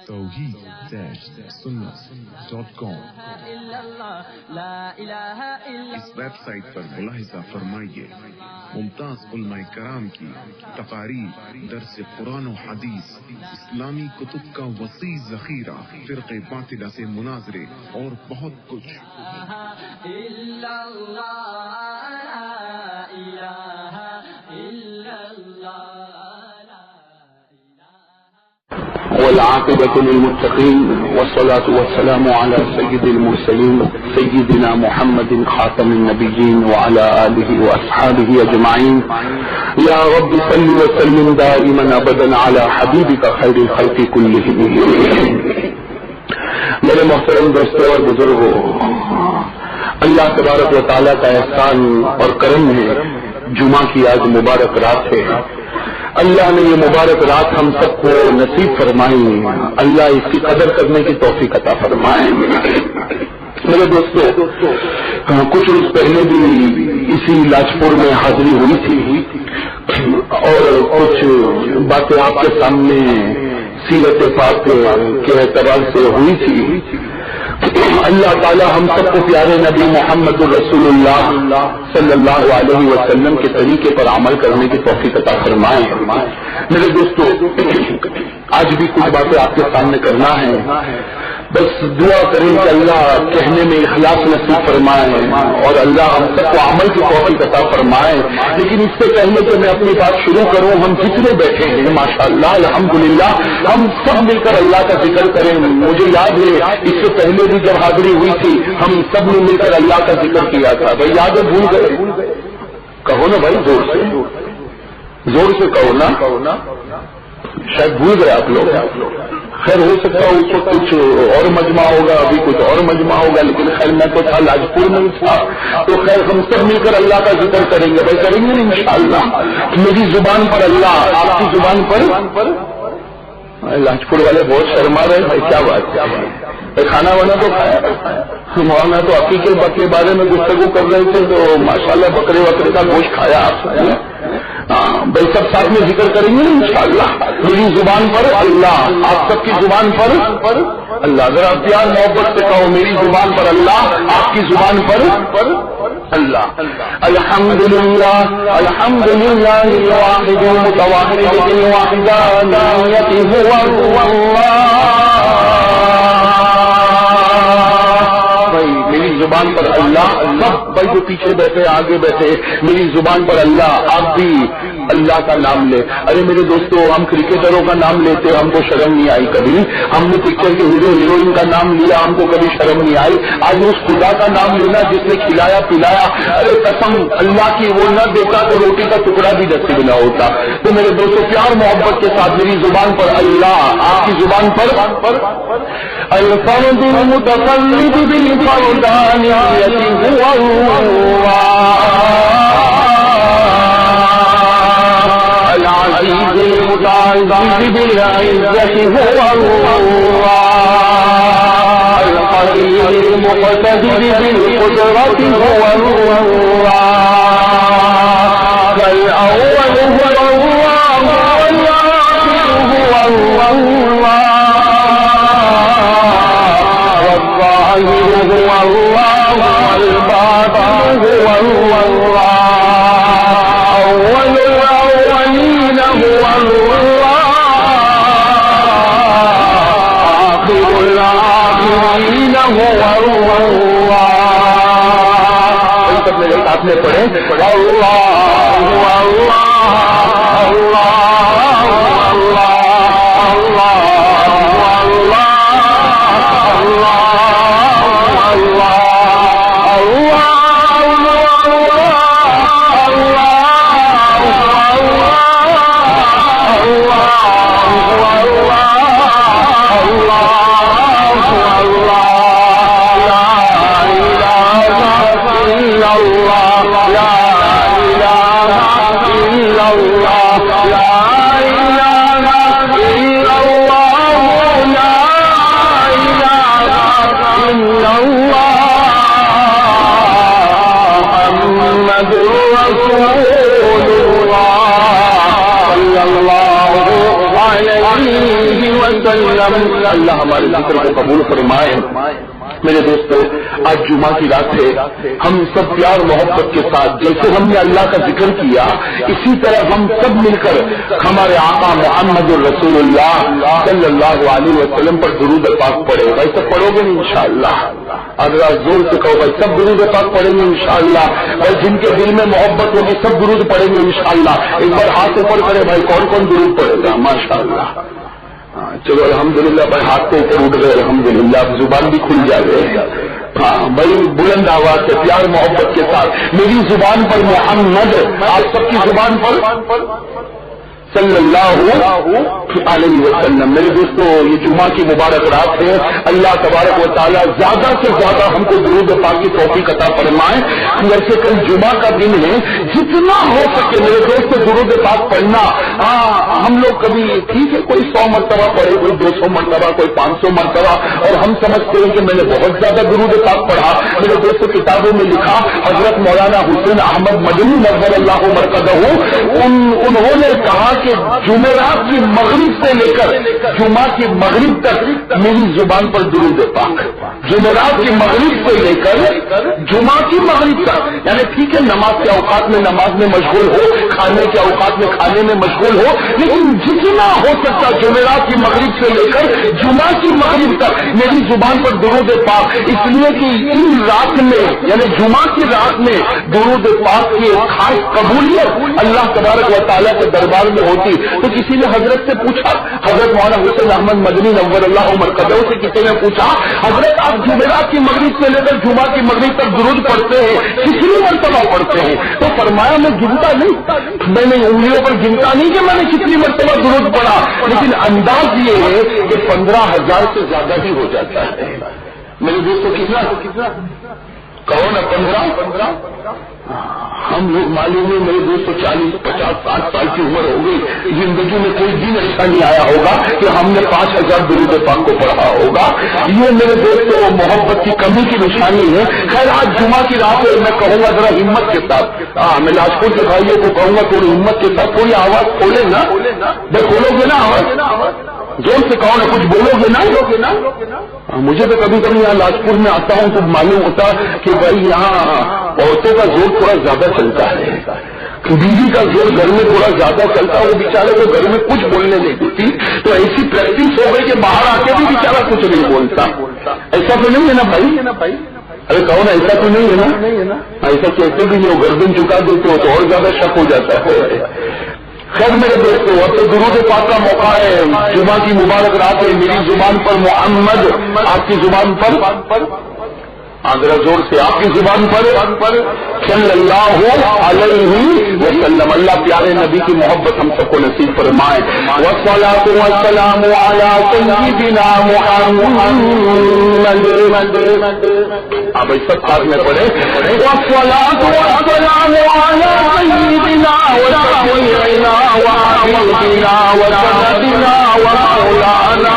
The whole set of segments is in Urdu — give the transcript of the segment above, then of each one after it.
توحید-سنت.com اس ویب سائٹ پر ملاحظہ فرمائیے ممتاز علماء کرام کی تقاریر، درس قرآن و حدیث، اسلامی کتب کا وسیع ذخیرہ، فرقے باطلہ سے مناظرے اور بہت کچھ۔ والعاقبة للمتقين والصلاة والسلام على سيد المرسلين سيدنا محمد خاتم النبيين وعلى آله وأصحابه أجمعين يا رب صل وسلم دائما أبدا على حبيبك خير الخلق كلهم۔ میرے محترم دوستوں اور بزرگوں، اللہ تبارک و تعالیٰ کا احسان اور کرم ہے، جمعہ کی آج مبارک رات ہے۔ اللہ نے یہ مبارک رات ہم سب کو نصیب فرمائی، اللہ اس کی قدر کرنے کی توفیق عطا فرمائے۔ میرے دوستو، کچھ روز پہلے بھی اسی لاجپور میں حاضری ہوئی تھی اور کچھ باتیں آپ کے سامنے سیرت پاک کے اعتبار سے ہوئی تھی۔ اللہ تعالی ہم سب کو پیارے نبی محمد رسول اللہ صلی اللہ علیہ وسلم کے طریقے پر عمل کرنے کی توفیق عطا فرمائے۔ میرے دوستو، آج بھی کچھ باتیں آپ کے سامنے کرنا ہے، بس دعا کریں کہ اللہ کہنے میں اخلاص نصیب فرمائے اور اللہ ہم سب کو عمل کی توفیق عطا فرمائے۔ لیکن اس سے پہلے کہ میں اپنی بات شروع کروں، ہم جتنے بیٹھے ہیں ماشاءاللہ الحمدللہ ہم سب مل کر اللہ کا ذکر کریں۔ مجھے یاد ہے اس سے پہلے بھی جب حاضری ہوئی تھی ہم سب نے مل کر اللہ کا ذکر کیا تھا۔ بھائی یاد ہے؟ بھول گئے؟ کہو نا بھائی، زور سے کہو نا، شاید بھول گئے آپ لوگ۔ خیر ہو سکتا ہے اس کو کچھ اور مجمع ہوگا، ابھی کچھ اور مجمع ہوگا، لیکن خیر میں تو تھا لاجپور میں تھا، تو خیر ہم سب مل کر اللہ کا ذکر کریں گے۔ بھائی کریں گے انشاءاللہ؟ میری زبان پر اللہ، آپ کی زبان پر لاجپور والے بہت شرما رہے بھائی، کیا بات ہے؟ کھانا وانا تو کھایا، مولانا تو عقیقے کے بارے میں گفتگو کر رہے تھے تو ماشاءاللہ بکرے کا گوشت کھایا آپ نے۔ بھائی سب ساتھ میں ذکر کریں گے انشاءاللہ۔ میری زبان پر اللہ، آپ سب کی زبان پر اللہ، ذرا پیار محبت سے کہو، میری زبان پر اللہ، آپ کی زبان پر اللہ۔ الحمدللہ الحمدللہ الواحد المتواحد بالوحدانیۃ هو اللہ۔ میری زبان پر اللہ، سب بھائی جو پیچھے بیٹھے آگے بیٹھے، میری زبان پر اللہ، آپ بھی اللہ کا نام لے۔ ارے میرے دوستو، ہم کرکٹروں کا نام لیتے ہم کو شرم نہیں آئی کبھی، ہم نے پکچر کے ہیرو ہیروئن کا نام لیا ہم کو کبھی شرم نہیں آئی۔ آج اس خدا کا نام لینا جس نے کھلایا پلایا، ارے قسم اللہ کی، وہ نہ دیتا تو روٹی کا ٹکڑا بھی نصیب نہ ہوتا۔ تو میرے دوستو پیار محبت کے ساتھ میری زبان پر اللہ، آپ کی زبان پر الفرد المتفرد بالفردانیۃ هو اللہ، العزیز المتعزز بالعزۃ هو اللہ، القدیر المقتدر بالقدرۃ هو اللہ، الاول هو اللہ والآخر هو اللہ، والظاهر هو الله والباطن هو الله، أول الأولين هو الله، آخر الآخرين هو الله۔ آپ نے پڑھے وسلم. اللہ ہمارے ذکر کو قبول فرمائے. میرے دوستو آج جمعہ کی رات ہے. ہم سب پیار محبت کے ساتھ جیسے ہم نے اللہ کا ذکر کیا اسی طرح ہم سب مل کر ہمارے آقا محمد الرسول اللہ صلی اللہ علیہ وسلم پر درود پاک پڑھے. بھائی سب پڑھو گے نا انشاءاللہ؟ اگر زور سے کہو بھائی سب درود پاک پڑھیں گے انشاءاللہ. بھائی جن کے دل میں محبت ہوگی سب درود پڑھیں گے انشاءاللہ. ایک بار ہاتھ اوپر کرے بھائی کون کون درود پڑھے گا؟ ماشاءاللہ. چلو الحمدللہ بھائی ہاتھ تو اوپر اٹھ گئے الحمدللہ. اب زبان بھی کھل جائے. ہاں بھائی بلند آواز سے پیار محبت کے ساتھ میری زبان پر محمد آپ سب کی زبان پر صلی اللہ علیہ وسلم. میرے دوستو یہ جمعہ کی مبارک رات ہے. اللہ تبارک و تعالیٰ زیادہ سے زیادہ ہم کو درود پاک کی توفیق عطا فرمائے. ویسے کل جمعہ کا دن ہے جتنا ہو سکے میرے دوست درود پاک پڑھنا. ہم لوگ کبھی ٹھیک ہے کوئی 100 مرتبہ پڑھے کوئی 200 مرتبہ کوئی 500 مرتبہ اور ہم سمجھتے ہیں کہ میں نے بہت زیادہ درود پاک پڑھا. میرے دوست کتابوں میں لکھا حضرت مولانا حسین احمد مدنی نور اللہ مرقدہ انہوں نے کہا کہ جمعرات کی مغرب سے لے کر جمعہ کی مغرب تک میری زبان پر درود پاک. جمعرات کی مغرب سے لے کر جمعہ کی مغرب تک یعنی ٹھیک ہے نماز کے اوقات میں نماز میں مشغول ہو کھانے کے اوقات میں کھانے میں مشغول ہو لیکن جتنا ہو سکتا جمعرات کی مغرب سے لے کر جمعہ کی مغرب تک میری زبان پر درود پاک. اس لیے کہ ان رات میں یعنی جمعہ کی رات میں درود پاک کی خاص قبولیت اللہ تبارک و تعالیٰ کے دربار میں ہوتی. تو کسی نے حضرت سے پوچھا حضرت مولانا حسین احمد مدنی نور اللہ مرقدہ سے کسی نے پوچھا حضرت آپ جمعرات کی مغرب سے لے کر جمعہ کی مغرب تک درود پڑھتے ہیں کتنی مرتبہ پڑھتے ہیں؟ تو فرمایا میں گنتا نہیں میں نے انگلیوں پر گنتا نہیں کہ میں نے کتنی مرتبہ درود پڑھا لیکن انداز یہ ہے کہ 15,000 سے زیادہ ہی ہو جاتا ہے. میرے دوستوں کتنا کہو نا 15 ہم لوگ معلوم ہے میرے دوستوں 40 50 60 سال کی عمر ہو گئی زندگی میں کوئی دن ایسا نہیں آیا ہوگا کہ ہم نے 5,000 درود پاک کو پڑھا ہوگا. یہ میرے دوستوں محبت کی کمی کی نشانی ہے. خیر آج جمعہ کی رات ہے میں کہوں گا ذرا ہمت کے ساتھ میں لاجپور کے بھائیوں کو کہوں گا تھوڑی ہمت کے ساتھ تھوڑی آواز کھولے نا بھائی کھولو گے نا آواز زور سے کہو نا کچھ بولو گے نا. مجھے تو کبھی کبھی یہاں لاجپور میں آتا ہوں تو معلوم ہوتا کہ بھائی یہاں عورتوں کا زور تھوڑا زیادہ چلتا ہے. بیوی کا زور گھر میں تھوڑا زیادہ چلتا ہے. وہ بیچارے کو گھر میں کچھ بولنے نہیں دیتی تو ایسی پریکٹس ہو گئی کہ باہر آ کے بھی بیچارہ کچھ نہیں بولتا. ایسا تو نہیں ہے نا بھائی؟ ارے کہو نا ایسا تو نہیں ہے نا؟ ایسا کہتے بھی نہیں گردن چکا دیتے ہو تو اور زیادہ شک ہو جاتا ہے. خیر میرے دوستوں اب تو درود پاک کا موقع ہے. جمعہ کی مبارک رات ہے. میری زبان پر محمد آپ کی زبان پر ذرا زور سے آپ کی زبان پر صلی اللہ علیہ وسلم. اللہ پیارے نبی کی محبت ہم سب کو نصیب فرمائے. والصلاۃ والسلام علی سیدنا محمد آپ سب ساتھ میں پڑھے. والصلاۃ والسلام علی سیدنا وشفیعنا وحبیبنا وسندنا ومولانا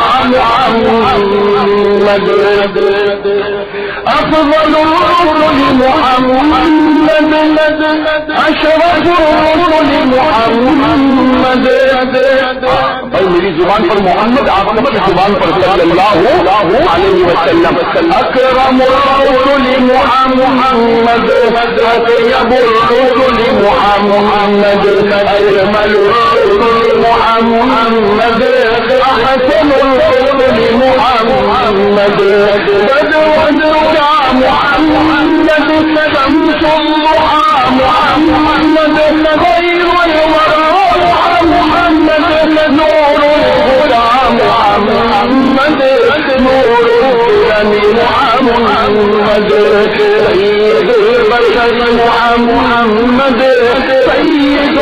محمد أفضل الرسل محمد أشرف الرسل محمد. بھائی میری زبان پر محمد آپ کی زبان پر صلی اللہ علیہ وسلم. أكرم الرسل محمد أطيب الرسل محمد أجمل الرسل محمد أحسن الرسل محمد بدر محمد شمس الضحى محمد خير الورى محمد نور الهدى محمد نور الهدى محمد سيد البشر محمد سيد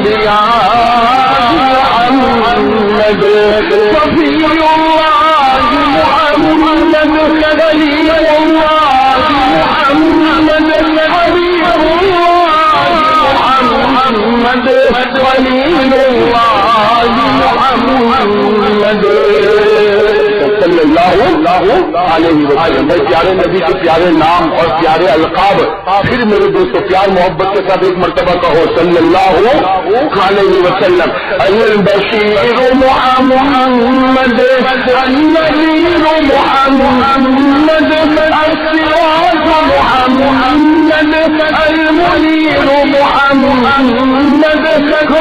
الأنبياء محمد صفي الله محمد خليل الله محمد حبيب الله محمد خليل الله محمد صلی اللہ علیہ وسلم. بھائی پیارے نبی کے پیارے نام اور پیارے القاب پھر میرے دوستوں پیار محبت کے ساتھ ایک مرتبہ کہو صلی اللہ علیہ وسلم. البشیر محمد النذیر محمد السراج محمد المنیر محمد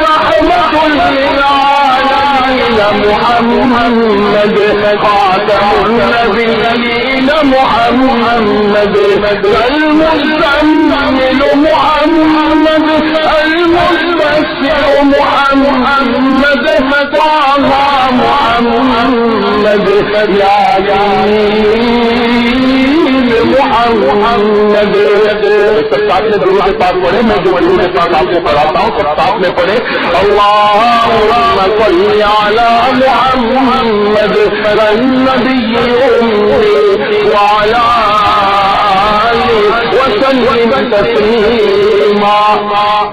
رحمت للعالمین محمد خاتم النبیین محمد المزمل محمد المدثر محمد طه محمد یاسین محمد. سب ساتھ میں درود پاک پڑھے. میں جو درود پاک آپ کو پڑھاتا ہوں سب ساتھ میں پڑھے. اللہم صلی علی محمد النبی وعلی وسلم تسلیما.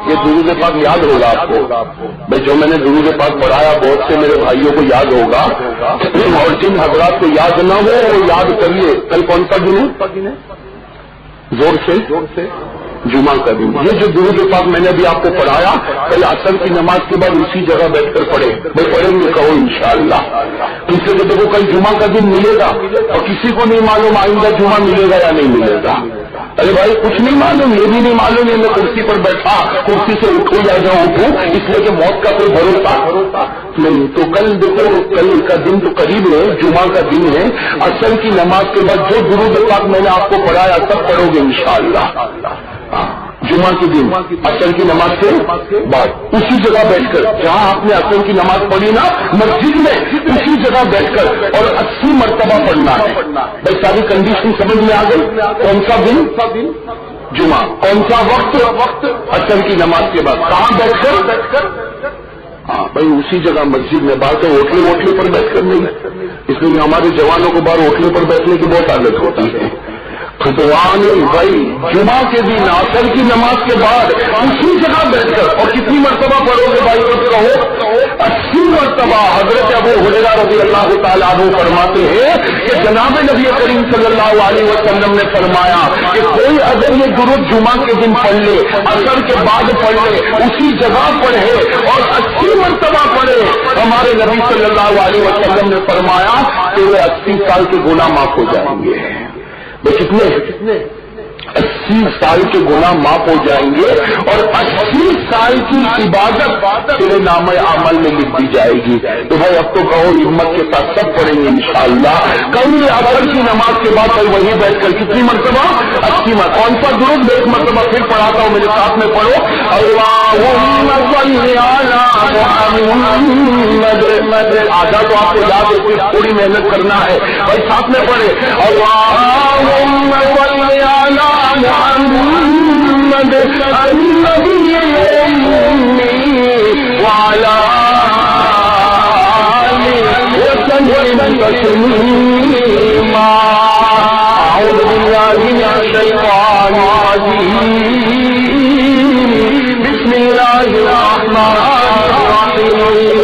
یہ درود پاک یاد ہوگا آپ کو. میں جو میں نے درود پاک پڑھایا بہت سے میرے بھائیوں کو یاد ہوگا اور جن حضرات کو یاد نہ ہو وہ یاد کریے. کل کون سا دن ہے؟ زور سے جمعہ کا دن. یہ جو درود پاک میں نے ابھی آپ کو پڑھایا کل عصر کی نماز کے بعد اسی جگہ بیٹھ کر پڑھے. میں پڑھیں گے کہو انشاءاللہ. اس سے دیکھو کل جمعہ کا دن ملے گا اور کسی کو نہیں معلوم آئندہ جمعہ ملے گا یا نہیں ملے گا. ارے بھائی کچھ نہیں معلوم. یہ بھی نہیں معلوم ہے میں کرسی پر بیٹھا کرسی سے اٹھوں یا نہ اٹھوں اس لیے کہ موت کا کوئی بھروسہ نہیں. تو کل دیکھو کل کا دن تو قریب ہے. جمعہ کا دن ہے. عصر کی نماز کے بعد جو درود پاک میں نے آپ کو پڑھایا سب پڑھو گے انشاءاللہ. جمعہ کے دن عصر کی نماز کے بعد اسی جگہ بیٹھ کر جہاں آپ نے عصر کی نماز پڑھی نا مسجد میں اسی جگہ بیٹھ کر اور 80 مرتبہ پڑھنا ہے. بھائی ساری کنڈیشن سمجھ میں آ گئی. کون سا دن؟ جمعہ. کون سا وقت؟ عصر کی نماز کے بعد. کہاں بیٹھ کر؟ ہاں بھائی اسی جگہ مسجد میں. بات ہے ہوٹلے پر بیٹھ کر نہیں. اس لیے ہمارے جوانوں کو باہر ہوٹلے پر بیٹھنے کی بہت عادت ہوتی ہے. خطوان بھائی جمعہ کے دن عصر کی نماز کے بعد اسی جگہ بیٹھ کر اور کتنی مرتبہ پڑھو گے بھائی خود کہو 80 مرتبہ. حضرت ابو ہریرہ رضی اللہ تعالیٰ عنہ فرماتے ہیں کہ جناب نبی کریم صلی اللہ علیہ وسلم نے فرمایا کہ کوئی اگر یہ درود جمعہ کے دن پڑھ لے عصر کے بعد پڑھ لے اسی جگہ پڑھے اور 80 مرتبہ پڑھے ہمارے نبی صلی اللہ علیہ وسلم نے فرمایا کہ وہ 80 سال کے گناہ معاف ہو جائیں گے. کتنے 80 سال کے گناہ معاف ہو جائیں گے اور 80 سال کی عبادت تیرے نام عمل میں لکھ دی جائے گی. تو بھائی اب تو کہو ہمت کے ساتھ سب پڑھیں گے انشاءاللہ. کل عصر کی نماز کے بعد کل وہیں بیٹھ کر کتنی مرتبہ 80 مرتبہ. کون سا درود ایک مرتبہ پھر پڑھاتا ہوں میرے ساتھ میں پڑھو. اللہم صلی علی محمد. آدھا تو آپ کو یاد ہے پوری محنت کرنا ہے بھائی ساتھ میں پڑھے. اللہم صلی علی محمد النبی وعلی وسلم تسلیما. اعوذ باللہ من الشیطان الرجیم. بسم اللہ الرحمن الرحیم.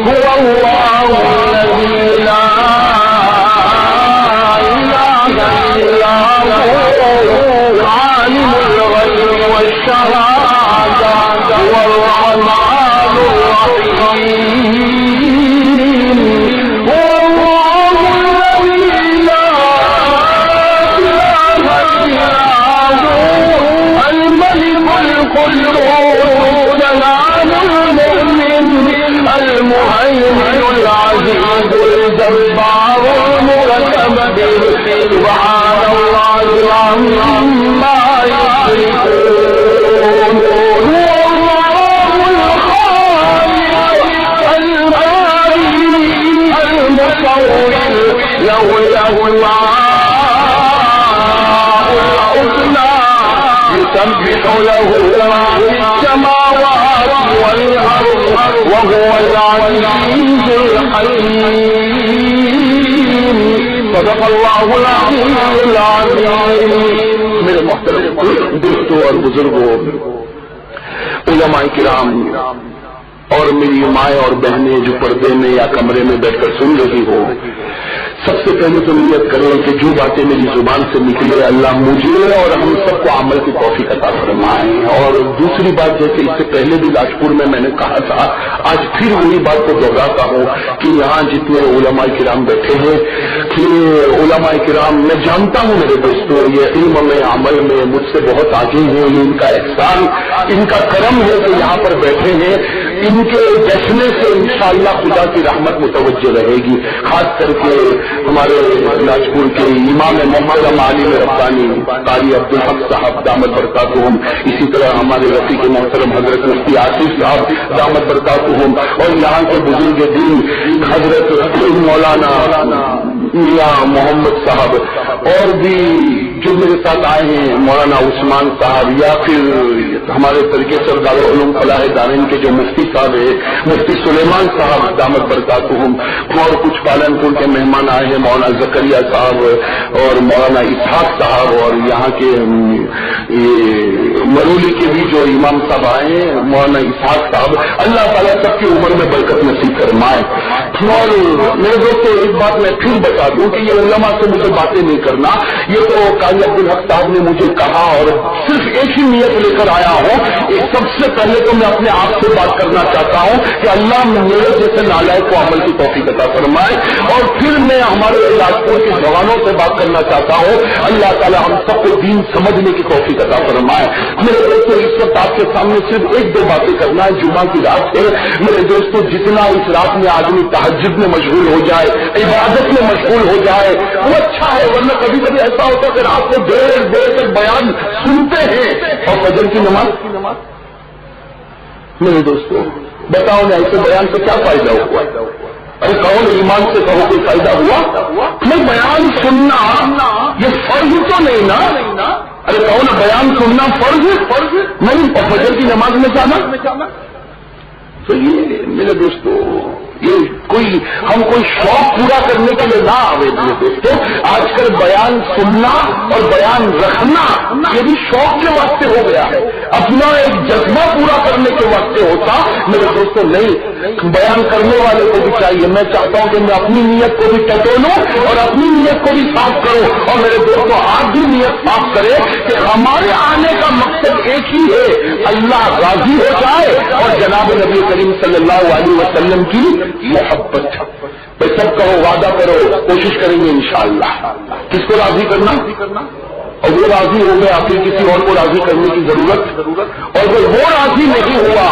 هو اللہ الذی لا عالم الغیب والشہادہ والرحمن الرحیم. واللہ الذی لا الہ الا هو الملک القدوس السلام المؤمن المهيمن العزيز الجبار المتكبر. سبحان الله عما يشركون. هو الله الخالق البارئ المصور له الأسماء الحسنى يسبح له ما في السماوات والأرض وهو العزيز الحكيم. صدق اللہ العظیم العظیم. میرے محترم دوستوں اور بزرگوں علماء کرام اور میری مائیں اور بہنیں جو پردے میں یا کمرے میں بیٹھ کر سن رہی ہو، سب سے پہلے تو نیت کریں کہ جو باتیں میری زبان سے نکلے اللہ مجھے اور ہم سب کو عمل کی توفیق عطا فرمائیں۔ اور دوسری بات جیسے اس سے پہلے بھی لاجپور میں نے کہا تھا، آج پھر وہی بات کو دہراتا ہوں کہ یہاں جتنے علماء کرام بیٹھے ہیں، یہ علماء کرام میں جانتا ہوں میرے دوستوں، یہ علم میں عمل میں مجھ سے بہت آگے ہیں، یہ ان کا احسان، ان کا کرم ہے کہ یہاں پر بیٹھے ہیں۔ ان کے بیٹھنے سے انشاءاللہ خدا کی رحمت متوجہ رہے گی، خاص کر کے ہمارے لاجپور کے امام محمد عالم ربانی قاری عبدالحق صاحب دامت برکاتہم، اسی طرح ہمارے رفیق محترم حضرت مفتی آصف صاحب دامت برکاتہم، اور یہاں کے بزرگ دین حضرت مولانا میاں محمد صاحب، اور بھی جو میرے ساتھ آئے ہیں مولانا عثمان صاحب، یا پھر ہمارے طریقے سردار علوم فلاح دارین کے جو مفتی صاحب ہے مفتی سلیمان صاحب دامت برکاتہم، اور کچھ پالن پور کے مہمان آئے ہیں مولانا زکریا صاحب اور مولانا اسحاق صاحب، اور یہاں کے مرولی کے بھی جو امام صاحب آئے ہیں مولانا اسحاق صاحب، اللہ تعالیٰ سب کی عمر میں برکت نصیب فرمائے۔ اور میرے دوستوں ایک بات میں پھر بتا دوں کہ یہ علماء سے مجھے باتیں نہیں کرنا، یہ تو قاری عبدالحق صاحب نے مجھے کہا، اور صرف ایک ہی نیت لے کر آیا ہوں۔ سب سے پہلے تو میں اپنے آپ سے بات کرنا چاہتا ہوں کہ اللہ میرے جیسے نالائق کو عمل کی توفیق عطا فرمائے، اور پھر میں ہمارے لاجپور کے جوانوں سے بات کرنا چاہتا ہوں، اللہ تعالیٰ ہم سب کو دین سمجھنے کی توفیق عطا فرمائے۔ میرے دوستوں اس وقت آپ کے سامنے صرف ایک دو باتیں کرنا ہے، جمعہ کی رات ہے میرے دوستوں، جتنا اس رات میں آدمی تہجد میں مشغول ہو جائے، عبادت میں مشغول ہو جائے وہ اچھا ہے، ورنہ کبھی کبھی ایسا ہوتا ہے کہ رات کو دیر دیر تک بیان سنتے ہیں اور فجر کی نماز میرے دوستوں بتاؤ نا ایسے بیان سے کیا فائدہ ہوا؟ ارے کون ایمان سے کہو کوئی فائدہ ہوا؟ میں بیان سننا یہ فرض تو نہیں نا؟ ارے کہو نا بیان سننا فرض نہیں، اور فجر کی نماز میں جانا تو یہ میرے دوستوں یہ ہم کوئی شوق پورا کرنے کے لیے نہ آئے میرے دوستوں، آج کل بیان سننا اور بیان رکھنا یہ بھی شوق کے واسطے ہو گیا ہے، اپنا ایک جذبہ پورا کرنے کے واسطے ہوتا میرے دوستوں نہیں، بیان کرنے والے کو بھی چاہیے، میں چاہتا ہوں کہ میں اپنی نیت کو بھی ٹٹولوں اور اپنی نیت کو بھی صاف کروں، اور میرے دوستوں آپ بھی نیت صاف کرے کہ ہمارے آنے کا مقصد ایک ہی ہے، اللہ راضی ہو جائے اور جناب نبی کریم صلی اللہ علیہ وسلم کی محبت۔ بھائی سب کہو، وعدہ کرو، کوشش کریں گے انشاءاللہ۔ کس کو راضی کرنا؟ اور وہ راضی ہو گیا پھر کسی اور کو راضی کرنے کی ضرورت، اور اگر وہ راضی نہیں ہوا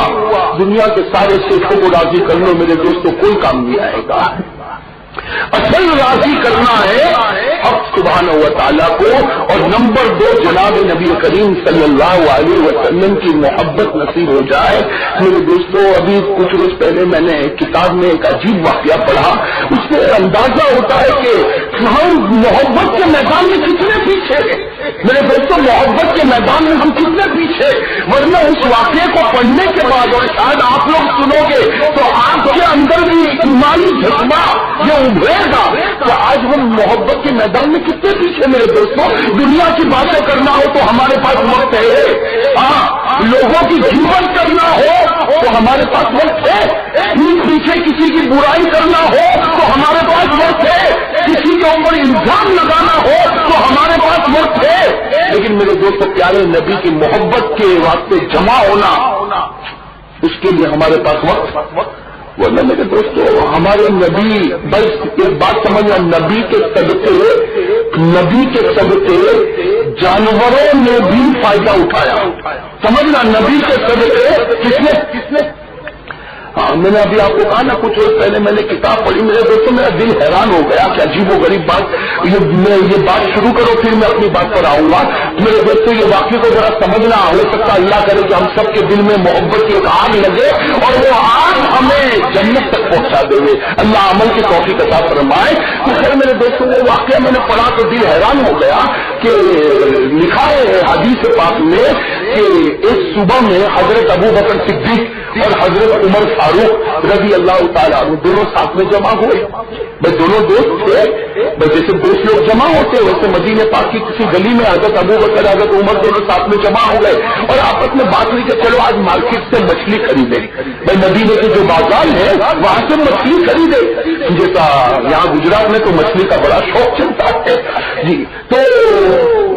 دنیا کے سارے شیخوں کو راضی کر لو میرے دوستوں کوئی کام نہیں آئے گا۔ اصل راضی کرنا ہے حق سبحانہ و تعالیٰ کو، اور نمبر 2 جناب نبی کریم صلی اللہ علیہ وسلم کی محبت نصیب ہو جائے۔ میرے دوستوں ابھی کچھ روز پہلے میں نے کتاب میں ایک عجیب واقعہ پڑھا، اس سے اندازہ ہوتا ہے کہ ہم محبت کے میدان میں کتنے پیچھے ہیں میرے دوستوں، محبت کے میدان میں ہم کتنے پیچھے، ورنہ اس واقعے کو پڑھنے کے بعد اور شاید آپ لوگ سنو گے تو آپ کے اندر بھی ایمانی جذبہ یہ ابھرے گا کہ آج ہم محبت کے میدان میں کتنے پیچھے میرے دوستوں۔ دنیا کی باتیں کرنا ہو تو ہمارے پاس وقت ہے، لوگوں کی خدمت کرنا ہو تو ہمارے پاس وقت ہے، پیچھے کسی کی برائی کرنا ہو تو ہمارے پاس وقت ہے، کسی کے اوپر الزام لگانا ہو تو ہمارے پاس وقت ہے، لیکن میرے دوستوں پیارے نبی کی محبت کے واسطے جمع ہونا اس کے لیے ہمارے پاس وقت ورنہ میرے دوستوں ہمارے نبی بس ایک بات سمجھنا، نبی کے صدقے جانوروں نے بھی فائدہ اٹھایا، سمجھنا نبی کے صدقے کس نے میں نے ابھی آپ کو کہا نا کچھ روز پہلے میں نے کتاب پڑھی میرے دوستوں میرا دل حیران ہو گیا کہ عجیب و غریب بات، یہ بات شروع کرو پھر میں اپنی بات پر آؤں گا۔ میرے دوستوں یہ واقعے کو ذرا سمجھنا، ہو سکتا اللہ کرے کہ ہم سب کے دل میں محبت کی ایک آگ لگے اور وہ آگ ہمیں جنت تک پہنچا دے، اللہ عمل کی توفیق عطا فرمائے۔ تو خیر میرے دوستوں وہ واقعہ میں نے پڑھا تو دل حیران ہو گیا کہ لکھا ہے حدیث پاک میں کہ ایک صبح میں حضرت ابو بکر صدیق اور حضرت عمر فاروق رضی اللہ تعالیٰ عنہ دونوں ساتھ میں جمع ہوئے، بھائی دونوں دوست تھے، بس جیسے دوست لوگ جمع ہوتے ویسے مدینے پاک کی کسی گلی میں حضرت ابو بکر حضرت عمر دونوں ساتھ میں جمع ہو گئے اور آپس میں بات ہوئی کہ چلو آج مارکیٹ سے مچھلی خریدے. بھائی مدینے کے جو بازار ہے وہاں سے مچھلی خریدے. جیسا یہاں گجرات میں تو مچھلی کا بڑا شوق چلتا ہے جی. تو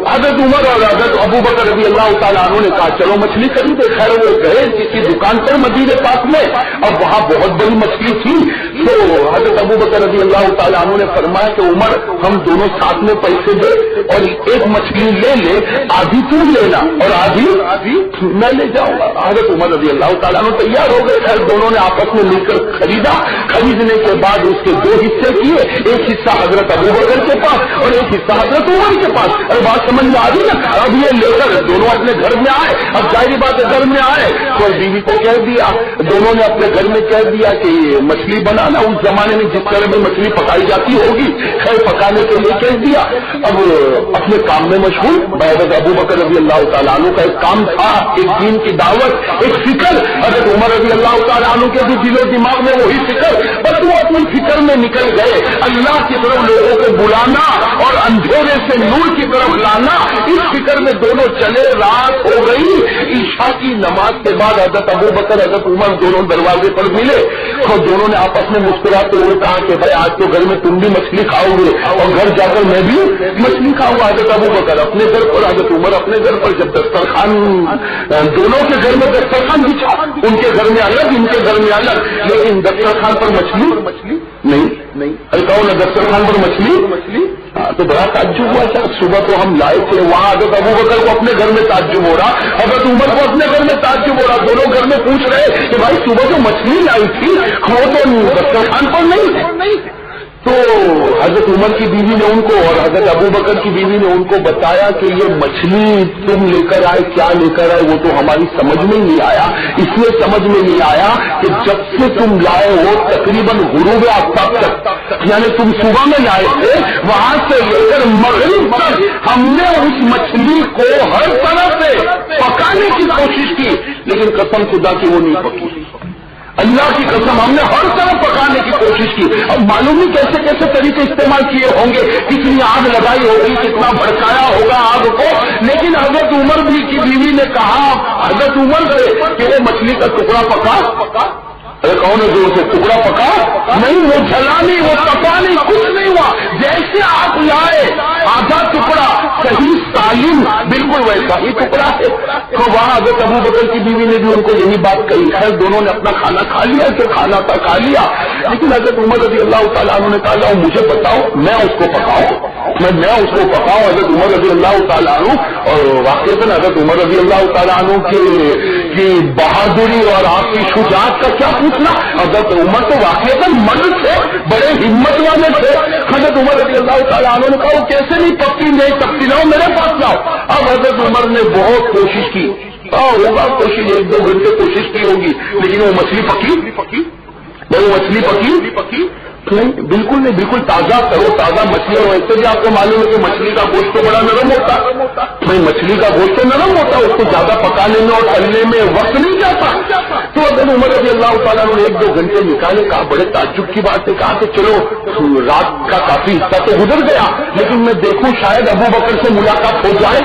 حضرت عمر اور حضرت ابو بکر رضی اللہ تعالیٰ عنہ نے کہا چلو مچھلی خریدے. خیر وہ گئے کسی دکان پر مدینے پاک میں. اب وہاں بہت بڑی مچھلی تھی تو حضرت ابو بکر رضی اللہ تعالیٰ عنہ نے فرمایا کہ عمر ہم دونوں ساتھ میں پیسے دے اور ایک مچھلی لے لے, آدھی تو لینا اور آدھی میں لے جاؤں گا. حضرت عمر رضی اللہ تعالیٰ عنہ تیار ہو گئے. خیر دونوں نے آپس میں مل کر خریدا. خریدنے کے بعد اس کے دو حصے کیے, ایک حصہ حضرت ابو بکر کے پاس اور ایک حصہ حضرت عمر کے پاس. اور بات سمجھ میں آ رہی نا. اب یہ لے کر دونوں اپنے گھر میں آئے. اب ظاہری بات ہے گھر میں آئے تو بیوی کو کہہ دیا, دونوں نے اپنے گھر میں کہہ دیا کہ مچھلی بنانا. اس زمانے میں جس طرح میں مچھلی پکائی جاتی ہوگی خیر پکانے کے لیے کہہ دیا. اب اپنے کام میں مشغول. حضرت ابو بکر رضی اللہ تعالیٰ عنہ کا ایک کام تھا, ایک دین کی دعوت, ایک فکر. حضرت عمر رضی اللہ تعالیٰ عنہ کے بھی دل و دماغ میں وہی فکر. بس وہ اپنی فکر میں نکل گئے. اللہ کی طرف لوگوں کو بلانا اور اندھیرے سے نور کی طرف لانا, اس فکر میں دونوں چلے. رات ہو گئی. عشاء کی نماز کے بعد حضرت ابو بکر حضرت عمر دونوں دروازے پر ملے اور دونوں نے آپس میں مسکراتے ہوئے کہا کہ بھائی آج تو گھر میں تم بھی مچھلی کھاؤ گے اور گھر جا کر میں بھی مچھلی کھاؤں گا. حضرت ابو بکر اپنے گھر پر, حضرت عمر اپنے گھر پر. جب دسترخوان دونوں کے گھر میں دسترخوان بچھا, ان کے گھر میں الگ ان کے گھر میں الگ, لیکن دسترخوان پر مچھلی نہیں. ارے کہو نا دسترخوان پر مچھلی. تو بڑا تعجب ہوا. سر صبح تو ہم لائے تھے وہاں. حضرت ابو بکر کو اپنے گھر میں تعجب ہو رہا, حضرت عمر کو اپنے گھر میں تعجب ہو رہا. دونوں گھر میں پوچھ رہے کہ بھائی صبح جو مچھلی لائی تھی وہ تو دسترخوان پر نہیں. تو حضرت عمر کی بیوی نے ان کو اور حضرت ابو بکر کی بیوی نے ان کو بتایا کہ یہ مچھلی تم لے کر آئے, کیا لے کر آئے وہ تو ہماری سمجھ میں نہیں آیا. اس لیے سمجھ میں نہیں آیا کہ جب سے تم لائے ہو تقریباً غروب آفتاب تک, یعنی تم صبح میں لائے تھے, وہاں سے لے کر مغرب تک ہم نے اس مچھلی کو ہر طرح سے پکانے کی کوشش کی, لیکن قسم خدا کی وہ نہیں پکی. اللہ کی قسم ہم نے ہر طرح پکانے کی کوشش کی. اب معلوم نہیں کیسے کیسے طریقے استعمال کیے ہوں گے, کتنی آگ لگائی ہوگی, کتنا بھڑکایا ہوگا آگ کو. لیکن حضرت عمر بھی کی بیوی نے کہا حضرت عمر سے کہ وہ مچھلی کا ٹکڑا پکا. ارے کون ہے جو اسے ٹکڑا پکا نہیں, وہ جلا نہیں, وہ تپا نہیں, کچھ نہیں ہوا. جیسے آپ لائے آدھا ٹکڑا صحیح سالم بالکل ویسا ہی ٹکڑا ہے. تو وہاں حضرت ابو بکر کی بیوی نے بھی ان کو یہی بات کہی. خیر دونوں نے اپنا کھانا کھا لیا کہ کھانا تھا کھا لیا, لیکن حضرت عمر رضی اللہ تعالیٰ عنہ نے کہا مجھے بتاؤ میں اس کو پکاؤں, میں اس کو پکاؤں. حضرت عمر رضی اللہ تعالیٰ عنہ اور واقعی حضرت عمر رضی اللہ تعالیٰ عنہ کی بہادری اور آپ کی شجاعت کا کیا پوچھنا. حضرت عمر تو واقعی مرد تھے, بڑے ہمت والے تھے. حضرت عمر رضی اللہ تعالیٰ عنہ نے کہا وہ کیسے نہیں پکتی, نہیں پکتی لاؤ میرے پاس لاؤ. اب حضرت عمر نے بہت کوشش کی, ہوگا کوشش 1-2 گھنٹے کوشش کی ہوگی, لیکن وہ مچھلی پکی وہ مچھلی پکی نہیں, بالکل نہیں, بالکل تازہ کرو تازہ مچھلی. اور ویسے بھی آپ کو معلوم ہے کہ مچھلی کا گوشت تو بڑا نرم ہوتا ہے. نہیں مچھلی کا گوشت تو نرم ہوتا ہے, اس کو زیادہ پکانے میں اور تلنے میں وقت نہیں جاتا. تو حضرت عمر رضی اللہ تعالیٰ نے 1-2 گھنٹے نکالے. کہا بڑے تعجب کی بات ہے, کہا کہ چلو رات کا کافی حصہ تو گزر گیا, لیکن میں دیکھوں شاید ابو بکر سے ملاقات ہو جائے.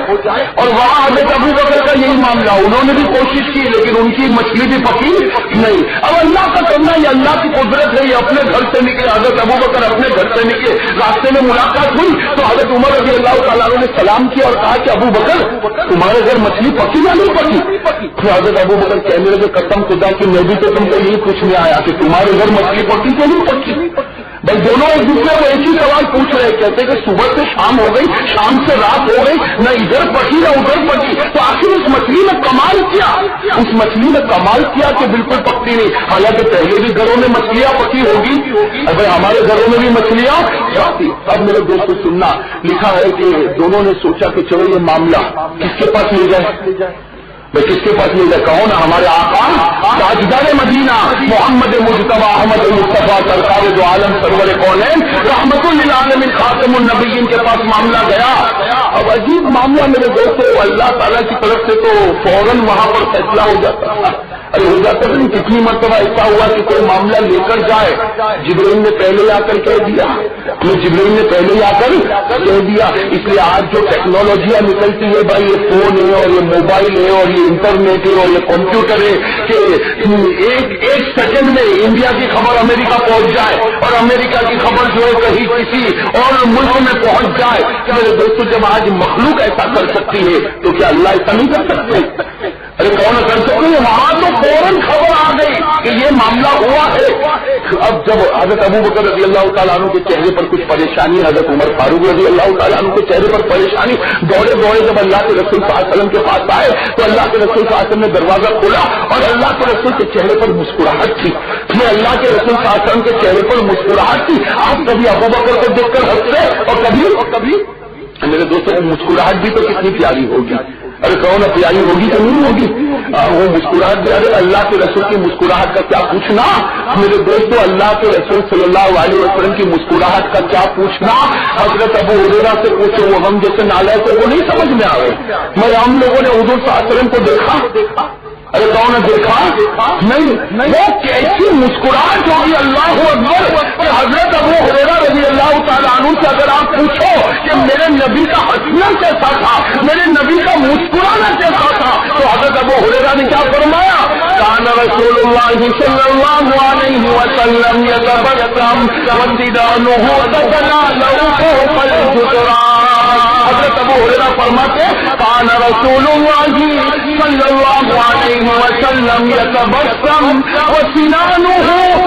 اور وہاں حضرت ابو بکر کا یہی معاملہ, انہوں نے بھی کوشش کی لیکن ان کی مچھلی بھی پکی نہیں. اب اللہ کا کرنا یہ اللہ کی قدرت ہے. یہ اپنے گھر سے نکلے, حضرت ابو بکر اپنے گھر سے نکلے, راستے میں ملاقات ہوئی تو حضرت عمر رضی اللہ تعالیٰ عنہ نے سلام کیا اور کہا کہ ابو بکر تمہارے گھر مچھلی پکی یا نہیں پکی. تو حضرت ابو بکر کہنے لگے قسم خدا کہ میں بھی تو تم کو یہی پوچھنے آیا کہ تمہارے گھر مچھلی پکی کہ نہیں پکی. بھائی دونوں ایک دوسرے کو ایک ہی سوال پوچھ رہے, کہتے کہ صبح سے شام ہو گئی, شام سے رات ہو گئی, نہ ادھر پکی نہ ادھر پکی. تو آخر اس مچھلی نے کمال کیا, اس مچھلی نے کمال کیا کہ بالکل پکتی نہیں. حالانکہ پہلے بھی گھروں میں مچھلیاں پکی ہوگی, ابھی ہمارے گھروں میں بھی مچھلیاں پکی. اب میرے دوست سننا, لکھا ہے کہ دونوں نے سوچا کہ چلو یہ معاملہ کس کے پاس لے جائے. میں کس کے پاس لے جائے, کون ہے ہمارے آقا تاجدار مدینہ محمد مجتبی احمد مصطفیٰ سرکار دو عالم سرور کونین رحمت للعالمین خاتم النبیین کے پاس معاملہ گیا. اب عجیب معاملہ میرے دوستوں, اللہ تعالیٰ کی طرف سے تو فوراً وہاں پر فیصلہ ہو جاتا. ارے ہو جاتا ہے کتنی مرتبہ ایسا ہوا کہ کوئی معاملہ لے کر جائے، جبرائیل نے پہلے آ کر کہہ دیا، جبرائیل نے پہلے آ کر کہہ دیا۔ اس لیے آج جو ٹیکنالوجیاں نکلتی ہے بھائی، یہ فون ہے اور یہ موبائل ہے اور یہ انٹرنیٹ ہے اور یہ کمپیوٹر ہے کہ ایک سیکنڈ میں انڈیا کی خبر امریکہ پہنچ جائے اور امریکہ کی خبر جو ہے کہیں کسی اور ملک میں پہنچ جائے۔ میرے دوستوں جب آج مخلوق ایسا کر سکتی ہے تو کیا اللہ ایسا نہیں کر سکتے؟ ارے کون کر سکتے؟ وہاں تو فوراً خبر آ گئی کہ یہ معاملہ ہوا ہے۔ اب جب حضرت ابو بکر رضی اللہ تعالیٰ عنہ کے چہرے پر کچھ پریشانی، حضرت عمر فاروق رضی اللہ تعالیٰ عنہ کے چہرے پر پریشانی، دوڑے جب اللہ کے رسول صلی اللہ علیہ وسلم کے پاس آئے تو اللہ کے رسول صلی اللہ علیہ وسلم نے دروازہ کھولا اور اللہ کے رسول کے چہرے پر مسکراہٹ تھی۔ میں اللہ کے رسول صلی اللہ علیہ وسلم کے چہرے پر مسکراہٹ تھی۔ آپ کبھی ابو بکر کو دیکھ کر ہنستے اور کبھی میرے دوستوں کی مسکراہٹ بھی تو کتنی پیاری ہوگی۔ ارے کون پیاری ہوگی کہ نہیں ہوگی؟ وہ مسکراہٹ بھی، ارے اللہ کے رسول کی مسکراہٹ کا کیا پوچھنا میرے دوستوں، اللہ کے رسول صلی اللہ علیہ وسلم کی مسکراہٹ کا کیا پوچھنا۔ حضرت ابو ہریرہ سے پوچھو، وہ ہم جیسے نالائق کو وہ نہیں سمجھ میں آ گئے۔ مگر ہم لوگوں نے حضور صلی اللہ علیہ وسلم کو دیکھا، ارے کون نے دیکھا نہیں، وہ کیسی مسکراہٹ ہوگی اللہ اکبر کہ حضرت ابو ہریرہ رضی اللہ تعالیٰ عنہ سے اگر آپ پوچھو کہ میرے نبی کا ہنسنا کیسا تھا، میرے نبی کا مسکرانا کیسا تھا، تو حضرت ابو ہریرہ نے کیا فرمایا؟ کان رسول اللہ صلی اللہ علیہ وسلم یتبسم وامتدانہ تتلالہ فوق الجدران۔ حضرت ابو ہریرہ فرماتے کان رسول اللہ صلی اللہ علیہ وسلم یتبسم وسنانہ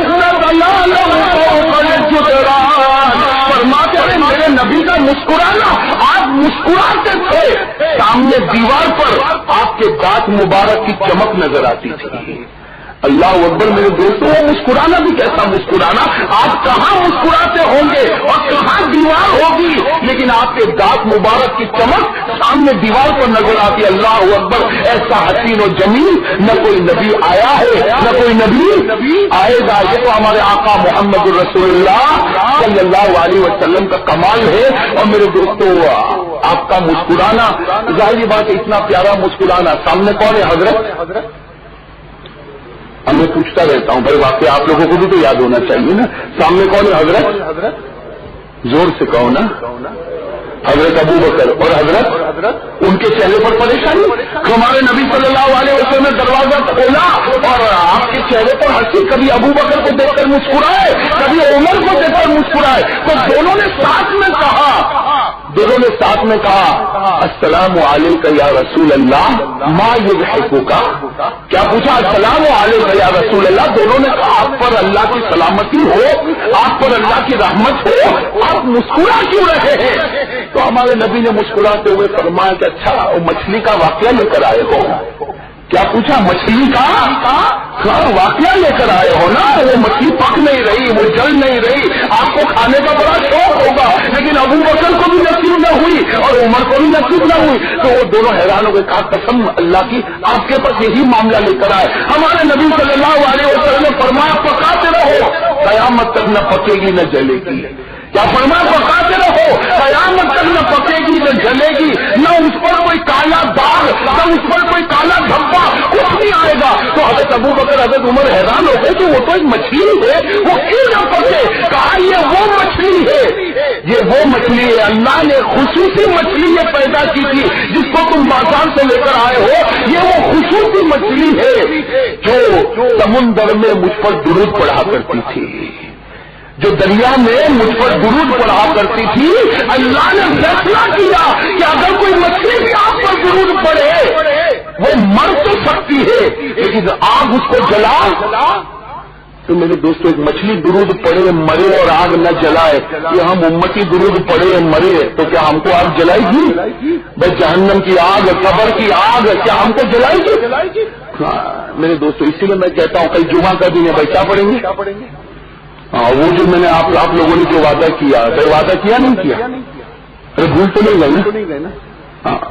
تتلالہ فوق الجدران۔ فرماتے ہیں میرے نبی کا مسکرانا، آپ مسکراتے تھے، سامنے دیوار پر آپ کے دانت مبارک کی چمک نظر آتی تھی۔ اللہ اکبر میرے دوستوں، وہ مسکرانا بھی کیسا مسکرانا، آپ کہاں مسکراتے ہوں گے اور کہاں دیوار ہوگی، لیکن آپ کے دانت مبارک کی چمک سامنے دیوار پر نظر آتی۔ اللہ اکبر، ایسا حسین و جمیل نہ کوئی نبی آیا ہے نہ کوئی نبی آئے گا۔ یہ تو ہمارے آقا محمد الرسول اللہ صلی اللہ علیہ وسلم کا کمال ہے۔ اور میرے دوستوں، آپ کا مسکرانا، ظاہری بات ہے اتنا پیارا مسکرانا، سامنے کون ہے؟ حضرت میں پوچھتا رہتا ہوں بھائی، واقعی آپ لوگوں کو بھی تو یاد ہونا چاہیے نا، سامنے کون ہے؟ حضرت، زور سے کہو نا، حضرت ابو بکر۔ اور حضرت ان کے چہرے پر پریشانی، ہمارے نبی صلی اللہ علیہ وسلم نے دروازہ کھولا اور آپ کے چہرے پر ہنسی، کبھی ابو بکر کو دیکھ کر مسکرائے، کبھی عمر کو دیکھ کر مسکرائے، تو دونوں نے ساتھ میں کہا السلام علیکم یا رسول اللہ ما یضحکک۔ کیا پوچھا؟ السلام علیکم یا رسول اللہ۔ دونوں نے کہا آپ پر اللہ کی سلامتی ہو، آپ پر اللہ کی رحمت ہو، آپ مسکرا کیوں رہے ہیں؟ تو ہمارے نبی نے مسکراتے ہوئے فرمایا کہ اچھا وہ مچھلی کا واقعہ لے کر آئے ہو۔ کیا پوچھا؟ مچھلی کا واقعہ لے کر آئے ہو نا، وہ مچھلی پک نہیں رہی، وہ جل نہیں رہی، آپ کو کھانے کا بڑا شوق ہوگا، لیکن ابو بکر کو بھی نصیب نہ ہوئی اور عمر کو بھی نصیب نہ ہوئی، تو وہ دونوں حیران ہو گئے، کہا قسم اللہ کی آپ کے پاس یہی معاملہ لے کر آئے۔ ہمارے نبی صلی اللہ علیہ وسلم نے فرمایا پکاتے رہو، قیامت تک نہ پکے گی نہ جلے گی۔ کیا فرمایا؟ پکاتے رہو، قیامت تک نہ پکے گی نہ جلے گی، نہ اس پر کوئی کالا داغ، نہ اس پر کوئی کالا دھبا، کچھ نہیں آئے گا۔ تو حضرت ابو بکر حضرت عمر حیران ہو گئے کہ وہ تو ایک مچھلی ہے، وہ کیوں نہ پکے؟ کہا یہ وہ مچھلی ہے، یہ وہ مچھلی ہے، اللہ نے خصوصی مچھلی یہ پیدا کی تھی جس کو تم بازار سے لے کر آئے ہو، یہ وہ خصوصی مچھلی ہے جو سمندر میں مجھ پر درود پڑھا کرتی تھی، جو دریا میں مجھ پر درود پڑھا کرتی تھی۔ اللہ نے فیصلہ کیا کہ اگر کوئی مچھلی بھی آپ پر درود پڑے وہ مر تو سکتی ہے لیکن آگ اس کو جلا۔ تو میرے دوستوں، ایک مچھلی درود پڑے مرے اور آگ نہ جلائے، یہ ہم امتی درود پڑے مرے تو کیا ہم کو آگ جلائے گی؟ بس جہنم کی آگ، قبر کی آگ کیا ہم کو جلائے گی؟ میرے دوستوں، اسی لیے میں کہتا ہوں کل جمعہ کا دن ہے بھائی، کیا پڑھیں گے؟ وہ جو میں نے آپ لوگوں نے جو وعدہ کیا، وعدہ کیا نہیں کیا؟ ارے بھول تو نہیں گئے نا؟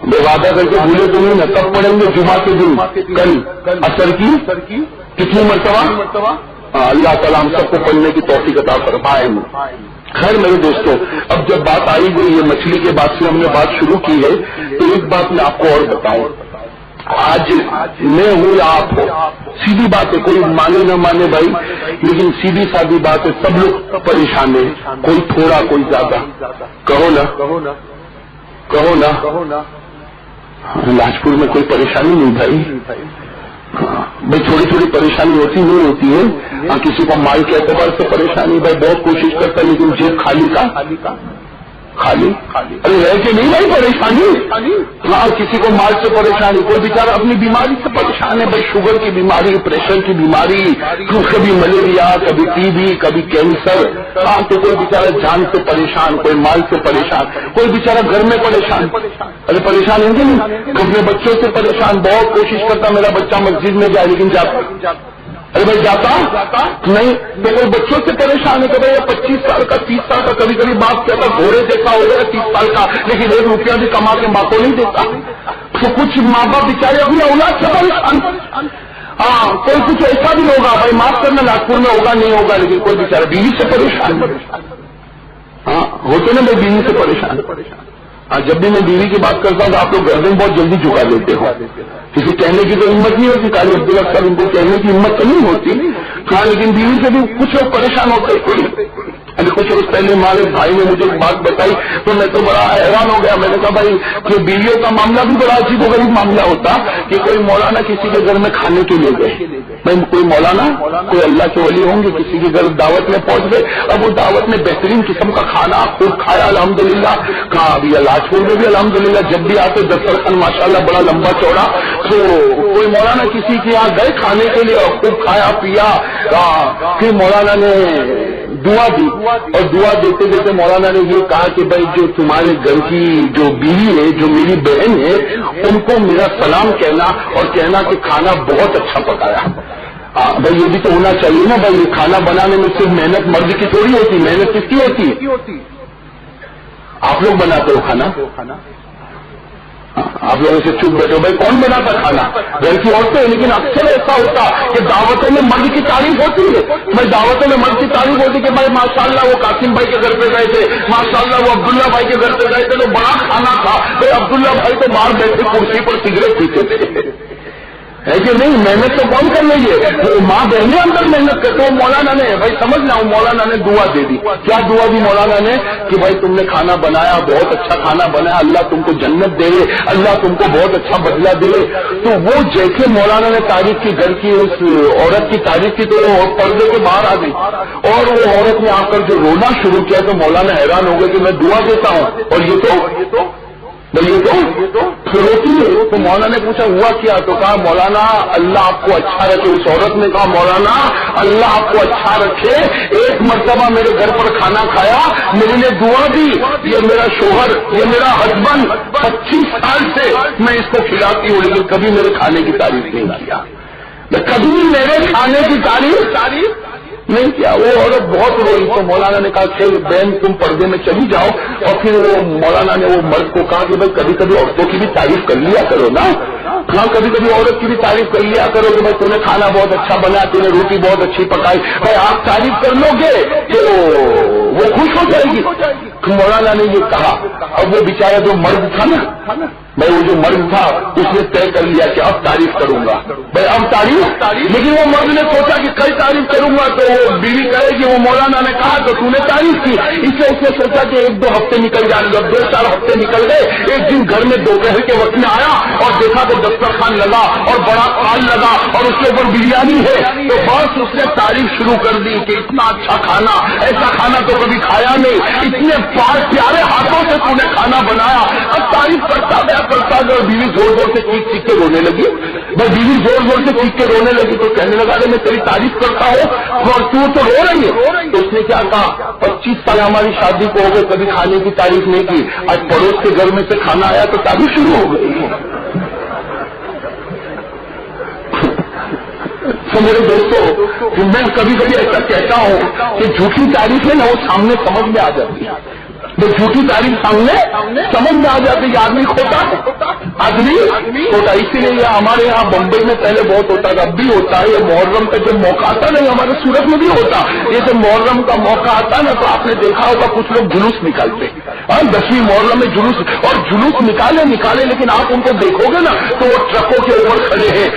میں وعدہ کر کے بھولے تو نہیں نا؟ کب پڑھیں گے؟ جمعہ کے دن، کل اثر کی کتنی مرتبہ؟ اللہ تعالیٰ ہم سب کو پڑھنے کی توفیق عطا فرمائے۔ خیر میرے دوستوں، اب جب بات آئی گئی یہ مچھلی کے بعد سے ہم نے بات شروع کی ہے، تو ایک بات میں آپ کو اور بتاؤں، آج میں ہوں یا آپ ہو، سیدھی بات ہے، کوئی مانے نہ مانے بھائی، لیکن سیدھی سادی بات ہے، سب لوگ پریشان ہیں، کوئی تھوڑا کوئی زیادہ. کہو نا لاجپور میں کوئی پریشانی نہیں بھائی تھوڑی تھوڑی پریشانی ہوتی نہیں ہوتی ہے. کسی کو مال کے اعتبار سے پریشانی بھائی بہت کوشش کرتا ہے لیکن جیب خالی ارے ہے کہ نہیں بھائی پریشانی. ہاں کسی کو مال سے پریشانی، کوئی بیچارہ اپنی بیماری سے پریشان ہے بھائی، شوگر کی بیماری، پریشر کی بیماری، کبھی ملیریا، کبھی ٹی بی، کبھی کینسر. ہاں تو کوئی بیچارہ جان سے پریشان، کوئی مال سے پریشان، کوئی بیچارہ گھر میں پریشان. ارے پریشان ہوں گے نہیں، اپنے بچوں سے پریشان، بہت کوشش کرتا میرا بچہ مسجد میں جائے لیکن جاتا. ارے بھائی جاتا نہیں تو کوئی بچوں سے پریشان ہے کہ بھائی 25 سال کا 30 سال کا، کبھی کبھی باپ کہتا گھوڑے جیسا ہو گیا 30 سال کا لیکن 1 روپیہ بھی کما کے ماں کو نہیں دیتا. تو کچھ ماں باپ بیچارے اپنی اولاد سے پریشان. ہاں کوئی کچھ ایسا بھی ہوگا بھائی، معاف کرنا ناگپور میں ہوگا نہیں ہوگا، لیکن کوئی بیچارہ بیوی سے پریشان. ہاں ہوتے نا بھائی بیوی سے پریشان. ہاں جب بھی میں بیوی کی بات کرتا ہوں تو آپ لوگ گردن بہت جلدی جھکا دیتے ہو، کسی کہنے کی تو ہمت نہیں ہوتی. قاری عبداللہ صاحب ان کو کہنے کی ہمت تو نہیں ہوتی. ہاں لیکن بیوی سے بھی کچھ لوگ پریشان ہوتے ہیں. کچھ روز پہلے ہمارے بھائی نے مجھے ایک بات بتائی تو میں تو بڑا حیران ہو گیا. میں نے کہا بھائی کہ بیویوں کا معاملہ بھی بڑا عجیب و غریب معاملہ ہوتا کہ کوئی مولانا کسی کے گھر میں کھانے کے لیے گئے. بھائی کوئی مولانا کوئی اللہ کے ولی ہوں گے، کسی کے گھر دعوت میں پہنچ گئے. اب وہ دعوت میں بہترین قسم کا کھانا خوب کھایا الحمدللہ. کہاں ابھی لاجپور میں بھی الحمدللہ جب بھی آتے دسترخوان ماشاءاللہ بڑا لمبا چوڑا. تو کوئی مولانا کسی کے یہاں گئے کھانے کے لیے اور خوب کھایا پیا. پھر مولانا نے دعا دی اور دعا دیتے دیتے مولانا نے یہ کہا کہ بھائی جو تمہارے گھر کی جو بیوی ہے، جو میری بہن ہے، ان کو میرا سلام کہنا اور کہنا کہ کھانا بہت اچھا پکایا. بھائی یہ بھی تو ہونا چاہیے نا بھائی، کھانا بنانے میں صرف محنت مرد کی تھوڑی ہوتی، محنت کس کی ہوتی؟ آپ لوگ بناتے ہو کھانا؟ آپ لوگوں سے چپ بیٹھو بھائی، کون بناتا کھانا؟ گھر کی عورتیں. لیکن اکثر ایسا ہوتا کہ دعوتوں میں مرد کی تعریف ہوتی ہے. بھائی دعوتوں میں مرد کی تعریف ہوتی کہ بھائی ماشاءاللہ وہ قاسم بھائی کے گھر پہ گئے تھے، ماشاءاللہ وہ عبداللہ بھائی کے گھر پہ گئے تھے تو بڑا کھانا تھا. بھائی عبداللہ بھائی تو باہر بیٹھے کرسی پر سگریٹ پیتے تھے، ہے کہ نہیں؟ محنت تو کون کر رہی ہے؟ ماں بہنیں اندر محنت کرتے. وہ مولانا نے بھائی سمجھنا، وہ مولانا نے دعا دے دی. کیا دعا دی مولانا نے؟ کہ بھائی تم نے کھانا بنایا، بہت اچھا کھانا بنایا، اللہ تم کو جنت دے، اللہ تم کو بہت اچھا بدلہ دے. تو وہ جیسے مولانا نے تعریف کی، گھر کی اس عورت کی تعریف کی، تو وہ پردے کے باہر آ گئی اور وہ عورت نے آ کر جو رونا شروع کیا تو مولانا حیران ہو گئے کہ میں دعا دیتا ہوں اور یہ تو روتی ہے. تو مولانا نے پوچھا ہوا کیا؟ تو کہا مولانا اللہ آپ کو اچھا رکھے. اس عورت نے کہا مولانا اللہ آپ کو اچھا رکھے، ایک مرتبہ میرے گھر پر کھانا کھایا، میرے لیے دعا دی. یہ میرا شوہر، یہ میرا ہسبینڈ 25 سال سے میں اس کو کھلاتی ہوں لیکن کبھی میرے کھانے کی تعریف نہیں کیا، کبھی میرے کھانے کی تعریف نہیں کیا. وہ عورت بہت روئی. تو مولانا نے کہا کہ بہن تم پردے میں چلی جاؤ. اور پھر وہ مولانا نے وہ مرد کو کہا کہ بھائی کبھی کبھی عورتوں کی بھی تعریف کر لیا کرو نا. ہاں کبھی کبھی عورت کی بھی تعریف کر لیا کرو کہ بھائی تم نے کھانا بہت اچھا بنایا، تم نے روٹی بہت اچھی پکائی. بھائی آپ تعریف کر لو گے تو وہ خوش ہو جائے گی. مولانا نے یہ کہا. اب وہ بیچارہ جو مرد تھا نا بھائی، وہ جو مرد تھا اس نے طے کر لیا کہ اب تعریف کروں گا. بھائی اب تعریف، لیکن وہ مرد نے سوچا کہ کل تعریف کروں گا تو وہ بیوی کہے گی وہ مولانا نے کہا تو تو نے تعریف کی. اس لیے اس نے سوچا کہ 1-2 ہفتے نکل جائیں گے. 2-4 ہفتے نکل گئے. ایک دن گھر میں دوپہر کے وقت میں آیا اور دیکھا تو دسترخوان لگا اور بڑا کال لگا اور اس کے اوپر بریانی ہے. تو بس اس نے تعریف شروع کر دی کہ اتنا اچھا کھانا، ایسا کھانا تو کبھی کھایا نہیں، اتنے پیارے ہاتھوں سے تو نے کھانا بنایا. اب تعریف کرتا گیا اور بیوی زور زور سے چیخ کے رونے لگی. بھائی بیوی زور زور سے چیخ کے رونے لگی تو کہنے لگا میں تیری تعریف کرتا ہوں اور تو رو رہی ہے. تو اس نے کیا کہا 25 سال ہماری شادی کو ہو گئے کبھی کھانے کی تعریف نہیں کی، آج پڑوس کے گھر میں سے کھانا آیا تو تعریف شروع ہو گئی. تو میرے دوستوں میں کبھی کبھی ایسا کہتا ہوں کہ جھوٹی تعریف ہے نا وہ سامنے سمجھ میں آ جاتی ہے. وہ جھوٹی تاریخ سامنے سمجھ میں آ جاتی کہ آدمی کھوٹا ہے، آدمی کھوٹا. اسی لیے یہ ہمارے یہاں بمبئی میں پہلے بہت ہوتا تھا، اب بھی ہوتا ہے. یہ محرم کا جب موقع آتا نہیں، ہمارے سورت میں بھی ہوتا. یہ جب محرم کا موقع آتا نا تو آپ نے دیکھا ہوگا کچھ لوگ جلوس نکالتے، 10ویں محرم میں جلوس، اور جلوس نکالے لیکن آپ ان کو دیکھو گے نا تو وہ ٹرکوں کے اوپر کھڑے ہیں،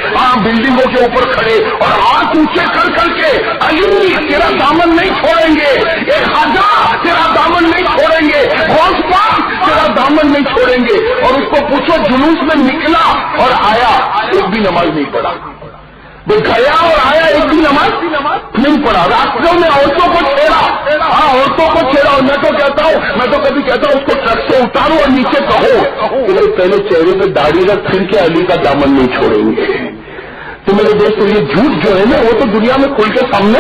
بلڈنگوں کے اوپر کھڑے اور ہاتھ اونچے کر کے علی تیرا دامن نہیں چھوڑیں گے، ایک ہزار تیرا دامن نہیں چھوڑیں گے، غوث پاک تیرا دامن نہیں چھوڑیں گے. اور اس کو پوچھو جلوس میں نکلا اور آیا، ایک بھی نماز نہیں پڑھا. وہ گیا اور آیا، ایک بھی نماز نہیں پڑھا. راستوں میں عورتوں کو چھیڑا، عورتوں کو چھیڑا. اور میں تو کبھی کہتا ہوں اس کو ٹرک سے اتارو اور نیچے کہو کہ پہلے چہرے پہ داڑھی رکھ، پھر کے علی کا دامن نہیں چھوڑیں گے. تو میرے دوستو یہ جھوٹ جو ہے نا وہ تو دنیا میں کھل کے سامنے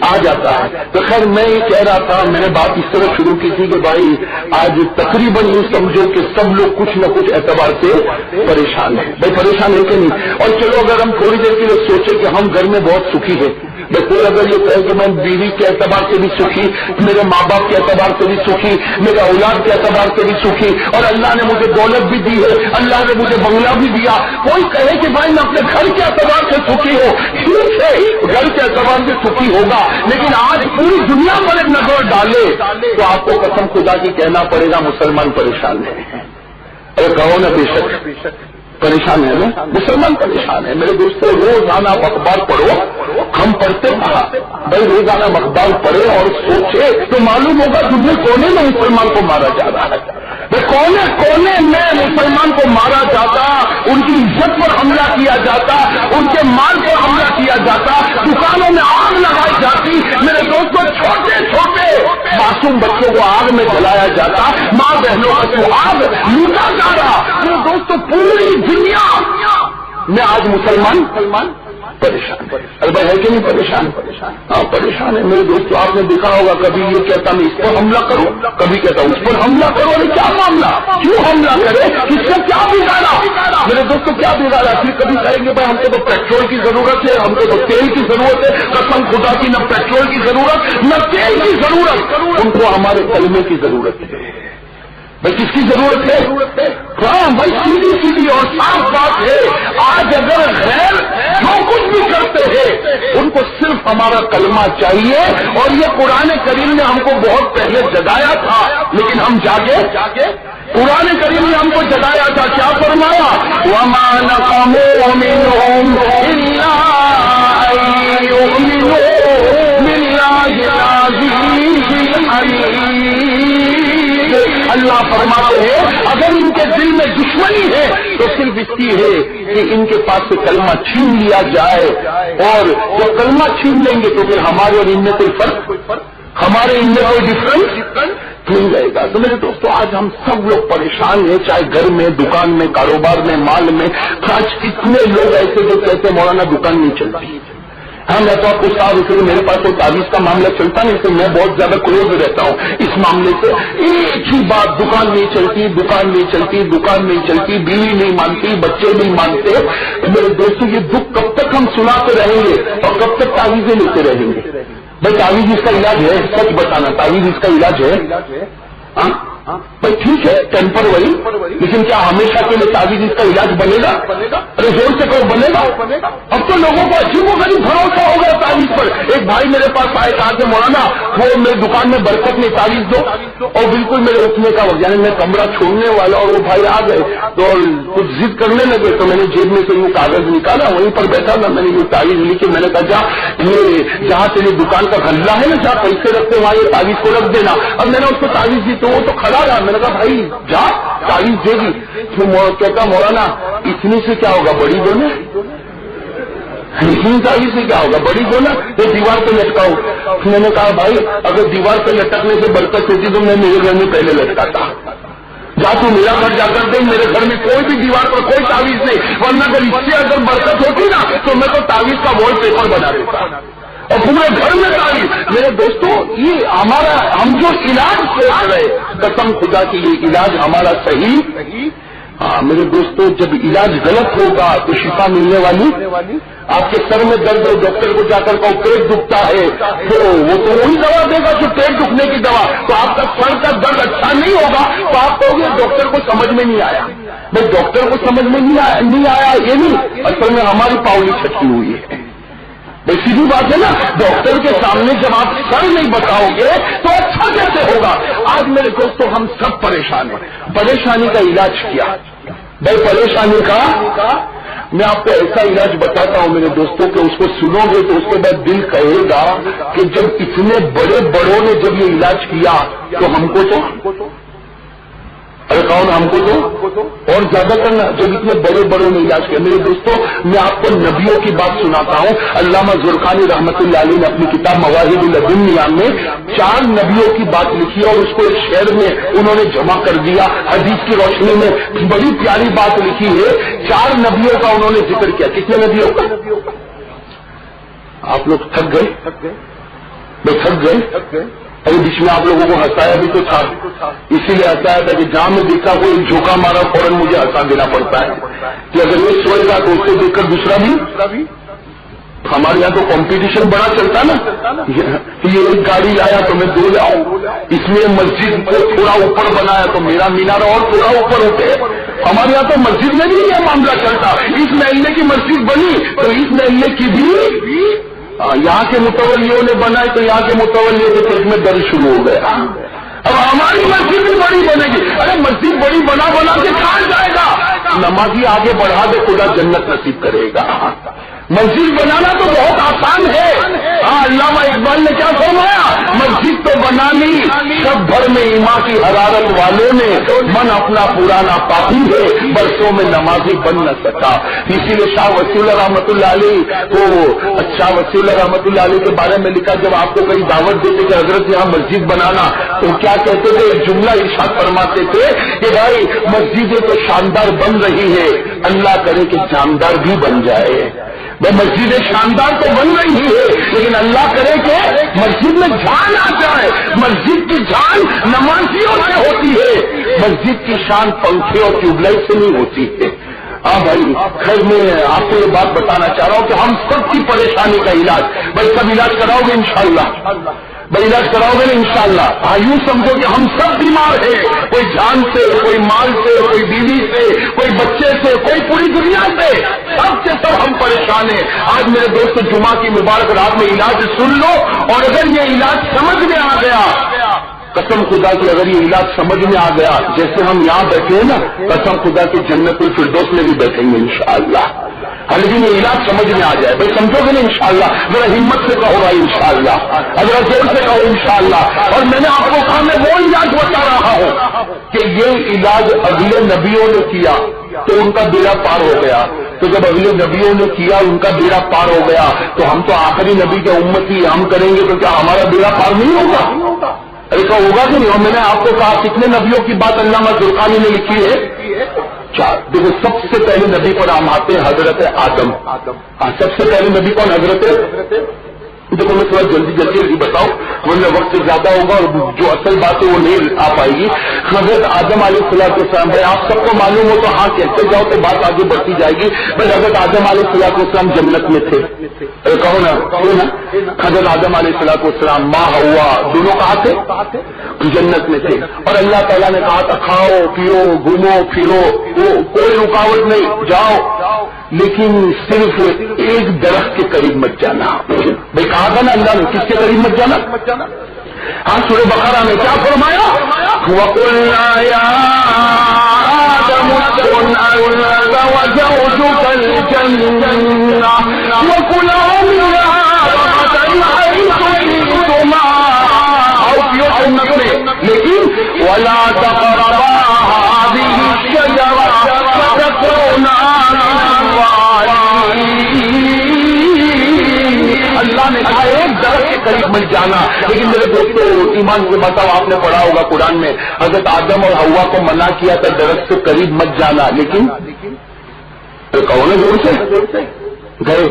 آ جاتا ہے. تو خیر میں یہ کہہ رہا تھا، میں نے بات اس طرح شروع کی تھی کہ بھائی آج تقریباً یہ سمجھو کہ سب لوگ کچھ نہ کچھ اعتبار سے پریشان ہیں. بھائی پریشان ہے کہ نہیں؟ اور چلو اگر ہم تھوڑی دیر کے لیے سوچیں کہ ہم گھر میں بہت سکھی ہیں، کوئی اگر یہ کہے کہ میں بیوی کے اعتبار سے بھی سکھی، میرے ماں باپ کے اعتبار سے بھی سکھی، میرے اولاد کے اعتبار سے بھی سکھی، اور اللہ نے مجھے دولت بھی دی ہے، اللہ نے مجھے بنگلہ بھی دیا. کوئی کہے کہ بھائی میں اپنے گھر کے اعتبار سے سکھی ہو، ٹھیک ہے گھر کے اعتبار سے سکھی ہوگا، لیکن آج پوری دنیا پر ایک نظر ڈالے تو آپ کو قسم خدا کی کہنا پڑے گا مسلمان پریشان ہے. ارے کہو نا، بے شک پریشان ہے نا، مسلمان پریشان ہے. میرے دوستوں روزانہ اخبار پڑھو، ہم پڑھتے کہا بھائی روزانہ اخبار پڑھے اور سوچے تو معلوم ہوگا دنیا کونے میں مسلمان کو مارا جا رہا ہے. کونے کونے میں مسلمان کو مارا جاتا، ان کی عزت پر حملہ کیا جاتا، ان کے مال پر حملہ کیا جاتا، دکانوں میں آگ لگائی جاتی. میرے دوستوں چھوٹے چھوٹے معصوم بچوں کو آگ میں جلایا جاتا، ماں بہنوں کو آگ لوٹا جا رہا. میرے دوستوں پوری دنیا میں آج مسلمان پریشان. ارے بھائی ہے کہ نہیں پریشان؟ ہاں پریشان ہے. میرے دوستوں آپ نے دیکھا ہوگا کبھی یہ کہتا میں اس پر حملہ کروں، کبھی کہتا اس پر حملہ کروں. ارے کیا معاملہ، کیوں حملہ کرے، کس سے کیا بگاڑا؟ میرے دوستوں کیا بگاڑا؟ پھر کبھی کہیں گے بھائی ہم کو تو پیٹرول کی ضرورت ہے، ہم کو تو تیل کی ضرورت ہے. قسم خدا کی نہ پیٹرول کی ضرورت نہ تیل کی ضرورت، ان کو ہمارے کلمے کی ضرورت ہے. بھائی کس کی ضرورت ہے؟ ہاں بھائی سیدھی اور صاف بات ہے. آج اگر غیر جو کچھ بھی کرتے ہیں ان کو صرف ہمارا کلمہ چاہیے. اور یہ قرآن کریم نے ہم کو بہت پہلے جگایا تھا لیکن ہم جاگے. قرآن کریم نے ہم کو جگایا تھا، کیا فرمایا؟ وَمَا نَقَمُوا مِنْهُمْ إِلَّا أَن يُؤْمِنُوا بِاللَّهِ الْعَزِيزِ الْحَمِيدِ. اللہ فرماتے ہیں اگر ان کے دل میں دشمنی ہے تو صرف اس کی ہے کہ ان کے پاس سے کلمہ چھین لیا جائے، اور جب کلمہ چھین لیں گے تو پھر ہمارے اور ان میں کوئی فرق، ہمارے ان میں کوئی ڈفرنس نہیں رہے گا. تو میرے دوستوں آج ہم سب لوگ پریشان ہیں، چاہے گھر میں، دکان میں، کاروبار میں، مال میں. آج کتنے لوگ ایسے جو کہتے مولانا دکان نہیں چلتی. ہاں میں تو آپ کو صاحب اس لیے میرے پاس تو تعویذ کا معاملہ چلتا نہیں، اس لیے میں بہت زیادہ کلوز رہتا ہوں اس معاملے سے. ایک ہی بات، دکان نہیں چلتی، دکان نہیں چلتی، دکان نہیں چلتی، بیوی نہیں مانتی، بچے نہیں مانتے. میرے دوستوں یہ دکھ کب تک ہم سناتے رہیں گے اور کب تک تعویذیں لیتے رہیں گے؟ بھائی تعویذ اس کا علاج ہے؟ سچ بتانا، تعویذ اس کا علاج ہے؟ ہاں بھائی ٹھیک ہے ٹیمپروری، لیکن کیا ہمیشہ کے لیے تعویذ اس کا علاج بنے گا؟ ارے زور سے کوئی بنے گا؟ اب تو لوگوں کو عجیب و غریب بھروسہ ہو گیا تعویذ پر. ایک بھائی میرے پاس آئے، کہا کہ مولانا وہ میری دکان میں برکت میں تعویذ دو. اور بالکل میرے اٹھنے کا وقت، یعنی میں کمرہ چھوڑنے والا اور وہ بھائی آ گئے تو کچھ ضد کرنے لگے تو میں نے جیب میں سے وہ کاغذ نکالا، وہیں پر بیٹھا تھا، میں نے یہ تعویذ لکھی. میں نے کہا جا یہ جہاں تیری دکان کا غلہ ہے نا، جہاں پیسے رکھتے وہاں یہ تعویذ کو رکھ دینا. اب میں نے اس کو تعویذ دی تو وہ تو کھڑا رہا. میں نے کہا بھائی جا تعویذ دے گی. کہتا مولانا اتنی سے کیا ہوگا، بڑی دو نا. اتنی تعویذ سے کیا ہوگا، بڑی دو نا، یہ دیوار پہ لٹکاؤ. میں نے کہا بھائی اگر دیوار پہ لٹکنے سے برکت ہوتی تو میں میرے گھر میں پہلے لٹکاتا. جا تو میرا گھر جا کر دے، میرے گھر میں کوئی بھی دیوار پر کوئی تعویذ نہیں، ورنہ اگر اس سے اگر برکت ہوتی نا تو میں تو تعویذ کا وال پیپر بنا دیتا اور پورے گھر میں تعویذ. میرے دوستوں یہ ہمارا ہم جو علاج سوچ رہے، قسم خدا کی یہ علاج ہمارا صحیح ہاں میرے دوستوں، جب علاج غلط ہوگا تو شفا ملنے والی، آپ کے سر میں درد ہو، ڈاکٹر کو جا کر کہو پیٹ دکھتا ہے، تو وہ تو وہی دوا دے گا جو پیٹ دکھنے کی دوا، تو آپ کا سر کا درد اچھا نہیں ہوگا تو آپ کہو گے ڈاکٹر کو سمجھ میں نہیں آیا۔ بھائی ڈاکٹر کو سمجھ میں نہیں آیا یہ نہیں، اصل میں ہماری پاؤلی چھٹی ہوئی ہے۔ بھائی سیدھی بات ہے نا، ڈاکٹر کے سامنے جب آپ سر نہیں بتاؤ گے تو اچھا کیسے ہوگا؟ آج میرے دوستوں ہم سب پریشان ہیں، پریشانی کا علاج کیا؟ بھائی پریشانی کا میں آپ کو ایسا علاج بتاتا ہوں میرے دوستوں کہ اس کو سنو گے تو اس کے بعد دل کہے گا کہ جب اتنے بڑے بڑوں نے جب یہ علاج کیا تو ہم کو تو ارے کون ہم کو تو اور زیادہ کرنا جب اتنے بڑے بڑوں نے علاج کیا۔ میرے دوستوں میں آپ کو نبیوں کی بات سناتا ہوں۔ علامہ زرقانی رحمت اللہ علیہ نے اپنی کتاب مواہب الدنیا میں 4 نبیوں کی بات لکھی اور اس کو ایک شعر میں انہوں نے جمع کر دیا۔ حدیث کی روشنی میں بڑی پیاری بات لکھی ہے، 4 نبیوں کا انہوں نے ذکر کیا۔ کتنے نبیوں کا؟ آپ لوگ تھک گئے؟ میں تھک گئے؟ ارے بیچ میں آپ لوگوں کو ہنسایا بھی تو تھا، اسی لیے ہنسایا تھا کہ جہاں میں دیکھا کوئی جھوکا مارا فوراً مجھے ہنسا دینا پڑتا ہے کہ اگر یہ سوئے گا تو اس کو دیکھ کر دوسرا بھی۔ ہمارے یہاں تو کمپٹیشن بڑا چلتا نا، یہ ایک گاڑی لایا تو میں 2 لاؤں، اس میں مسجد کو تھوڑا اوپر بنایا تو میرا مینار اور تھوڑا اوپر اٹھے۔ ہمارے یہاں تو مسجد میں بھی یہ معاملہ چلتا، اس محلے کی مسجد بنی تو اس محلے کی بھی یہاں کے متولیوں نے بنائے تو یہاں کے متولیوں کے پیٹ میں درد شروع ہو گیا۔ اب ہماری مسجد بھی بڑی بنے گی، ارے مسجد بڑی بنا کے کہاں جائے گا؟ نمازی آگے بڑھا دے خدا جنت نصیب کرے گا۔ مسجد بنانا تو بہت آسان ہے۔ علامہ اقبال نے کیا فرمایا؟ مسجد تو بنا لی سب بھر میں ایمان کی حرارت والوں نے، من اپنا پرانا پاپی ہے برسوں میں نمازی بن نہ سکا۔ اسی لیے شاہ وسیع اللہ رحمۃ اللہ علیہ کو، شاہ وسیع اللہ رحمۃ اللہ علیہ کے بارے میں لکھا، جب آپ کو کہیں دعوت دیتے کہ حضرت یہاں مسجد بنانا تو کیا کہتے تھے؟ ایک جملہ ارشاد فرماتے تھے کہ بھائی مسجدیں تو شاندار بن رہی ہے، اللہ کرے کہ جاندار بھی بن جائے۔ وہ مسجد شاندار تو بن رہی ہے لیکن اللہ کرے کہ مسجد میں جان آ جائے۔ مسجد کی جان نمازیوں سے ہوتی ہے، مسجد کی شان پنکھے اور ٹیوب لائٹ سے نہیں ہوتی ہے۔ ہاں بھائی خیر میں آپ کو یہ بات بتانا چاہ رہا ہوں کہ ہم سب کی پریشانی کا علاج، بھائی سب علاج کراؤ گے انشاءاللہ؟ بھائی علاج کراؤ گے نا انشاءاللہ؟ ہاں یوں سمجھو کہ ہم سب بیمار ہیں، کوئی جان سے، کوئی مال سے، کوئی بیوی سے، کوئی بچے سے، کوئی پوری دنیا سے، سب کے سب ہم پریشان ہیں۔ آج میرے دوست جمعہ کی مبارک رات میں علاج سن لو، اور اگر یہ علاج سمجھ میں آ گیا، قسم خدا کی اگر یہ علاج سمجھ میں آ گیا، جیسے ہم یہاں بیٹھے ہیں نا، قسم خدا کی جنت الفردوس میں بھی بیٹھیں گے انشاءاللہ۔ لیکن یہ علاج سمجھ میں آ جائے، بھائی سمجھو گے نا انشاءاللہ؟ ذرا ہمت سے کہو گا انشاءاللہ، ذرا زور سے کہو انشاءاللہ۔ اور میں نے آپ کو کہا میں وہ علاج بتا رہا ہوں کہ یہ علاج اگلے نبیوں نے کیا تو ان کا بیڑا پار ہو گیا، تو جب اگلے نبیوں نے کیا ان کا بیڑا پار ہو گیا تو ہم تو آخری نبی کے امتی ہم کریں گے تو کیا ہمارا بیڑا پار نہیں ہوگا؟ ایسا ہوگا کہ نہیں؟ اور میں نے آپ کو کہا کتنے نبیوں کی بات علامہ زرقانی نے لکھی ہے؟ 4۔ دیکھو سب سے پہلے نبی پر ہم آتے ہیں حضرت آدم۔ سب سے پہلے نبی کون؟ حضرت۔ دیکھو میں تھوڑا جلدی بتاؤں ورنہ وقت زیادہ ہوگا اور جو اصل بات ہے وہ نہیں آ پائے گی۔ حضرت آدم علیہ السلام، بھائی آپ سب کو معلوم ہو تو ہاں کہتے جاؤ تو بات آگے بڑھتی جائے گی۔ بھائی حضرت آدم علیہ السلام جنت میں تھے، کہو نا حضرت آدم علیہ السلام ماں ہوا دونوں کہاں تھے؟ جنت میں تھے، اور اللہ تعالیٰ نے کہا تھا کھاؤ پیو گھومو پھرو، کوئی رکاوٹ نہیں، جاؤ، لیکن صرف ایک درخت کے قریب مت جانا۔ بھائی کہا تھا نا اللہ نے کس کے قریب مت جانا؟ ہاں سورہ بقرہ میں کیا فرمایا؟ وَقُلْنَا يَا آدَمُ اسْكُنْ أَنْتَ وَزَوْجُكَ الْجَنَّةَ وَكُلَا مِنْهَا رَغَدًا حَيْثُ شِئْتُمَا، آؤ پیو جنت میں، لیکن وَلَا تَقْرَبَا هَٰذِهِ الشَّجَرَةَ فَتَكُونَا مِنَ الظَّالِمِينَ۔ اللہ نے کہا ایک درخت کے قریب مت جانا، لیکن میرے دوستو ایمان سے بتاؤ آپ نے پڑھا ہوگا قرآن میں حضرت آدم اور حوا کو منع کیا تھا درخت سے قریب مت جانا، لیکن کہو نا زور سے گئے،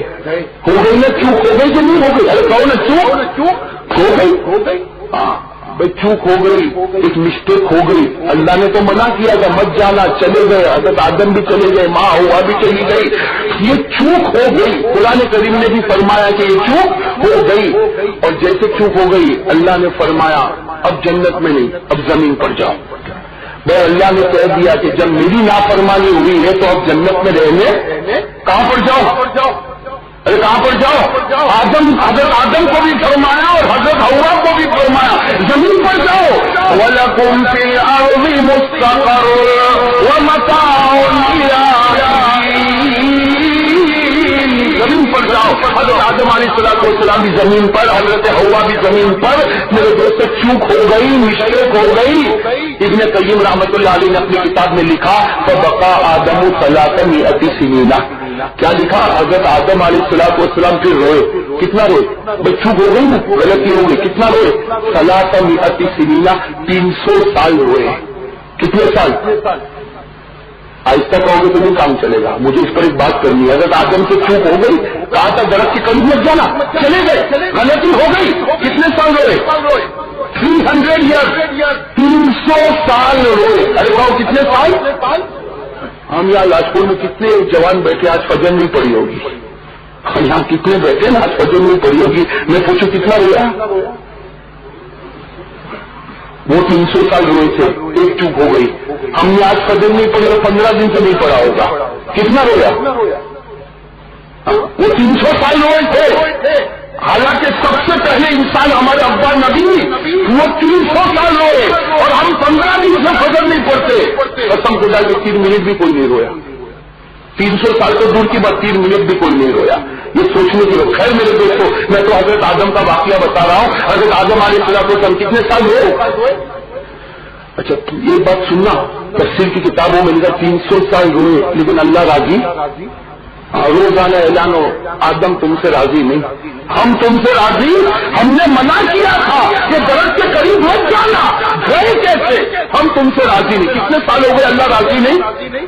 ہو گئی نا چوک، ہو گئی کہ نہیں ہو گئی؟ ارے کہو نا چوک ہو گئی۔ ہاں بھائی چوک ہو گئی، ایک مسٹیک ہو گئی، اللہ نے تو منع کیا تھا مت جانا، چلے گئے، حضرت آدم بھی چلے گئے، ماں ہوا بھی چلی گئی، یہ چوک ہو گئی، قرآن کریم نے بھی فرمایا کہ یہ چوک ہو گئی، اور جیسے چوک ہو گئی اللہ نے فرمایا اب جنت میں نہیں، اب زمین پر جاؤ۔ بھائی اللہ نے کہہ دیا کہ جب میری نافرمانی ہوئی ہے تو اب جنت میں رہنے کہاں پر جاؤ؟ ارے کہاں پر جاؤ؟ حضرت آدم کو بھی فرمایا اور حضرت حوا کو بھی فرمایا زمین پر جاؤ۔ وَلَكُمْ فِي الْأَرْضِ مُسْتَقَرٌّ وَمَتَاعٌ إِلَىٰ حِينٍ، زمین پر جاؤ۔ حضرت آدم علیہ السلام بھی زمین پر، حضرت حوا بھی زمین پر۔ میرے دوست چوک ہو گئی، مسٹیک ہو گئی۔ ابن قیم رحمۃ اللہ علیہ نے اپنی کتاب میں لکھا فَبَقَىٰ آدَمُ 300 سنین، کیا لکھا؟ حضرت آدم علیہ السلام پھر روئے، کتنا روئے؟ بچوں ہو گئی نا، غلطی ہو گئی، کتنا روئے؟ 300 سنین، 300 سال روئے۔ کتنے سال؟ آہستہ کہو گے تو نہیں کام چلے گا، مجھے اس پر ایک بات کرنی ہے۔ حضرت آدم سے چوک ہو گئی، کہا تھا درخت کے قریب مت جانا، چلے گئے، غلطی ہو گئی، کتنے سال روئے؟ 300 ایئر، 300 سال روئے۔ ارے کہو کتنے سال؟ ہم یہاں لاجپور میں کتنے جوان بیٹھے آج فجر نہیں پڑی ہوگی، ہم یہاں کتنے بیٹھے نا آج فجر نہیں پڑی ہوگی، میں پوچھوں کتنا رویا؟ وہ 300 سال روئے تھے، ایک چوک ہو گئی، ہم نے آج فجر نہیں پڑی اور 15 دن سے نہیں پڑا ہوگا، کتنا رویا؟ وہ 300 سال روئے تھے، حالانکہ سب سے پہلے انسان ہمارے ابا نبی وہ 300 سال روئے اور ہم 15 دن سے فجر نہیں پڑتے۔ قسم خدا کے 3 منٹ بھی کوئی نہیں رویا، 300 سال تو دور کی بات، 3 منٹ بھی کوئی نہیں رویا۔ یہ سوچنے کی بات۔ خیر میرے دوستوں، میں تو حضرت آدم کا واقعہ بتا رہا ہوں۔ حضرت آدم علیہ السلام کتنے سال ہوئے؟ اچھا یہ بات سننا، تفسیر کی کتابوں میں لکھا 300 سال ہوئے، لیکن اللہ راضی؟ روزانہ اعلان ہو آدم تم سے راضی نہیں، ہم تم سے راضی، ہم نے منع کیا تھا کہ درخت کے قریب مت جانا، گئے کیسے؟ ہم تم سے راضی نہیں۔ کتنے سال ہو گئے اللہ راضی نہیں؟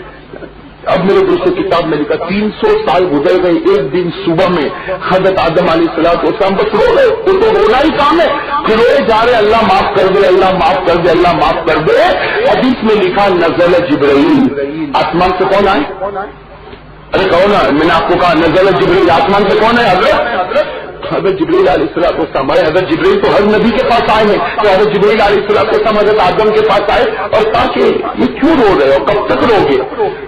اب میرے دوستوں کتاب میں لکھا 300 سال گزر گئے، ایک دن صبح میں حضرت آدم علیہ السلام بس رو گئے، وہ تو رونا ہی کام ہے، پھر روئے جا رہے اللہ معاف کر دے، اللہ معاف کر دے، اللہ معاف کر دے۔ حدیث میں لکھا نزل جبرائیل، آسمان سے کون آئے؟ ارے کون ہے؟ میں نے آپ کو کہا نزل جبرائیل، آسمان سے کون ہے؟ حضرت جبرائیل علیہ السلام ہمارے حضرت جبرائیل تو ہر نبی کے پاس آئے ہیں، تو حضرت جبرائیل علیہ السلام حضرت آدم کے پاس آئے اور کہا کہ یہ کیوں رو رہے ہو، کب تک رو گے؟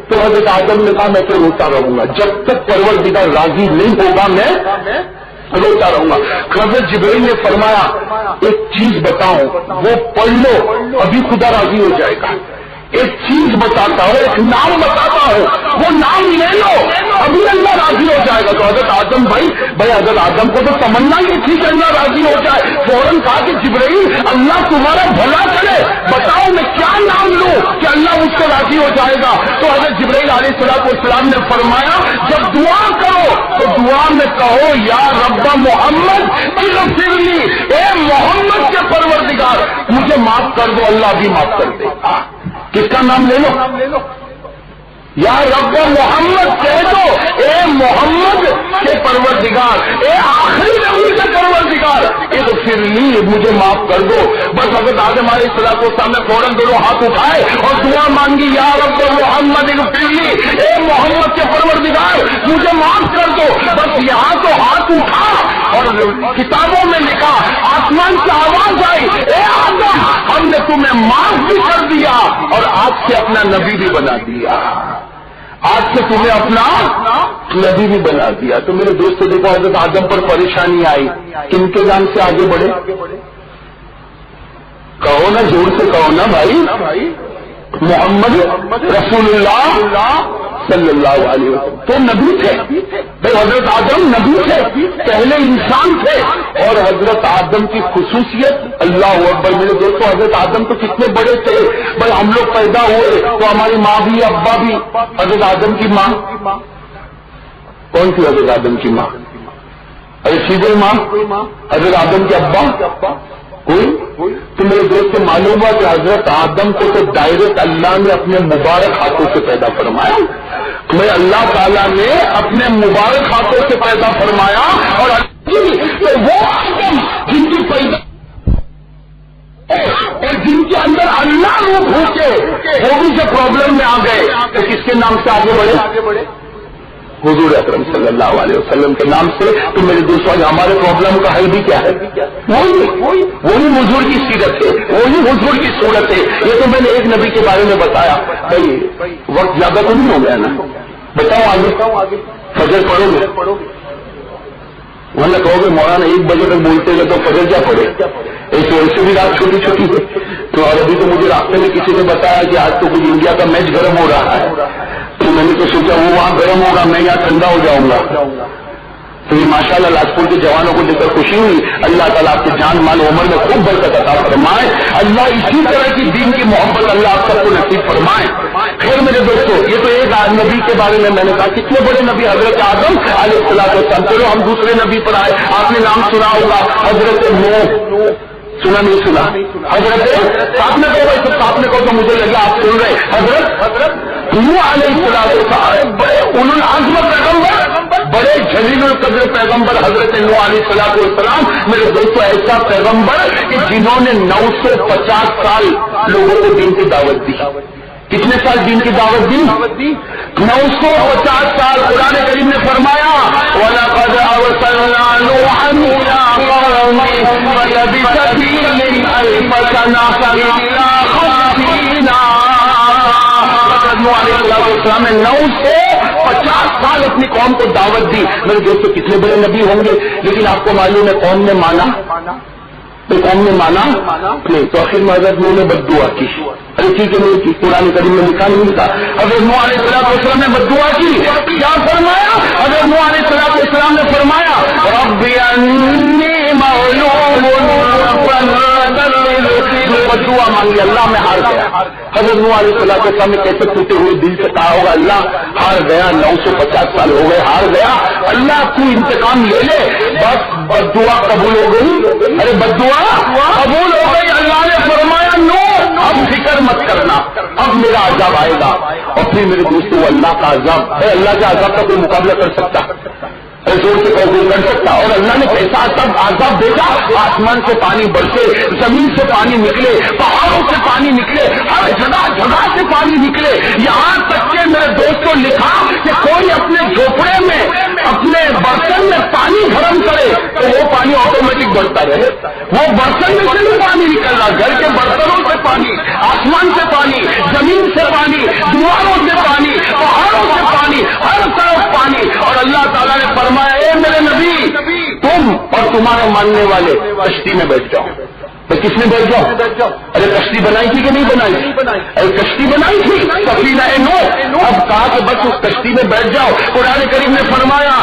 تو حضرت آدم نے کہا میں تو روتا رہوں گا، جب تک پروردگار راضی نہیں ہوگا میں روتا رہوں گا۔ حضرت جبرائیل نے فرمایا ایک چیز بتاؤں، وہ پڑھ لو ابھی خدا راضی ہو جائے گا، ایک چیز بتاتا ہوں، ایک نام بتاتا ہوں، وہ نام لے لو ابھی اللہ راضی ہو جائے گا۔ تو حضرت آدم بھائی حضرت آدم کو تو تمنا ہی تھی کہ اللہ راضی ہو جائے، فوراً کہا کہ جبرائیل اللہ تمہارا بھلا کرے، بتاؤ میں کیا نام لوں کہ اللہ مجھ سے راضی ہو جائے گا؟ تو حضرت جبرائیل علیہ السلام نے فرمایا جب دعا کرو تو دعا میں کہو یا رب محمد اغفر لی، اے محمد کے پروردگار مجھے معاف کر دو، اللہ بھی معاف کر دے۔ کس کا نام لے لو؟ یا رب محمد کہہ دو، اے محمد کے پروردگار، اے آخری نبی کے پروردگار اغفر لی، مجھے معاف کر دو۔ بس حضرت آدم علیہ السلام نے فوراً دونوں ہاتھ اٹھائے اور دعا مانگی یا رب محمد اغفر لی، اے محمد کے پروردگار مجھے معاف کر دو۔ بس یہاں تو ہاتھ اٹھا اور کتابوں میں لکھا، آسمان سے آواز آئی اے آدم ہم نے تمہیں معاف بھی کر دیا اور آج سے اپنا نبی بھی بنا دیا، آج سے تمہیں اپنا نبی بھی بنا دیا۔ تو میرے دوستوں دیکھو حضرت آدم پر پریشانی آئی، کن کے نام سے آگے بڑھے؟ کہو نا، زور سے کہو نا بھائی، محمد رسول اللہ صلی اللہ علیہ وسلم تو نبی تھے بھائی، حضرت آدم نبی تھے، پہلے انسان تھے، اور حضرت آدم کی خصوصیت اللہ اکبر۔ میرے دوستوں حضرت آدم تو کتنے بڑے تھے بھائی، ہم لوگ پیدا ہوئے تو ہماری ماں بھی ابا بھی، حضرت آدم کی ماں کون تھی؟ حضرت آدم کی ماں ارے سیدھے ماں، حضرت آدم کے ابا کوئی؟ تو میرے دوست سے معلوم ہوا کہ حضرت آدم کو تو ڈائریکٹ اللہ نے اپنے مبارک ہاتھوں سے پیدا فرمایا، میں اللہ تعالیٰ نے اپنے مبارک ہاتھوں سے پیدا فرمایا، اور وہ آدم جن کی پیدا پرابلم میں آ گئے تو کس کے نام سے آگے بڑھے؟ حضور اکرم صلی اللہ علیہ وسلم کے نام سے. تو میرے دوستوں ہمارے پرابلم کا حل بھی کیا ہے؟ وہی حضور کی سیرت ہے, وہی حضور کی صورت ہے. یہ تو میں نے ایک نبی کے بارے میں بتایا. بھائی وقت زیادہ تو نہیں ہو گیا نا؟ بتاؤ آگے. فجر پڑھو گے؟ ورنہ کہو گے مولانا 1 بجے تک بولتے گے تو فجر کیا پڑھے؟ ایسے بھی رات چھوٹی ہے. تو اور ابھی تو مجھے راستے میں کسی نے بتایا کہ آج تو کچھ انڈیا کا میچ گرم ہو رہا ہے. تو میں نے تو سوچا وہ وہاں گرم ہوگا, میں یہاں ٹھنڈا ہو جاؤں گا. تو یہ ماشاء اللہ لاجپور کے جوانوں کو دیکھ کر خوشی ہوئی. اللہ تعالیٰ آپ کے جان مال عمر میں خوب برکت عطا فرمائے. اللہ اسی طرح کی دین کی محبت اللہ آپ سب کو نصیب فرمائے. خیر میرے دوستوں, یہ تو ایک نبی کے بارے میں نے کہا کتنے بڑے نبی حضرت آدم علیہ السلام. چلو ہم دوسرے نبی پر آئے. آپ نے نام سنا ہوگا حضرت نوح. سنا نہیں سنا؟ حضرت آپ نے کہو تو مجھے لگا آپ سن رہے. حضرت نوح علیہ السلام بڑے اولو العزم پیغمبر, بڑے جلیل القدر پیغمبر حضرت نوح علیہ السلام. میرے دوستوں ایسا پیغمبر کہ جنہوں نے 950 سال لوگوں کو دین کی دعوت دی. کتنے سال دین کی دعوت دی؟ 950 سال. قرآن کریم نے فرمایا وَلَقَدْ أَرْسَلْنَا نُوحًا إِلَىٰ قَوْمِهِ فَلَبِثَ فِيهِمْ أَلْفَ سَنَةٍ إِلَّا 50. نوح علیہ السلام نے 950 سال اپنی قوم کو دعوت دی. میرے دوستوں کتنے بڑے نبی ہوں گے, لیکن آپ کو معلوم ہے قوم نے مانا نہیں. تو آخر میں حضرت نوح نے بد دعا کی. ارے ٹھیک ہے نہیں کی, قرآن کریم میں لکھا نہیں لکھا. حضرت نوح علیہ السلام نے بد دعا کی. کیا فرمایا حضرت نوح علیہ السلام نے؟ فرمایا رب انی مغلوب بد دعا مانگی, اللہ میں ہار گیا. حضرت نوح علیہ السلام نے کیسے ٹوٹے ہوئے دل سے کہا ہوگا اللہ ہار گیا, 950 سال ہو گئے, ہار گیا, اللہ تو انتقام لے لے. بس بد دعا قبول ہو گئی. ارے بد دعا قبول ہو گئی. اللہ نے فرمایا نوح اب فکر مت کرنا, اب میرا عذاب آئے گا. اور پھر میرے دوستوں اللہ کا عذاب ہے, اللہ کے عذاب کا کوئی مقابلہ کر سکتا؟ زور سے قبول کر سکتا؟ اور اللہ نے کیسا عذاب بھیجا. آسمان سے پانی برسے, زمین سے پانی نکلے, پہاڑوں سے پانی نکلے, ہر جگہ سے پانی نکلے. یہاں تک کہ میرے دوستوں لکھا کہ کوئی اپنے جھوپڑے میں اپنے برتن میں پانی گرم کرے تو وہ پانی آٹومیٹک بڑھتا رہے. وہ برتن میں سے بھی پانی نکل رہا, گھر کے برتنوں سے پانی, آسمان سے پانی, زمین سے پانی, دیواروں سے پانی, پہاڑوں سے پانی, ہر طرف پانی. اور اللہ تعالیٰ نے فرمایا اے میرے نبی تم اور تمہارے ماننے والے کشتی میں بیٹھ جاؤ. تو کس میں بیٹھ جاؤ؟ ارے کشتی بنائی تھی کہ نہیں بنائی؟ ارے کشتی بنائی تھی, سفینہ نوح. اب کہا کہ بس اس کشتی میں بیٹھ جاؤ. قرآن کریم نے فرمایا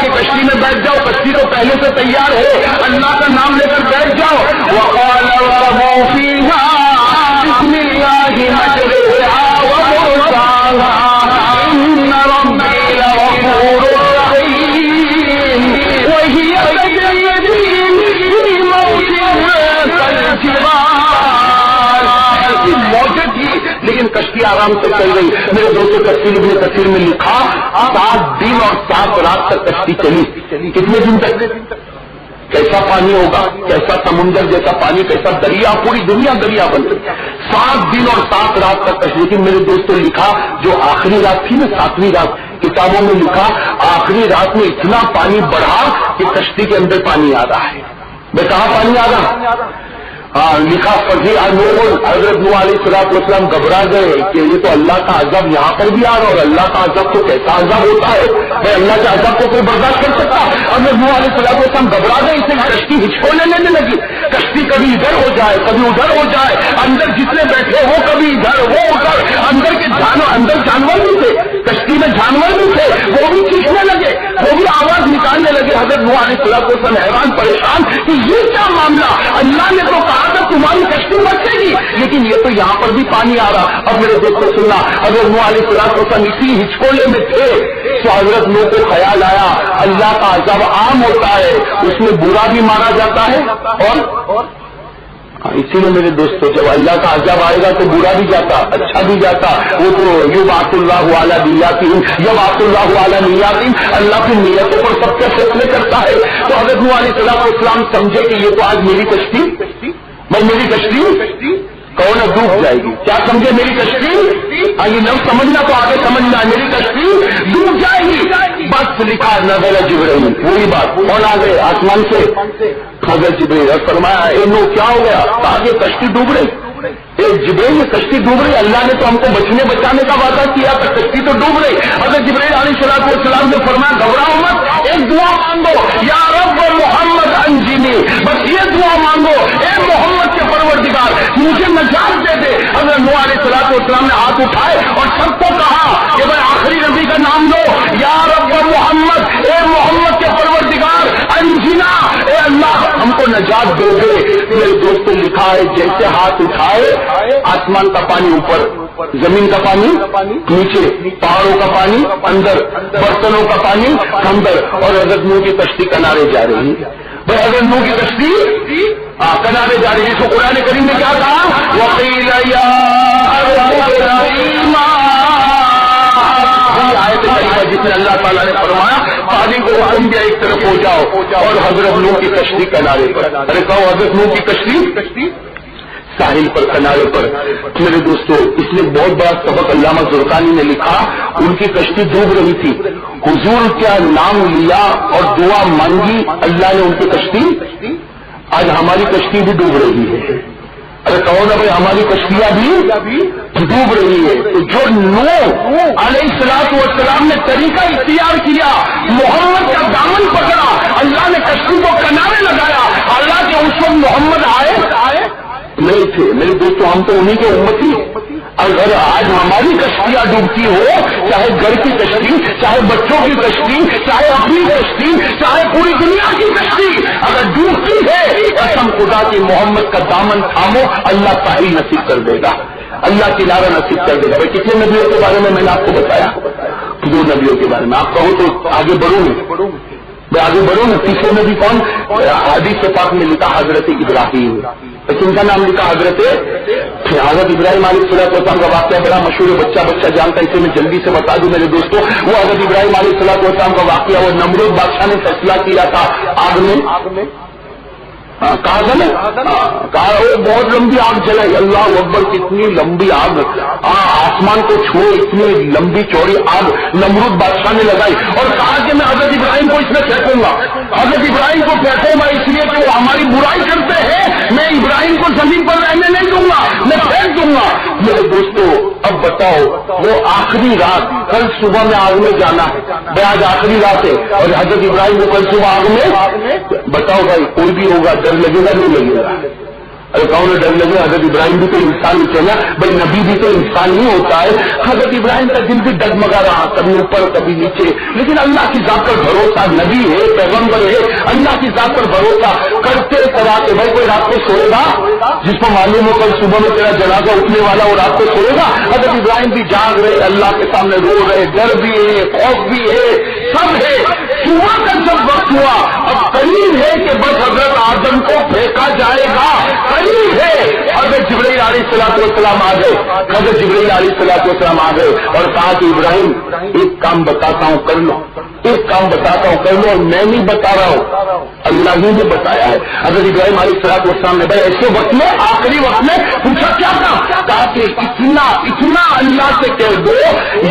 کہ کشتی میں بیٹھ جاؤ. کشتی تو پہلے سے تیار ہے, اللہ کا نام لے کر بیٹھ جاؤ. وَقَالَ ارْكَبُوا فِيهَا بِسْمِ اللَّهِ مَجْرَاهَا وَمُرْسَاهَا إِنَّ رَبِّي لَغَفُورٌ رَّحِيمٌ وَهِيَ تَجْرِي فِي مَوْجٍ كَالْجِبَالِ. موجود تھی لیکن کشتی آرام سے چل رہی. میرے دوستوں تفسیر ابن کثیر میں لکھا 7 دن اور 7 رات تک کشتی چلی. کتنے دن تک؟ کیسا پانی ہوگا, کیسا سمندر جیسا پانی, کیسا دریا, پوری دنیا دریا بن گئی. 7 دن اور 7 رات تک کشتی. لیکن میرے دوستوں لکھا جو آخری رات تھی نا, 7ویں رات, کتابوں میں لکھا آخری رات میں اتنا پانی بڑھا کہ کشتی کے اندر پانی آ رہا ہے. میں کہاں پانی آ رہا؟ لکھا حضرت نوح علیہ السلام گھبرا گئے کہ یہ تو اللہ کا عذاب یہاں پر بھی آ رہا, اور اللہ کا عذاب تو کیسا عذاب ہوتا ہے, میں اللہ کے عذاب کو کوئی برداشت کر سکتا؟ حضرت نوح علیہ السلام گھبرا گئے, اسے کشتی ہچکونے لینے لگی. کشتی کبھی ادھر ہو جائے, کبھی ادھر ہو جائے, اندر جتنے بیٹھے وہ کبھی ادھر وہ ادھر, اندر جانور بھی تھے, کشتی میں جانور بھی تھے, وہ بھی چیخنے لگے, وہ بھی آواز نکالنے لگے. حضرت نوح علیہ السلام حیران پریشان کہ یہ کیا معاملہ, اللہ نے تو کہا تھا تمہاری کشتی بچے گی, لیکن یہ تو یہاں پر بھی پانی آ رہا. اب میرے دوستوں سننا, حضرت نوح علیہ السلام اسی ہچکولے میں تھے تو حضرت نوح کو خیال آیا اللہ کا عذاب عام ہوتا ہے, اس میں برا بھی مارا جاتا ہے, اور اسی لیے میرے دوستوں جب اللہ کا عذاب آئے گا تو برا بھی جاتا, اچھا بھی جاتا. وہ تو یبعث اللہ علی نیاتہم, یبعث اللہ علی نیاتہم, اللہ کی نیتوں پر سب کے فیصلے کرتا ہے. تو حضرت نوح علیہ السلام سمجھے کہ یہ تو آج میری کشتی کہو نا ڈوب جائے گی. کیا سمجھے میری کشتی؟ یہ لفظ سمجھنا تو آگے سمجھنا. میری کشتی ڈوب جائے گی. بس لکھا نظر جبرائیل. وہی بات کون آ گئے آسمان سے؟ حضرت جبرائیل. اور فرمایا اے نو کیا ہو گیا؟ آگے کشتی ڈوب رہی. جبرائیل یہ کشتی ڈوب رہی. اللہ نے تو ہم کو بچانے کا وعدہ کیا تھا, کشتی تو ڈوب رہی. حضرت جبرائیل علیہ السلام نے فرمایا گھبراؤ مت, ایک دعا مانگو, یا رب محمد انجنی. بس یہ دعا مانگو, اے محمد کے پروردگار مجھے نجات دے دے. حضرت نوح علیہ السلام نے ہاتھ اٹھائے اور سب کو کہا کہ بھائی آخری نبی کا نام لو, یا رب محمد, اے محمد کے پروردگار انجنا, اے اللہ ہم کو نجات دے دے. میرے دوست نے لکھا ہے جیسے ہاتھ اٹھائے آسمان کا پانی اوپر, زمین کا پانی نیچے, پہاڑوں کا پانی اندر, برتنوں کا پانی اندر, اور حضرت نوح کی کشتی کنارے جا رہی ہے. بھائی حضرت نوح کی کشتی کنارے جا رہی ہے. اس کو قرآن کریم نے کیا کہا؟ وقیل یا آیت کریمہ جس میں اللہ تعالیٰ نے فرمایا پانی کو حکم دیا ایک طرف ہو جاؤ, اور حضرت نوح کی کشتی کنارے پر. ارے کہو حضرت نوح کی کشتی ساحل پر, کنارے پر. میرے دوستو اس لیے بہت بڑا سبق علامہ زرقانی نے لکھا. ان کی کشتی ڈوب رہی تھی, حضور کا نام لیا اور دعا مانگی, اللہ نے ان کی کشتی, آج ہماری کشتی بھی ڈوب رہی ہے. ارے کہو نا بھائی ہماری کشتیاں بھی ڈوب رہی ہے. تو جو نوح علیہ السلام نے طریقہ اختیار کیا, محمد کا دامن پکڑا, اللہ نے کشتی کو کنارے لگایا. حالانکہ اس وقت محمد آئے نہیں تھے. میرے دوستوں ہم تو انہیں کے امتی. اگر آج ہماری کشتیاں ڈوبتی ہو, چاہے گھر کی کشتی, چاہے بچوں کی کشتی, چاہے اپنی کشتی, چاہے پوری دنیا کی کشتی اگر ڈوبتی ہے, قسم خدا کی محمد کا دامن تھامو, اللہ ساحل نصیب کر دے گا, اللہ کنارہ نصیب کر دے گا. بھائی کتنے نبیوں کے بارے میں نے آپ کو بتایا؟ 2 نبیوں کے بارے میں. آپ کہو تو آگے بڑھوں میں آگے بڑھوں نا. تیسرے نبی کون؟ حدیث پاک میں لکھا حضرت ابراہیم. ان کا نام لکھا حضرت ابراہیم علیہ السلام کا واقعہ بڑا مشہور ہے, بچہ جانتا ہے. اسے میں جلدی سے بتا دوں میرے دوستوں. وہ حضرت ابراہیم علیہ السلام کا واقعہ, وہ نمرود بادشاہ نے فیصلہ کیا تھا آگ میں کہا تھا نا, کہا بہت لمبی آگ جلائی. اللہ اکبر, کتنی لمبی آگ, آسمان کو چھوڑے اتنی لمبی چوڑی آگ نمرود بادشاہ نے لگائی, اور کہا کہ میں حضرت ابراہیم کو اس میں پھینکوں گا. حضرت ابراہیم کو پھینکوں گا اس لیے کہ وہ ہماری برائی کرتے ہیں, میں ابراہیم کو زمین پر رہنے نہیں دوں گا, میں پھینک دوں گا. میرے دوستو اب بتاؤ, وہ آخری رات, کل صبح میں آگ میں جانا ہے بھائی, آج آخری رات ہے, اور حضرت ابراہیم کو کل صبح آگ میں, بتاؤ بھائی کوئی بھی ہوگا ڈر لگے گا نہیں لگے گا؟ ارے کہوں نے ڈر لگے. حضرت ابراہیم بھی تو انسان ہی چلا بھائی, نبی بھی تو انسان ہی ہوتا ہے. حضرت ابراہیم کا دل بھی ڈگمگا رہا, کبھی اوپر کبھی نیچے, لیکن اللہ کی ذات پر بھروسہ, نبی ہے پیغمبر ہے, اللہ کی ذات پر بھروسہ کرتے کراتے. بھائی کوئی رات کو سوئے گا جس کو معلوم ہو کل صبح میں تیرا جنازہ اٹھنے والا, وہ رات کو سوئے گا؟ حضرت ابراہیم بھی جاگ رہے, اللہ کے سامنے رو رہے, ڈر بھی ہے, خوف بھی ہے, سب ہے. صبح کا جب وقت ہوا, اب قریب ہے کہ بس حضرت آدم کو پھینکا جائے گا, قریب ہے. حضرت جبرائیل علیہ السلام آ گئے, حضرت جبرائیل علیہ السلام آ گئے اور کہا کہ ابراہیم ایک کام بتاتا ہوں کر لو, ایک کام بتاتا ہوں کر لو, اور میں نہیں بتا رہا ہوں, اللہ ہی نے بتایا ہے. حضرت ابراہیم علیہ السلام نے بھائی ایسے وقت میں, آخری وقت میں پوچھا کیا تھا؟ کہا کہ اتنا اللہ سے کہہ دو,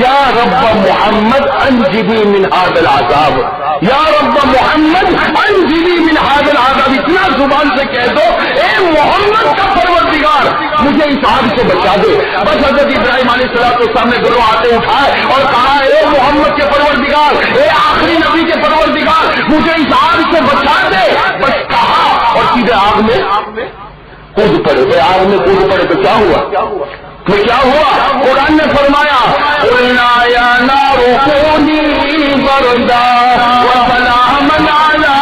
یا رب محمد انجنی من هذا العذاب, یا رب محمد انجنی من هذا العذاب. اتنا زبان سے کہہ دو, اے محمد کا پروردگار مجھے اس آگ سے بچا دے. بس حضرت ابراہیم علیہ السلام نے دونوں ہاتھیں اٹھائے اور کہا, اے محمد کے پروردگار, اے آخری نبی کے پروردگار مجھے اس آگ سے بچا دے. بس کہا اور سیدھے آگ میں کود پڑے. بھائی آگ میں کود پڑے تو کیا ہوا؟ تو کیا ہوا؟ قرآن نے فرمایا, قلنا یا نار کونی بردا وسلاما علی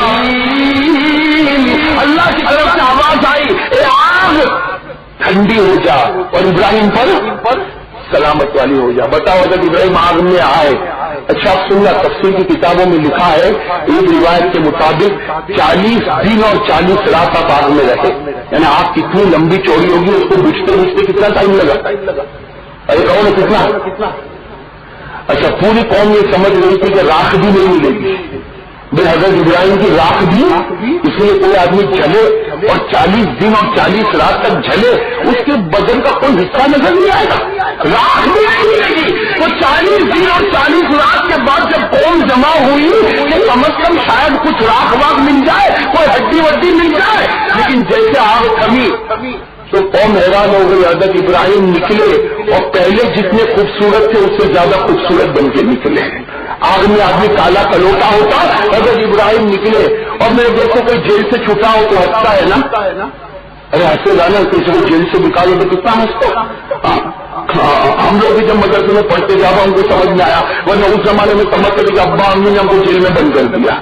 ابراہیم. اللہ کی طرف سے آواز آئی, اے آگ ٹھنڈی ہو جا اور ابراہیم پر سلامت والی ہو جا. بتاؤ حضرت ابراہیم آگ میں آئے. اچھا آپ سننا, تفسیر کی کتابوں میں لکھا ہے ایک روایت کے مطابق 40 دن اور 40 رات آپ آگ میں رہے. یعنی آگ کتنی لمبی چوڑی ہوگی, اس کو بجھتے کتنا ٹائم لگا؟ ارے کہو نا کتنا. اچھا پوری قوم یہ سمجھ رہی تھی کہ راکھ بھی نہیں ملے گی. بھائی حضرت ابراہیم کی راکھ بھی, اس لیے کوئی آدمی چلے اور 40 دن اور 40 رات تک جلے، اس کے بدن کا کوئی حصہ نظر نہیں آئے گا، راکھ بھی نہیں ملے گی. تو 40 دن اور 40 رات کے بعد جب قوم جمع ہوئی کہ کم از کم شاید کچھ راکھ واک مل جائے، کوئی ہڈی وڈی مل جائے، لیکن جیسے آگ تھمی تو قوم حیران ہو گئی. حضرت ابراہیم نکلے اور پہلے جتنے خوبصورت تھے اس سے زیادہ خوبصورت بن کے نکلے. آگ میں آدمی کالا کلوٹا ہوتا، حضرت ابراہیم نکلے. اور میرے دوستوں کوئی جیل سے چھوٹا ہو تو ہنستا ہے نا، ارے ہنسے جانا کسی کو جیل سے نکالو تو کتنا ہنستا. ہم لوگ بھی جب مدرسے میں پڑھتے جا ہم کو سمجھ میں آیا، ورنہ اس زمانے میں سمجھتے تھے کہ ابا امی نے ہم کو جیل میں بند کر دیا.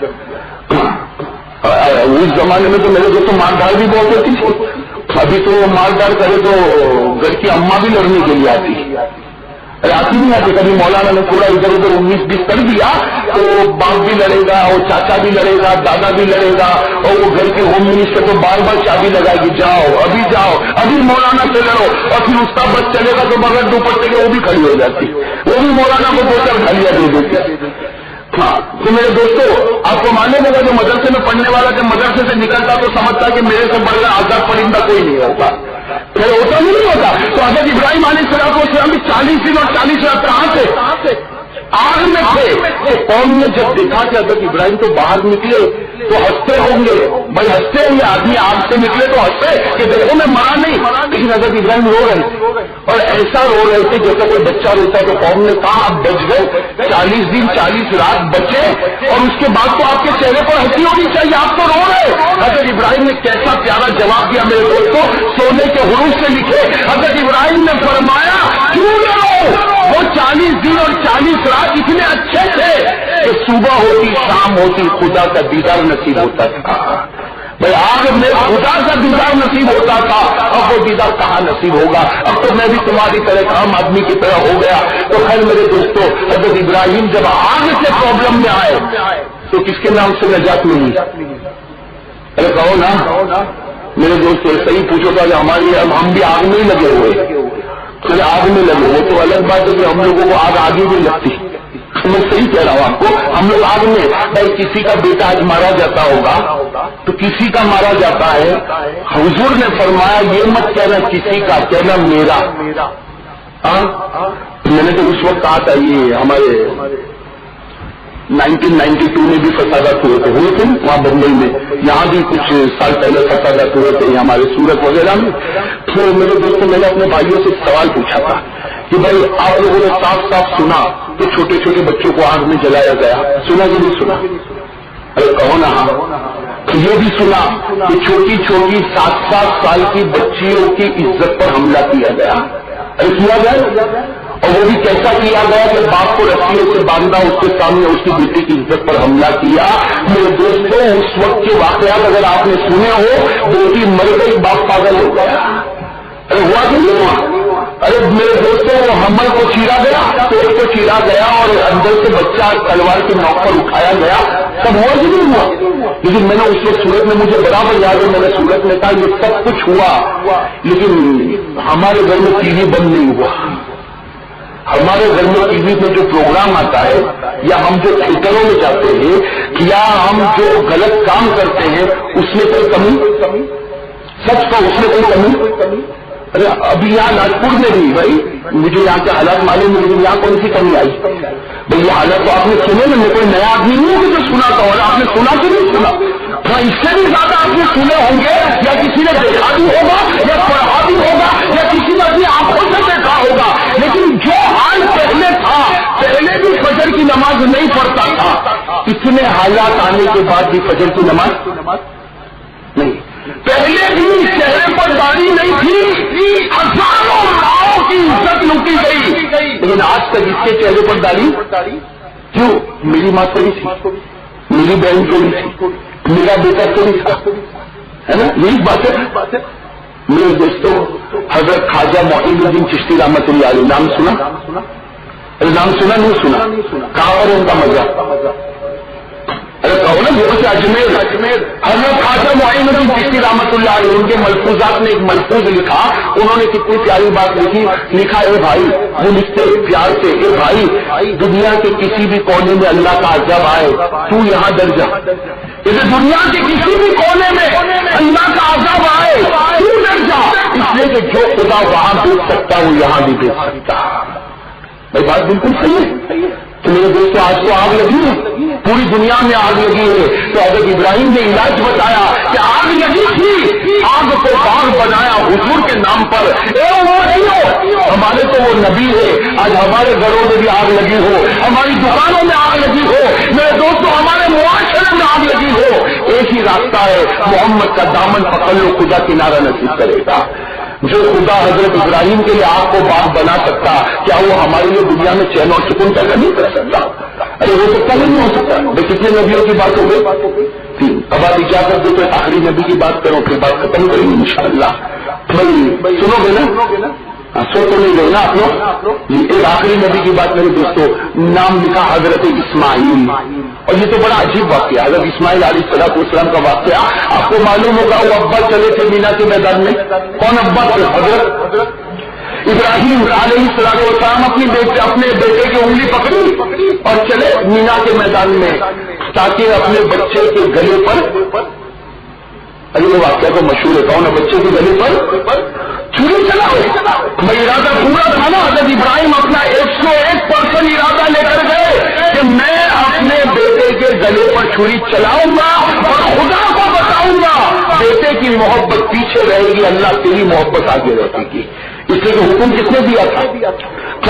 اس زمانے میں تو میرے دوستوں ماردار بھی بہت ہوتی تھی. ابھی تو ماردار کرے تو گھر کی اماں بھی لڑنے کے لیے آتی نہیں آتی. کبھی مولانا نے پورا ادھر ادھر 19-20 کر دیا تو باپ بھی لڑے گا اور چاچا بھی لڑے گا، دادا بھی لڑے گا، اور وہ گھر کے ہوم منسٹر تو بار بار چابی لگائے گی، جاؤ ابھی مولانا سے لڑو. اور پھر اس کا بس چلے گا تو بغیر دوپٹے کے وہ بھی کھڑی ہو جاتی، وہ بھی مولانا کو 2-4 گالیاں دے دیتی. ہاں تو میرے دوستوں آپ کو ماننے لگا جو مدرسے میں پڑھنے والا جب مدرسے سے نکلتا تو سمجھتا کہ میرے سے بڑھ کر آزاد پرندہ کوئی نہیں ہوگا، پھر ہوتا نہیں ہوتا. تو حضرت ابراہیم علیہ السلام بھی 40 دن اور 40 رات کہاں سے آگ میں تھے. قوم نے جب دیکھا کہ حضرت ابراہیم تو باہر نکلے تو ہنستے ہوں گے، بھائی ہنستے ہوں گے، آدمی آگ سے نکلے تو ہنستے کہ دیکھو میں مرا نہیں. لیکن حضرت ابراہیم رو رہے تھے اور ایسا رو رہے تھے جیسا کوئی بچہ روتا. تو قوم نے کہا آپ بچ گئے، 40 دن 40 رات بچے اور اس کے بعد تو آپ کے چہرے پر ہنسی ہونی چاہیے، آپ تو رو رہے. حضرت ابراہیم نے کیسا پیارا جواب دیا میرے دوستوں، سونے کے حروف سے لکھے. حضرت ابراہیم نے فرمایا کیوں نہ رو، وہ 40 دن اور 40 رات اتنے اچھے تھے کہ صبح ہوتی شام ہوتی خدا کا دیدار نصیب ہوتا تھا. بھائی آگ میں خدا کا دیدار نصیب ہوتا تھا، اب وہ دیدار کہاں نصیب ہوگا. اب تو میں بھی تمہاری طرح عام آدمی کی طرح ہو گیا. تو خیر میرے دوستوں حضرت ابراہیم جب آگ سے پرابلم میں آئے تو کس کے نام سے نجات ملی؟ ارے کہو نا میرے دوست ایسا ہی پوچھو گا کہ ہماری ہم بھی آگ میں ہی لگے ہوئے. پھر آگ میں لگے وہ تو الگ بات ہے کہ ہم لوگوں کو آگ آگے بھی لگتی. میں صحیح کہہ رہا ہوں آپ کو، ہم لوگ آگ میں بھائی کسی کا بیٹا آج مارا جاتا ہوگا تو کسی کا مارا جاتا ہے، حضور نے فرمایا یہ مت کہنا کسی کا، کہنا میرا. میں نے تو اس وقت کہا تھا یہ ہمارے 1992 میں بھی فسادات ہوئے تھے وہاں بمبئی میں، یہاں بھی کچھ سال پہلے فسادات ہوئے تھے ہمارے سورت وغیرہ میں. تو میرے دوستوں میں نے اپنے بھائیوں سے سوال پوچھا تھا کہ بھائی آپ لوگوں نے صاف صاف سنا کہ چھوٹے چھوٹے بچوں کو آگ میں جلایا گیا، سنا کہ نہیں سنا؟ ارے کہو نا. یہ بھی سنا کہ چھوٹی چھوٹی 7 سال کی بچیوں کی عزت پر حملہ کیا گیا. ارے کیا گیا، اور وہ بھی کیسا کیا گیا کہ باپ کو رسیوں سے باندھا، اس کے سامنے اس کی بیٹی کی عزت پر حملہ کیا. میرے دوستوں اس وقت کے واقعات اگر آپ نے سنے ہو، بیٹی مر گئی، باپ پاگل ہو گیا. ارے ہوا کہ نہیں ہوا؟ ارے میرے دوستوں وہ حمل کو چیرا گیا، پیٹ کو چیرا گیا اور اندر سے بچہ تلوار کی نوک پر اٹھایا گیا. سب ہوا کہ نہیں ہوا؟ لیکن میں نے اس وقت سورت میں مجھے برابر یاد ہے، میں نے سورت میں کہا یہ سب کچھ ہوا لیکن ہمارے گھر میں ٹی وی بند نہیں ہوا. ہمارے گھر میں ٹی وی میں جو پروگرام آتا ہے یا ہم جو تھیٹروں میں جاتے ہیں یا ہم جو غلط کام کرتے ہیں اس میں کوئی کمی، سچ کا اس میں کوئی کمی. ارے ابھی یہاں ناگپور میں بھی بھائی مجھے یہاں کے حالات معلوم ہے، لیکن یہاں کون سی کمی آئی؟ بھائی یہ حالات تو آپ نے سنے نا، میں کوئی نیا آدمی نہیں ہوں جو سنا تھا، اور آپ نے سنا کہ نہیں سنا؟ ہاں اس سے بھی زیادہ آپ نے سنے ہوں گے، یا کسی نے دیکھا بھی ہوگا یا پڑھا بھی ہوگا یا کسی نے اپنی آنکھوں سے دیکھا ہوگا. لیکن جو حال پہلے تھا، پہلے بھی فجر کی نماز نہیں پڑھتا تھا، اتنے حالات آنے کے بعد بھی فجر کی نماز نہیں. پہلے بھی چہرے پر داڑھی نہیں تھی، ہزاروں ماؤں کی عزت لوٹی گئی، لیکن آج تک اس کے چہرے پر داڑھی کیوں؟ میری ماں تو نہیں تھی، میری بہن تو نہیں تھی، میرا بیٹا تو نہیں تھا، ہے نا؟ یہی بات ہے. میرے دوستوں حضرت خواجہ معین الدین چشتی رحمۃ اللہ علیہ نام سنا؟ نام سنا نہیں سنا؟ کہاں پر ان کا مزہ؟ ارے کہو نا جیسے اجمیر. حضرت خواجہ معین الدین چشتی رحمۃ اللہ علیہ ان کے ملفوظات میں ایک ملفوظ لکھا، انہوں نے کتنی پیاری بات لکھا. اے بھائی، وہ لکھتے پیار سے، اے بھائی دنیا کے کسی بھی کونے میں اللہ کا عذاب آئے تو یہاں ڈر جا. جیسے دنیا کے کسی بھی کونے میں اللہ کا عذاب آئے کیوں ڈر جا؟ اس لیے کہ جو خدا وہاں بیچ سکتا وہ یہاں بھی بیچ سکتا. بھائی بات بالکل صحیح ہے. تو میرے دوستوں آج تو آگ لگی ہے, پوری دنیا میں آگ لگی ہے. تو حضرت ابراہیم نے علاج بتایا کہ آگ لگی تھی, آگ کو باغ بنایا حضور کے نام پر. ہمارے تو وہ نبی ہے, آج ہمارے گھروں میں بھی آگ لگی ہو, ہماری دکانوں میں آگ لگی ہو, میرے دوستوں ہمارے معاشرے میں آگ لگی ہو. ایک ہی راستہ ہے, محمد کا دامن پکڑ لو, خدا کنارہ نصیب کرے گا. جو خدا حضرت ابراہیم کے لیے آپ کو باغ بنا سکتا, کیا وہ ہمارے لیے دنیا میں چین اور سکون پیدا نہیں کر سکتا؟ ارے ہو سکتا نہیں ہو سکتا. میں کتنے نبیوں کی بات ہو گئی, اب آپ اجازت دو تو آخری نبی کی بات کرو, پھر بات ختم کریں گے انشاءاللہ. بھائی سنو گے نا, سو تو نہیں گئے نا آپ لوگ. ایک آخری نبی کی بات میرے دوستوں, نام لکھا حضرت اسماعیل. اور یہ تو بڑا عجیب واقعہ, حضرت اسماعیل علیہ السلام کا واقعہ. آپ کو معلوم ہوگا وہ ابا چلے تھے مینا کے میدان میں. کون ابا تھے؟ حضرت ابراہیم علیہ السلام. اپنے بیٹے کی انگلی پکڑی اور چلے مینا کے میدان میں تاکہ اپنے بچے کے گلے پر, ارے یہ واقعہ تو مشہور ہے, کون بچے کے گلے پر چھری چلاؤ. میں ارادہ پورا تھا نا, حضرت ابراہیم اپنا 101% ارادہ لے کر گئے کہ میں اپنے بیٹے کے گلے پر چھری چلاؤں گا اور خدا کو بتاؤں گا بیٹے کی محبت پیچھے رہے گی, اللہ تیری محبت آگے رہے گی. اس لیے کہ حکم کس نے دیا تھا؟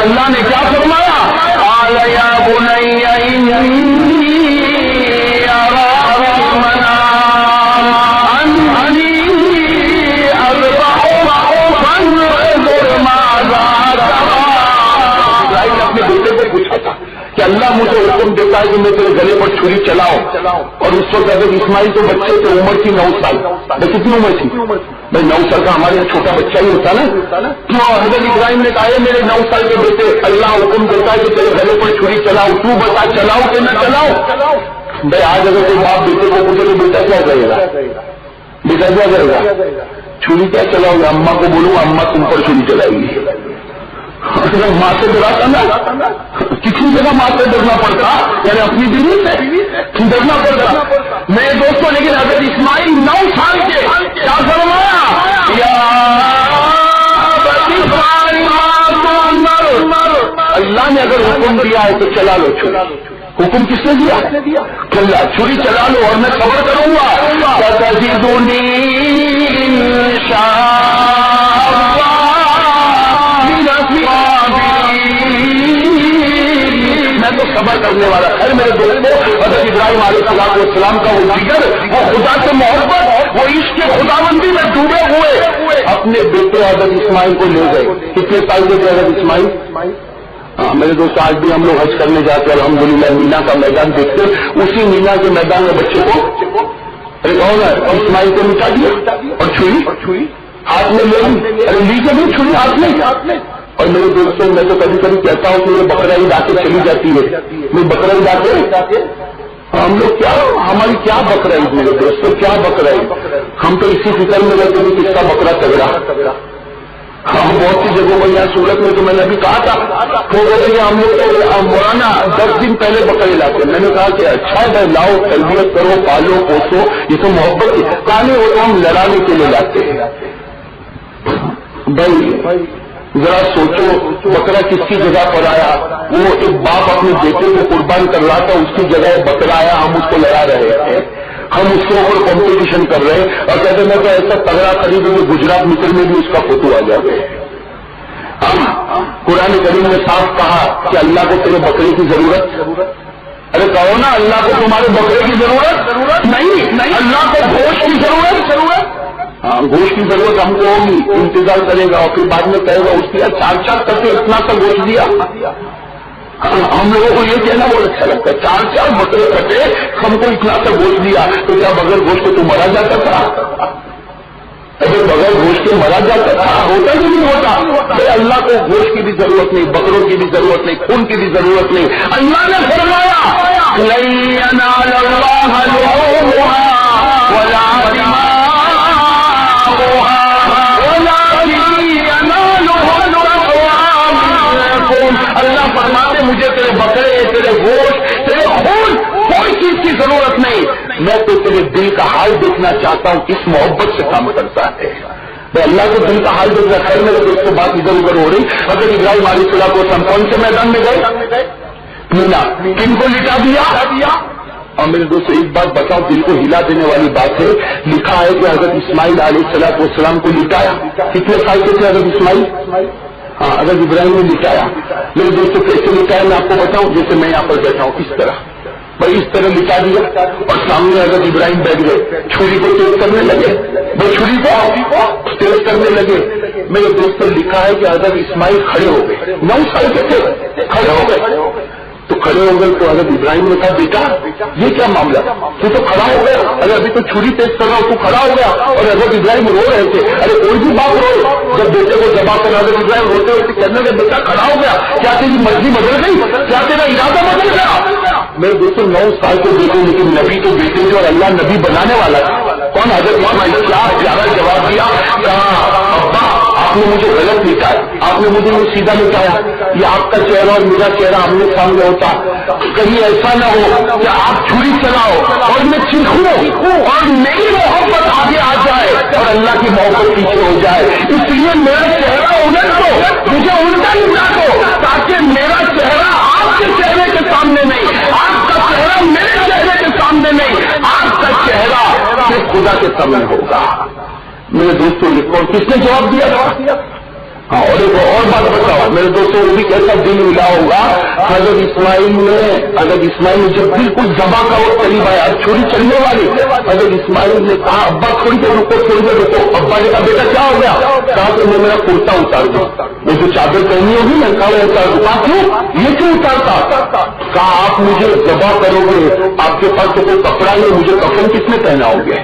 اللہ نے کیا فرمایا؟ قال یا بنی انی ارى اپنے بیٹے کو پوچھا تھا کہ اللہ مجھے حکم دیتا ہے کہ میں تیرے گلے پر چھری چلاؤ. اور اس وقت حضرت اسماعیل تو بچے تھے, عمر تھی 9 سال. میں کتنی عمر تھی بھائی؟ 9 سال کا ہمارے یہاں چھوٹا بچہ ہی ہوتا نا. کیوں حضرت ابراہیم نے کہا میرے 9 سال کے بیٹے, اللہ حکم دیتا ہے کہ تیرے گلے پر چھری چلاؤ, تو بتا چلاؤ کہ نہ چلاؤ. بھائی آج اگر کوئی باپ بیٹے کو پوچھے تو بیٹا کیا کرے گا؟ بیٹا کیا کرے گا؟ چھری کیا چلاؤ گے؟ اماں کو بولوں اماں تم پر چھری چلائے گی. ماں سے ڈراتا نا, کسی جگہ ماں سے ڈرنا پڑتا, یعنی اپنی بیوی سے ڈرنا پڑتا. میرے دوستوں لیکن حضرت اسماعیل 9 سال کے کیا فرمایا؟ یا اللہ نے اگر حکم دیا ہے تو چلا لو چھری. حکم کس نے دیا؟ چھری چلا لو اور میں خبر کروں گا. میں تو صبر کرنے والا. خیر میرے دوستوں, حضرت ابراہیم علیہ السلام کا وہ جگر, وہ خدا سے محبت, وہ عشق کے خداوندی میں ڈوبے ہوئے اپنے بیٹے حضرت اسماعیل کو لے گئے. کتنے سال کے تھے حضرت اسماعیل؟ میرے دوست آج بھی ہم لوگ حج کرنے جاتے ہیں الحمدللہ, مینا کا میدان دیکھتے, اسی مینا کے میدان میں بچے کو کون ہے اسماعیل کو مٹا دیا اور چھری ہاتھ میں لے لی. ارے لیجیے بھی چھری ہاتھ میں. اور میرے دوستوں میں تو کبھی کبھی کہتا ہوں کہ میرے بقرہ عید آ کے چلی جاتی ہے. میں بقرہ عید آتے ہم لوگ کیا, ہماری کیا بقرہ عید میرے دوستوں, کیا بقرہ عید. ہم تو اسی فکر میں رہتے ہیں کس کا بقرہ تگڑا. ہم بہت سی جگہوں پر, یہاں سورت میں تو میں نے ابھی کہا تھا وہ بولے ہم لوگ مولانا 10 دن پہلے بقرے لاتے. میں نے کہا کہ اچھا ہے لاؤ, تربیت کرو, پالو پوسو, یہ تو محبت کی کہانی ہو تو ہم لڑانے کے لیے لاتے ہیں. بھائی ذرا سوچو بکرا کس کی جگہ پر آیا؟ وہ ایک باپ اپنے بیٹے کو قربان کر رہا تھا, اس کی جگہ بکرا آیا, ہم اس کو لڑا رہے ہیں, ہم اس کے اوپر کمپٹیشن کر رہے ہیں اور کہتے ہیں کہ ایسا تگڑا خرید کہ گجرات مصر میں بھی اس کا فوٹو آ جائے. قرآن کریم نے صاف کہا کہ اللہ کو تیرے بکرے کی ضرورت. ارے کہو نا اللہ کو تمہارے بکرے کی ضرورت نہیں, اللہ کو گوشت کی ضرورت. ہاں گوشت کی ضرورت ہم کو ہوگی, انتظار کرے گا اور پھر بعد میں کہے گا اس کی 4 کر کے اتنا سا گوشت دیا. ہم لوگوں کو یہ کہنا بہت اچھا لگتا ہے, 4 بکرے کٹے ہم کو اتنا سا گوشت دیا. تو کیا بغیر گوشت کو تو مرا جاتا تھا؟ اگر بغیر گوشت کے مرا جاتا تھا ہوتا کہ نہیں ہوتا؟ اللہ کو گوشت کی بھی ضرورت نہیں, بکروں کی بھی ضرورت نہیں, خون کی بھی ضرورت نہیں. اللہ نے فرمایا لن ينال الله لحومها ولا دماؤها اللہ فرماتے مجھے تیرے بکرے, تیرے گوشت, تیرے خون, کوئی چیز کی ضرورت نہیں, میں تو تیرے دل کا حال دیکھنا چاہتا ہوں، اس محبت سے کام کرتا ہے. میں اللہ کے دل کا حال دیکھنا. خیر میرے دوست سے بات ادھر ادھر ہو رہی. حضرت ابراہیم علیہ السلام کو ہم کون سے میدان میں گئے؟ مینا. کن کو لٹا دیا؟ اور میرے دوست ایک بات بتاؤ، دل کو ہلا دینے والی بات ہے، لکھا ہے کہ حضرت اسماعیل علیہ السلام کو لٹایا. کتنے سال کے تھے حضرت اسماعیل؟ ہاں حضرت ابراہیم نے لٹایا. میرے دوست کیسے لٹایا میں آپ کو بتاؤں. جیسے میں یہاں پر بیٹھا ہوں اس طرح، بھائی اس طرح لٹا دیا اور سامنے حضرت ابراہیم بیٹھ گئے، چھری کو تیز کرنے لگے. وہ چھری کو تیز کرنے لگے. میرے دوست نے لکھا ہے کہ حضرت اسماعیل کھڑے ہو گئے. 9 سال کے تھے، کھڑے ہو گئے. تو کھڑے ہو گئے تو حضرت ابراہیم نے کہا بیٹا یہ کیا معاملہ، تو کھڑا ہو گیا. ارے ابھی تو چھری تیز کر رہا ہوں، تو کھڑا ہو گیا. اور حضرت ابراہیم رو رہے تھے. ارے کوئی بھی بات رو، جب بیٹے کو ذبح کر حضرت ابراہیم روتے ہوتے کہنے لگے بیٹا کھڑا ہو گیا، کیا تیری مرضی بدل گئی، کیا تیرا ارادہ بدل گیا؟ میرے دوستوں 9 سال کے بیٹے، لیکن نبی تو بیٹے تھے اور اللہ نبی بنانے والا تھا. کون؟ حضرت اسماعیل. کیا پیارا جواب دیا. کہا ابا آپ نے مجھے غلط لٹایا، آپ نے مجھے سیدھا لٹایا. یہ آپ کا چہرہ اور میرا چہرہ آمنے سامنے ہوتا، کہیں ایسا نہ ہو کہ آپ چھری چلاؤ اور میں چیخوں اور میری محبت آگے آ جائے اور اللہ کی محبت پیچھے ہو جائے. اس لیے میرا چہرہ الٹ دو، مجھے الٹا لٹا دو، تاکہ میرا چہرہ آپ کے چہرے کے سامنے نہیں، آپ کا چہرہ میرے چہرے کے سامنے نہیں، آپ کا چہرہ صرف خدا کے سامنے ہوگا. میرے دوستوں لکھو کس نے جواب دیا؟ ہاں. اور ایک اور بات بتاؤ میرے دوستوں، وہ بھی کیسا دل ملا ہوگا. حضرت اسماعیل نے جب بالکل ذبح کا وقت قریب آیا، چھری چلنے والی، حضرت اسماعیل نے کہا ابا تھوڑی دیر رکو، تھوڑی دیر رکو. ابا نے کہا بیٹا کیا ہو گیا؟ کہا کہ میں میرا کرتا اتار دوں. میں جو چادر پہنی ہوگی میں کہا اتار دوں. کیوں یہ کیوں اتارتا؟ کہا آپ مجھے ذبح کرو گے، آپ کے پاس تو کوئی کپڑا نہیں، مجھے کفن کس نے پہناؤ گے؟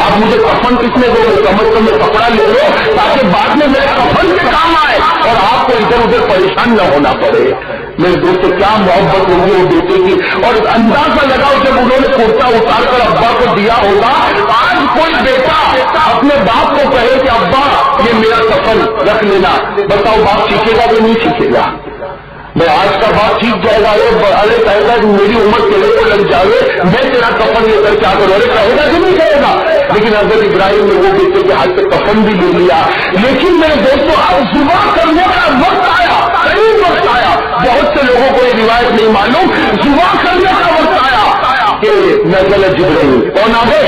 آپ مجھے کفن کس نے دو گے؟ کم از کم میں کپڑا لے لو تاکہ بعد میں میرے کفن کے کام آئے اور آپ کو ادھر ادھر پریشان نہ ہونا پڑے. میرے دوستوں کیا محبت ہوگی وہ بیٹے کی. اور اندازہ لگاؤ جب انہوں نے کرتا اتار کر ابا کو دیا ہوگا. آج کوئی بیٹا اپنے باپ کو کہے کہ ابا یہ میرا کفن رکھ لینا، بتاؤ باپ سیکھے گا کہ نہیں سیکھے گا؟ میں آج کا بات سیکھ جائے گا. ارے کہے گا میری عمر تیرے کو لگ جائے، میں تیرا کفن لے کر کیا کروں؟ ارے کہے گا کہ نہیں کہے گا؟ لیکن حضرت ابراہیم نے وہ بیٹے کے ہاتھ سے کفن بھی لے لیا. لیکن میرے دوستوں اب ذبح کرنے کا وقت آیا، قریب وقت آیا. بہت سے لوگوں کو یہ روایت نہیں معلوم، ذبح کرنے کا وقت آیا کہ نزل جبرائیل. کون آ گئے؟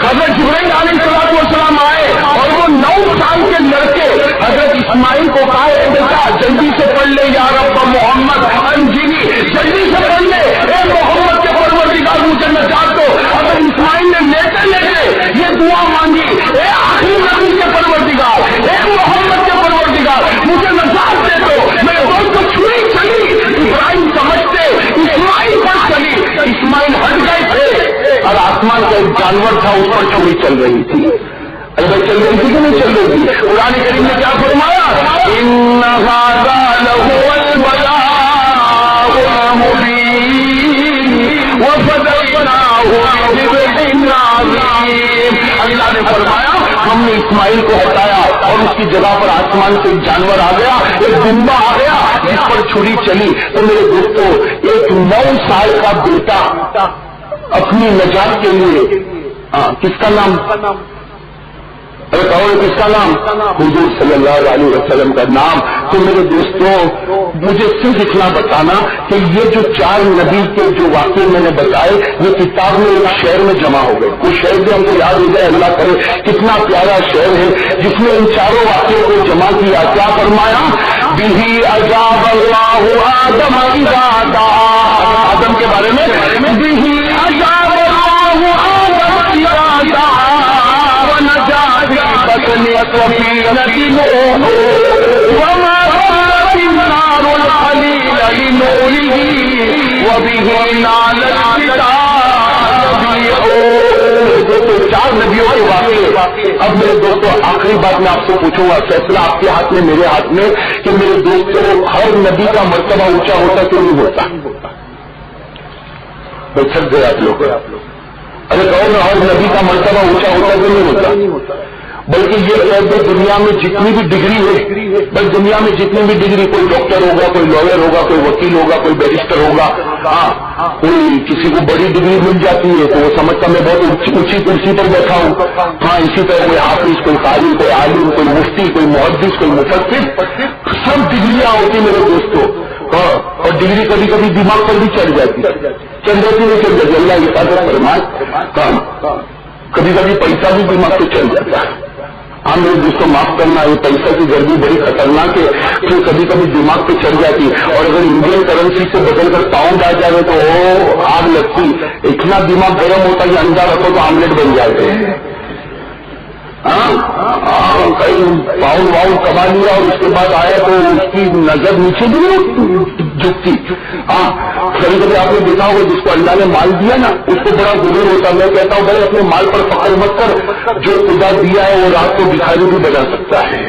حضرت جبرائیل علیہ السلام آئے اور وہ 9 سال کے لڑکے حضرت اسماعیل کو کہا اے بیٹا جلدی سے پڑھ لے یا رب محمد انجینی، جلدی سے پڑھ لے اے محمد کے پروردگار مجھے نجات دو. حضرت اسماعیل نے لیتے لیتے یہ دعا مانگی، اے آخری نبی کے پروردگار، اے محمد کے پروردگار مجھے نجات دے دو. میرے دوست کو چھری چلی، ابراہیم سمجھتے اسماعیل پر چلی. اسماعیل ہٹ گئے تھے اور آسمان کا ایک جانور تھا اس پر چھری چل رہی تھی. اگر چل رہی تھی کہ نہیں چل رہی تھی؟ قرآن کریم نے کیا فرمایا؟ ان هذا لهو البلاء المبین وفدیناہ بذبح عظیم. اللہ نے فرمایا ہم نے اسماعیل کو ہٹایا اور اس کی جگہ پر آسمان سے ایک جانور آ گیا، ایک دمبا آ گیا جس پر چھری چلی. تو میرے دوستوں ایک 9 سال کا بیٹا اپنی نجات کے لیے کس کا نام؟ ارے کہو کس کا نام؟ حضور صلی اللہ علیہ وسلم کا نام. تو میرے دوستوں مجھے صرف اتنا بتانا کہ یہ جو 4 نبی کے جو واقعے میں نے بتائے یہ کتاب میں ایک شعر میں جمع ہو گئے. وہ شعر بھی ہم کو یاد ہو جائے، اللہ کرے کتنا پیارا شعر ہے جس میں ان 4 واقعے کو جمع کیا. کیا فرمایا؟ بِهِ أَجَابَ اللَّهُ آدَمَ إِذَا دَعَا. آدم کے بارے میں بِهِ أَجَابَ اللَّهُ آدَمَ إِذَا دَعَا وَنَجَا وما قالت النار الخليل لنوره وبه نال الكتاب. 4 نبیوں کے واقعے. اب میرے دوستوں آخری بات میں آپ سے پوچھوں گا، فیصلہ آپ کے ہاتھ میں میرے ہاتھ میں، کہ میرے دوستوں ہر نبی کا مرتبہ اونچا ہوتا کہ نہیں ہوتا؟ بھائی تھک گئے آپ لوگ. ارے کہو نا ہر نبی کا مرتبہ اونچا ہوتا کہ نہیں ہوتا؟ بلکہ یہ کہہ دو دنیا میں جتنی بھی ڈگری ہے، بس دنیا میں جتنی بھی ڈگری، کوئی ڈاکٹر ہوگا، کوئی لائر ہوگا، کوئی وکیل ہوگا، کوئی بیرسٹر ہوگا، ہاں کوئی کسی کو بڑی ڈگری مل جاتی ہے تو وہ سمجھتا میں بہت اونچی کرسی پر بیٹھا ہوں. ہاں اسی طرح کوئی حافظ، کوئی قاری، کوئی عالم، کوئی مفتی، کوئی محدث، کوئی مفسر، سب ڈگریاں ہوتی میرے دوستوں. اور ڈگری کبھی کبھی دماغ پر بھی چڑھ جاتی ہے، چل جاتی نہیں چل جاتی، اللہ حفاظت فرمائے. کبھی کبھی پیسہ بھی دماغ پہ چل جاتا ہے. ہم لوگ جس کو معاف کرنا، یہ پیسہ کی گردی بڑی خطرناک ہے، پھر کبھی کبھی دماغ پہ چڑھ جاتی ہے. اور اگر انڈین کرنسی سے بدل کر پاؤنڈ آ جائے تو آگ لگتی. اتنا دماغ گرم ہوتا ہے کہ انڈا رکھو تو آملیٹ بن جاتے ہیں. کئی پاؤنڈ واؤنڈ کما لیا اور اس کے بعد آیا تو اس کی نظر نیچے بھی جھکتی. کبھی کبھی آپ نے دیکھا ہوگا جس کو اللہ نے مال دیا نا اس کو بڑا غرور ہوتا. میں کہتا ہوں بھائی اپنے مال پر فخر مت کر، جو خدا دیا ہے وہ رات کو بھکاری بھی بنا سکتا ہے.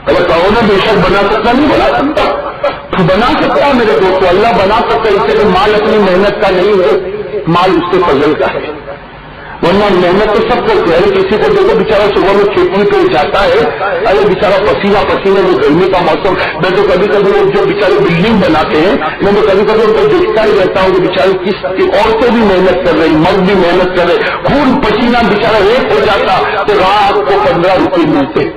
اگر کہو نا بے شک بنا سکتا، نہیں بنا سکتا، بنا سکتا میرے دوستو، اللہ بنا سکتا. اس سے مال اپنی محنت کا نہیں ہے، مال اس کے فضل کا ہے. ورنہ محنت تو سب کرتے ہیں. کسی کو دیکھو بیچارہ صبح میں کھیتی پہ جاتا ہے، ارے بیچارہ پسینہ پسینے میں گرمی کا موسم. میں تو کبھی کبھی وہ جو بیچارے بلڈنگ بناتے ہیں میں تو کبھی کبھی ان کو دیکھتا ہی رہتا ہوں کہ بیچارے کس عورتیں بھی محنت کر رہی، مرد بھی محنت کر رہے، خون پسینہ بیچارہ ایک ہو جاتا تو رات کو 15 روپئے ملتے،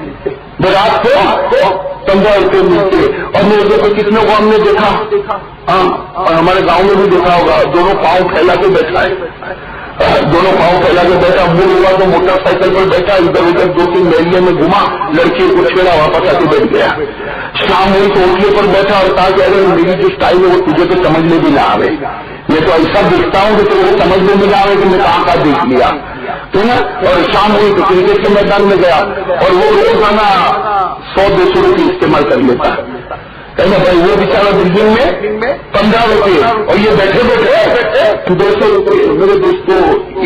رات کو 15 روپئے ملتے. اور میرے دیکھو کتنے کو ہم نے دیکھا، اور ہمارے گاؤں میں بھی دیکھا ہوگا، دونوں پاؤں پھیلا کے بیٹھا ہے، دونوں پاؤں پھیلا کے بیٹھا. مڑ ہوا تو موٹر سائیکل پر بیٹھا، ادھر ادھر 2-3 میلیے میں گھما، لڑکی کو چھیڑا، واپس آ کے بیٹھ گیا. شام ہوئی تو اوٹلے پر بیٹھا اور کہا کہ اگر میری جو اسٹائل ہے وہ تجھے تو سمجھ میں بھی نہ آئے. میں تو ایسا دیکھتا ہوں کہ تجھے سمجھ میں بھی نہ آئے کہ میں کہاں کا دیکھ لیا. اور شام ہوئی تو کرکٹ کے میدان میں گیا اور وہ روزانہ 100-200 روپئے استعمال کر لیتا. کہنا بھائی وہ بیچارہ بلڈنگ میں 15 روپئے اور یہ بیٹھے بیٹھے 200 روپئے. میرے دوستو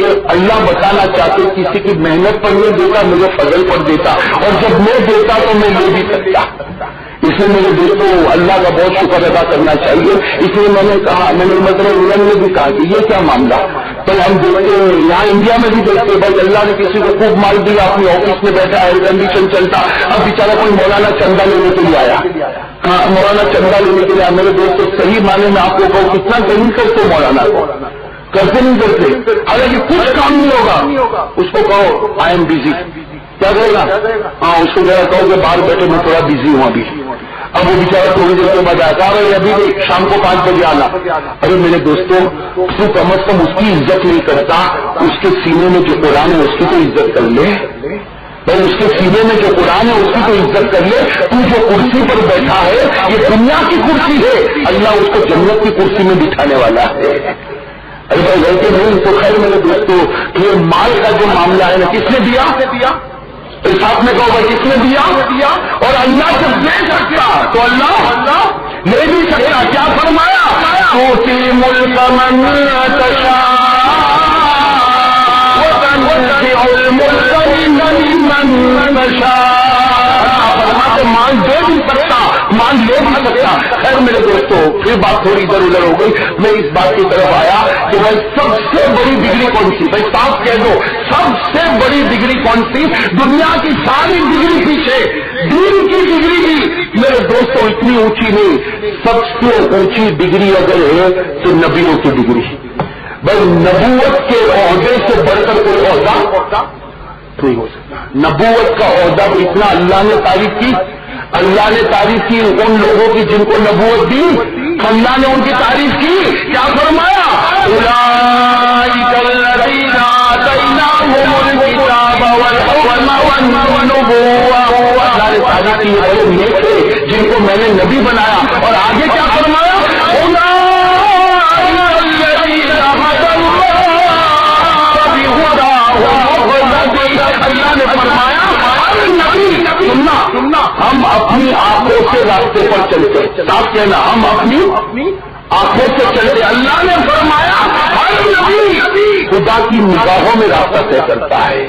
یہ اللہ بتانا چاہتے کسی کی محنت پر نہیں دیتا، مجھے فضل پر دیتا، اور جب میں دیتا تو میں لے بھی سکتا. اس لیے میرے دوستوں اللہ کا بہت شکر ادا کرنا چاہیے. اس لیے میں نے کہا، میں نے مطلب نے بھی کہا کہ یہ کیا معاملہ. تو ہم دیکھتے ہیں یہاں انڈیا میں بھی دیکھتے بھائی اللہ نے کسی کو خوب مال دیا، اپنی آفس میں بیٹھا، ایئر کنڈیشن چلتا، اب بیچارہ کوئی مولانا چندہ لینے کے لیے آیا. مولانا چندہ لینے کے لیے میرے دوستوں صحیح معنی میں آپ کو کہوں کتنا نہیں کرتے مولانا کو، کرتے نہیں کرتے. حالانکہ کچھ کام نہیں ہوگا، اس کو کہو آئی ایم بزی، کیا کہے گا؟ اس کو ذرا کہو کہ باہر بیٹھے میں تھوڑا بزی ہوں ابھی. اب وہ بیچارہ تھوڑی دیر کے بعد آتا ہے ابھی بھی شام کو 5 بجے آنا. ارے میرے دوستوں تو کم از کم اس کی عزت نہیں کرتا، اس کے سینے میں جو قرآن ہے اس کی تو عزت کر لے بھائی. اس کے سینے میں جو قرآن ہے اس کی تو عزت کر لے. تو جو کرسی پر بیٹھا ہے یہ دنیا کی کرسی ہے، اللہ اس کو جنت کی کرسی میں بٹھانے والا ہے. ارے بھائی غلطی نہیں. تو خیر میرے دوستوں یہ مال کا جو معاملہ ہے نا، کس نے دیا؟ ساتھ میں کہو بھائی کس نے دیا؟ اور اللہ جب دے سکتا تو اللہ لے بھی سکتا. کیا فرمایا؟ توتی ملک من تشاء وتنزع الملک ممن تشاء. فرماتے مان دے بھی سکتا، مان لے بھی سکتا. خیر میرے دوستوں پھر بات تھوڑی ادھر ادھر ہو گئی. میں اس بات کی طرف آیا کہ بھائی سب سے بڑی ڈگری کون سی؟ بھائی صاف کہہ دو سب سے بڑی ڈگری کون سی؟ دنیا کی ساری ڈگری پیچھے دین کی ڈگری کی میرے دوستوں اتنی اونچی نہیں. سب سے اونچی ڈگری اگر ہے تو نبیوں کی ڈگری. بھائی نبوت کے عہدے سے بڑھ کر کوئی عہدہ نہیں ہو سکتا. نبوت کا عہدہ اتنا اللہ نے تعریف کی، اللہ نے تعریف کی ان لوگوں کی جن کو نبوت دی، اللہ نے ان کی تعریف کی. کیا فرمایا؟ اولئک الذین آتیناہم الکتاب والحکم والنبوۃ. اللہ نے تعریف کی وہ نیک تھے جن کو میں نے نبی بنایا. اور آگے کیا فرمایا؟ اولئک الذین ہدی اللہ. اللہ نے فرمایا ہر نبی سننا ہم اپنی آنکھوں سے راستے پر چلتے. صاحب کہنا ہم اپنی آنکھوں سے چلتے. اللہ نے فرمایا ہر نبی خدا کی نگاہوں میں راستہ طے کرتا ہے.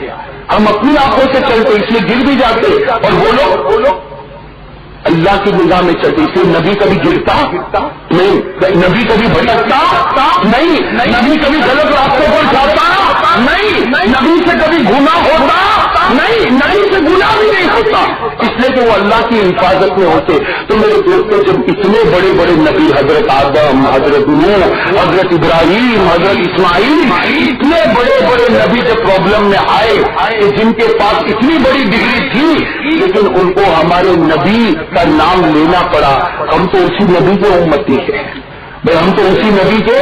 ہم اپنی آنکھوں سے چلتے اس لیے گر بھی جاتے، اور وہ لوگ اللہ کی نگاہ میں چلتے. اس لیے نبی کبھی گرتا نہیں، نبی کبھی بھٹکتا نہیں، نبی کبھی غلط راستوں پر جاتا نہیں، نبی سے کبھی گناہ ہوتا نہیں، نبی کہ وہ اللہ کی حفاظت میں ہوتے. تو میرے دوستوں جب اتنے بڑے بڑے نبی حضرت آدم، حضرت نوح، حضرت ابراہیم، حضرت اسماعیل، اتنے بڑے بڑے نبی جب پرابلم میں آئے کہ جن کے پاس اتنی بڑی ڈگری تھی لیکن ان کو ہمارے نبی کا نام لینا پڑا. ہم تو اسی نبی کے امتی ہیں بھائی، ہم تو اسی نبی کے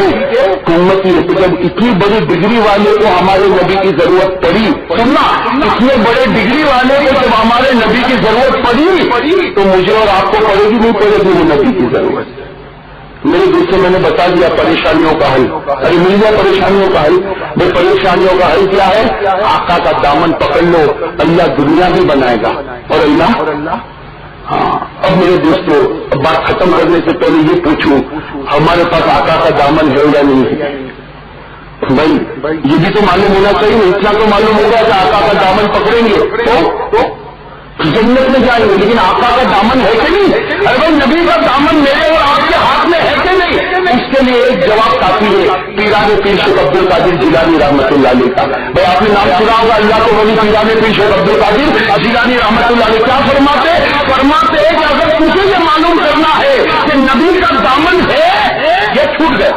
امتی ہیں. تو جب اتنی بڑی ڈگری والے کو ہمارے نبی کی ضرورت پڑی، سننا، اتنے بڑے ڈگری والے کو جب ہمارے نبی کی ضرورت پڑی تو مجھے اور آپ کو پڑے گی نہیں پڑے گی وہ نبی کی ضرورت. میرے دوستوں میں نے بتا دیا پریشانیوں کا حل. ارے مل گیا پریشانیوں کا حل. بھائی پریشانیوں کا حل کیا ہے؟ آقا کا دامن پکڑ لو، اللہ دنیا بھی بنائے گا اور اللہ. ہاں اب میرے دوستوں بات ختم کرنے سے پہلے یہ پوچھوں، ہمارے پاس آقا کا دامن ہے یا نہیں ہے؟ بھائی یہ بھی تو معلوم ہونا چاہیے. اتنا تو معلوم ہوگا کہ آقا کا دامن پکڑیں گے تو جنت میں جائیں گے، لیکن آقا کا دامن ہے کہ نہیں؟ ارے بھائی نبی کا دامن میرے اور آپ کے ہاتھ میں ہے کہ نہیں؟ اس کے لیے ایک جواب کافی ہے. پیران پیر شیخ عبد القادر جیلانی رحمۃ اللہ علیہ کا. بھائی آپ نے نام سنا ہوگا اللہ کو ولی پیران پیر شیخ عبد القادر جیلانی رحمۃ اللہ علیہ. کیا فرماتے ہیں کہ اگر تجھے یہ معلوم کرنا ہے کہ نبی کا دامن ہے یہ چھوٹ گیا،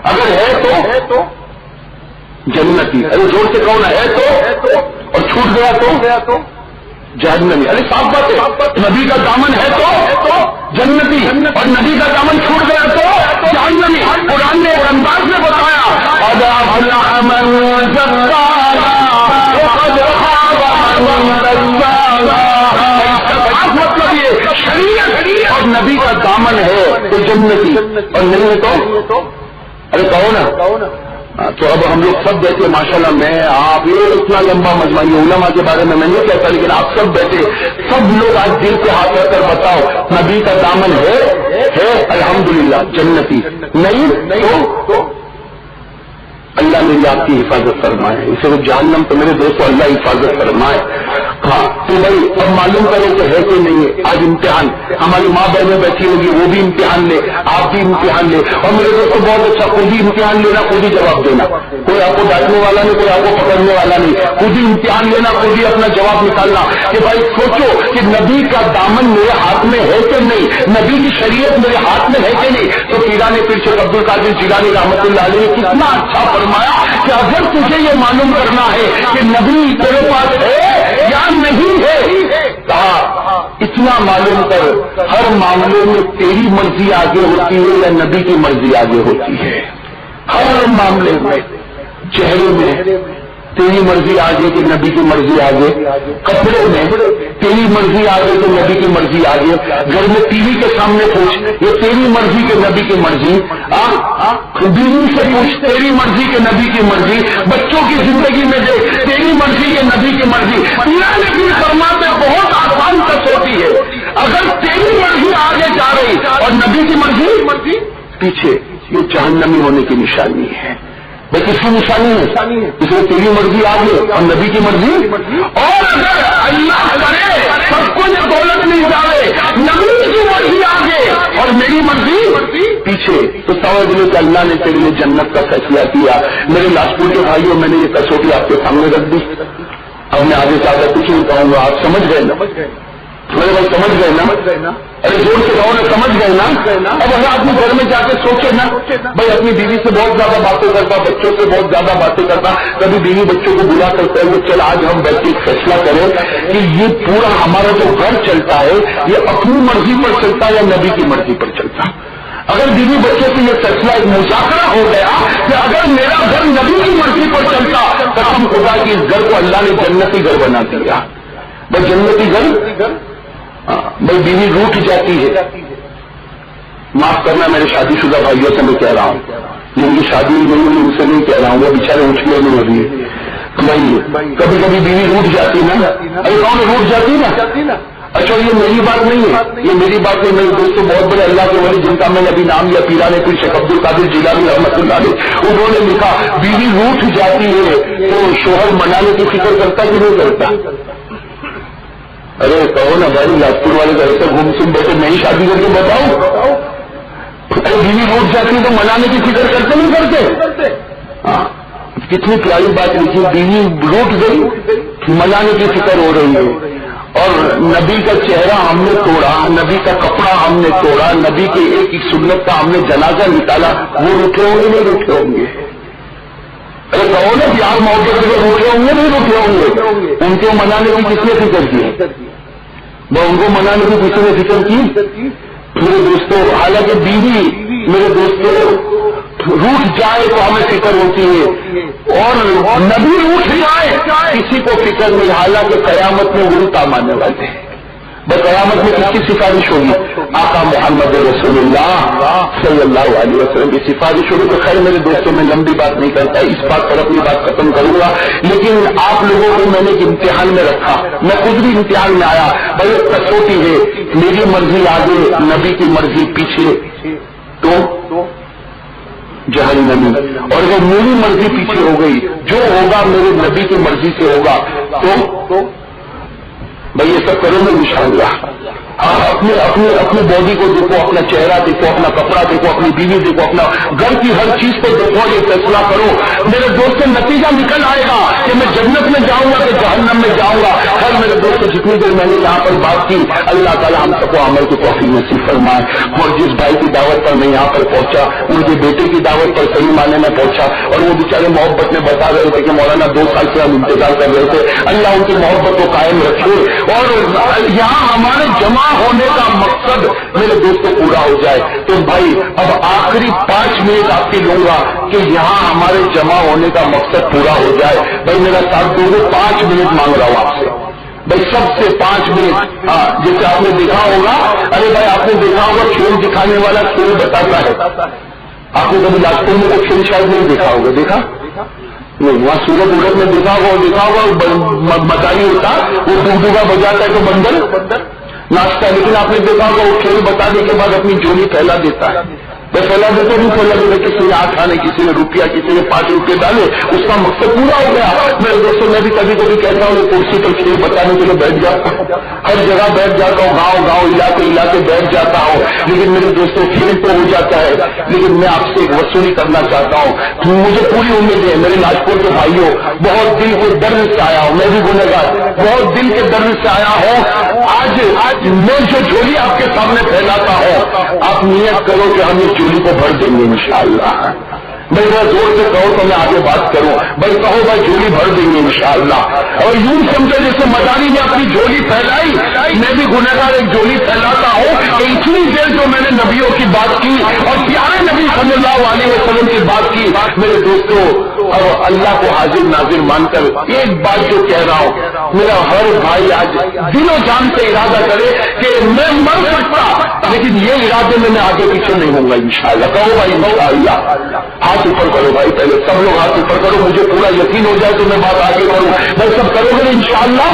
اگر ہے تو جنتی. ارے زور سے کون ہے تو اور چھوٹ گیا تو جہنمی. ارے صاف بات ہے، نبی کا دامن ہے تو جنتی اور نبی کا دامن چھوٹ گیا تو جہنمی. قرآن نے ایک انداز میں بتایا مطلب یہ شریعت اور نبی کا دامن ہے تو جنتی اور نہیں ہے تو ارے کہو نا. تو اب ہم لوگ سب بیٹھے ماشاءاللہ، میں آپ یہ اتنا لمبا مجمع یہ علماء کے بارے میں نہیں کہتا، لیکن آپ سب بیٹھے سب لوگ آج دل پہ ہاتھ رکھ کر بتاؤ نبی کا دامن ہے الحمدللہ جنتی، نہیں تو اللہ میری آپ کی حفاظت فرمائے. اسے وہ جہنم تو میرے دوستوں اللہ حفاظت فرمائے. ہاں تو بھائی اب معلوم کرو کہ ہے کہ نہیں ہے. آج امتحان ہماری ماں بہنیں بیٹھی ہوگی، وہ بھی امتحان لے، آپ بھی امتحان لے. اور میرے دوستوں بہت اچھا، خود ہی امتحان لینا، خود ہی جواب دینا. کوئی آپ کو ڈانٹنے والا نہیں، کوئی آپ کو پکڑنے والا نہیں. خود ہی امتحان لینا، خود ہی اپنا جواب نکالنا کہ بھائی سوچو کہ نبی کا دامن میرے ہاتھ میں ہے کہ نہیں، نبی کی شریعت میرے ہاتھ میں ہے کہ نہیں. تو پیران پیر شیخ عبد القادر جیلانی رحمۃ اللہ علیہ نے کتنا اچھا فرمایا کہ اگر تجھے یہ معلوم کرنا ہے کہ نبی تیرے پاس ہے یا نہیں ہے، کہا اتنا معلوم کر ہر معاملے میں تیری مرضی آگے ہوتی ہے یا نبی کی مرضی آگے ہوتی ہے. ہر معاملے میں، چہرے میں تیری مرضی آگے کہ نبی کی مرضی آگے، کپڑے میں تیری مرضی آگے کہ نبی کی مرضی آگے، گھر میں ٹی وی کے سامنے پوچھ یہ تیری مرضی کہ نبی کی مرضی، بیوی سے پوچھ تیری مرضی کہ نبی کی مرضی، بچوں کی زندگی میں دیکھ تیری مرضی کہ نبی کی مرضی. نبی فرماتے بہت آسان کسوٹی ہے، اگر تیری مرضی آگے جا رہی اور نبی کی مرضی پیچھے، یہ جہنمی ہونے کی نشانی ہے. بس اس کی نشانی ہے، اس میں تیری مرضی آگے اور نبی کی مرضی. اور اگر اللہ کرے سب کچھ دولت نہیں جائے، نبی کی مرضی آگے اور میری مرضی پیچھے، تو سمجھ لو کہ اللہ نے تیرے لیے جنت کا فیصلہ کیا. میرے لاجپور کے بھائیوں، میں نے یہ کسوٹی آپ کے سامنے رکھ دی. اب میں آگے زیادہ کچھ نہیں کہوں گا. آپ سمجھ گئے نا؟ میرے بھائی سمجھ گئے نا؟ ارے زور سے کہو نا، سمجھ گئے نا؟ اب اگر آدمی گھر میں جا کے سوچے نا، بھائی اپنی بیوی سے بہت زیادہ باتیں کرتا، بچوں سے بہت زیادہ باتیں کرتا، کبھی بیوی بچوں کو بلا کرتا ہے، چل آج ہم بیٹھ کے فیصلہ کریں کہ یہ پورا ہمارا جو گھر چلتا ہے یہ اپنی مرضی پر چلتا ہے یا نبی کی مرضی پر چلتا. اگر بیوی بچوں سے یہ فیصلہ ایک مذاکرہ ہو گیا کہ اگر میرا گھر نبی کی مرضی پر چلتا، قسم خدا کی اس گھر کو اللہ نے جنتی گھر بنا دیا. بھائی جنتی گھر، بھائی بیوی روٹ جاتی ہے، معاف کرنا میرے شادی شدہ بھائیوں سے میں کہہ رہا ہوں، جن کی شادی نہیں ہوئی ان سے نہیں کہہ رہا ہوں، وہ بیچارے اٹھنے میں ہوئی ہے. بھائی کبھی کبھی بیوی روٹ جاتی نا، ارے کون روٹ جاتی نا. اچھا یہ میری بات نہیں ہے، یہ میری بات نہیں. میرے دوستوں بہت بڑے اللہ کے ولی جن کا میں نے ابھی نام لیا، پیران پیر شیخ عبد القادر جیلانی رحمۃ اللہ علیہ، انہوں نے لکھا بیوی روٹ جاتی ہے تو شوہر منانے کی فکر کرتا کہ نہیں کرتا. ارے کہو نا بھائی، لاجپور والے گھر سے گھوم سن بیٹھے نئی شادی کر کے بتاؤ. ارے بیوی روٹ جاتی ہے تو منانے کی فکر کرتے نہیں کرتے. ہاں کتنی پیاری بات لکھی، بیوی روٹ گئی منانے کی فکر ہو رہی ہے. اور نبی کا چہرہ ہم نے توڑا، نبی کا کپڑا ہم نے توڑا، نبی کے ایک ایک سنت کا ہم نے جنازہ نکالا، وہ روٹے ہوں گے نہیں روٹے ہوں گے؟ ارے کہو نا پیار محبت سے روٹے ہوں گے نہیں روٹے ہوں گے؟ ان کو منانے کی کس نے فکر کی؟ ان کو منانے کی کسی نے فکر کی؟ میرے دوستوں، حالانکہ بیوی میرے دوستوں روٹ جائے تو ہمیں فکر ہوتی ہے، اور نبی روٹ جائے کسی کو فکر نہیں، حالانکہ قیامت میں وہی کام آنے والے ہیں۔ بس قیامت میں کس کی سفارش ہوگی؟ آقا محمد رسول اللہ صلی اللہ علیہ وسلم کی سفارش ہوگی۔ تو خیر میرے دوستوں، میں لمبی بات نہیں کرتا، اس بات پر اپنی بات ختم کروں گا، لیکن آپ لوگوں کو میں نے ایک امتحان میں رکھا، میں خود بھی امتحان میں آیا۔ بھائی کسوٹی ہے، میری مرضی آگے، نبی کی مرضی پیچھے، تو جہنمی، اور اگر میری مرضی پیچھے ہو گئی، جو ہوگا میرے نبی کی مرضی سے ہوگا، تو بھائی یہ سب کرو گے انشاءاللہ۔ اپنی باڈی کو دیکھو، اپنا چہرہ دیکھو، اپنا کپڑا دیکھو، اپنی بیوی دیکھو، اپنا گھر کی ہر چیز کو دیکھو، یہ فیصلہ کرو۔ میرے دوستوں نتیجہ نکل آئے گا کہ میں جنت میں جاؤں گا کہ جہنم میں جاؤں گا۔ خیر میرے دوستوں، جتنی دیر میں نے یہاں پر بات کی، اللہ تعالیٰ ہم سب کو عمل کی توفیق نصیب فرمائے۔ اور جس بھائی کی دعوت پر میں یہاں پر پہنچا، ان کے بیٹے کی دعوت پر صحیح معنی میں پہنچا، اور وہ بیچارے محبت میں بتا رہے تھے کہ مولانا 2 سال سے ہم انتظار کر رہے تھے، اللہ ان کی محبت کو قائم رکھے، اور یہاں ہمارے جمع ہونے کا مقصد میرے دوستوں پورا ہو جائے۔ تو بھائی اب آخری 5 منٹ آپ کے لوں گا کہ یہاں ہمارے جمع ہونے کا مقصد پورا ہو جائے۔ بھائی میرا ساتھ دو گے، 5 منٹ مانگ رہا ہوں آپ سے، بھائی سب سے 5 منٹ۔ ہاں جیسے آپ نے دیکھا ہوگا، ارے بھائی آپ نے دیکھا ہوگا کھیل دکھانے والا کھیل بتاتا ہے۔ آپ نے کبھی لاجپور میں تو کھیل شاید نہیں دیکھا ہوگا، دیکھا نہیں؟ وہاں سورت اڑت میں دیکھا ہوگا مداری ہوتا، وہ ڈوڈوگا بجاتا ہے تو بندر ناچتا ہے، لیکن آپ نے دیکھا ہوگا وہ کھیل بتانے کے بعد اپنی جولی پھیلا دیتا ہے۔ بس پھیلا دیتے نہیں پھیلا دیتے، کسی نے 8 آنے، کسی نے روپیہ، کسی نے 5 روپے ڈالے، اس کا مقصد پورا ہو گیا۔ میرے دوستوں میں بھی کبھی کبھی کہتا ہوں کرسی پر کھیل بتانے کے لیے بیٹھ جاتا ہوں، ہر جگہ بیٹھ جاتا ہوں، گاؤں علاقے بیٹھ جاتا ہوں، لیکن میرے دوستوں کھیل تو ہو جاتا ہے، لیکن میں آپ سے ایک وصولی کرنا چاہتا ہوں۔ مجھے پوری امید ہے میرے لاجپور کے بھائیوں، بہت دل کے درد سے آیا ہوں، میں بھی گنہگار بہت دل کے درد سے آیا ہوں۔ آج میں جو جھولی آپ کے سامنے پھیلاتا ہوں، آپ نیت کرو کہ ہم اس جھولی کو بھر دیں گے انشاءاللہ۔ بھائی ذرا زور سے کہو تو میں آگے بات کروں، بھائی کہو بھائی جھولی بھر دیں گے انشاءاللہ۔ اور یوں سمجھو جیسے مداری نے اپنی جھولی پھیلائی، میں بھی گنہگار ایک جھولی پھیلاتا ہوں کہ اتنی دیر جو میں نے نبیوں کی بات کی اور پیارے نبی صلی اللہ علیہ وسلم کی بات کی، میرے دوستوں اب اللہ کو حاضر ناظر مان کر ایک بات جو کہہ رہا ہوں، میرا ہر بھائی آج دل و جان سے ارادہ کرے کہ میں مر سکتا، لیکن یہ ارادے میں آگے پیچھے نہیں ہوں گا انشاءاللہ۔ کہو بھائی انشاءاللہ، ہاتھ اوپر کرو بھائی، پہلے سب لوگ ہاتھ اوپر کرو، مجھے پورا یقین ہو جائے تو میں بات آگے کروں۔ بھائی سب کرو گے انشاءاللہ،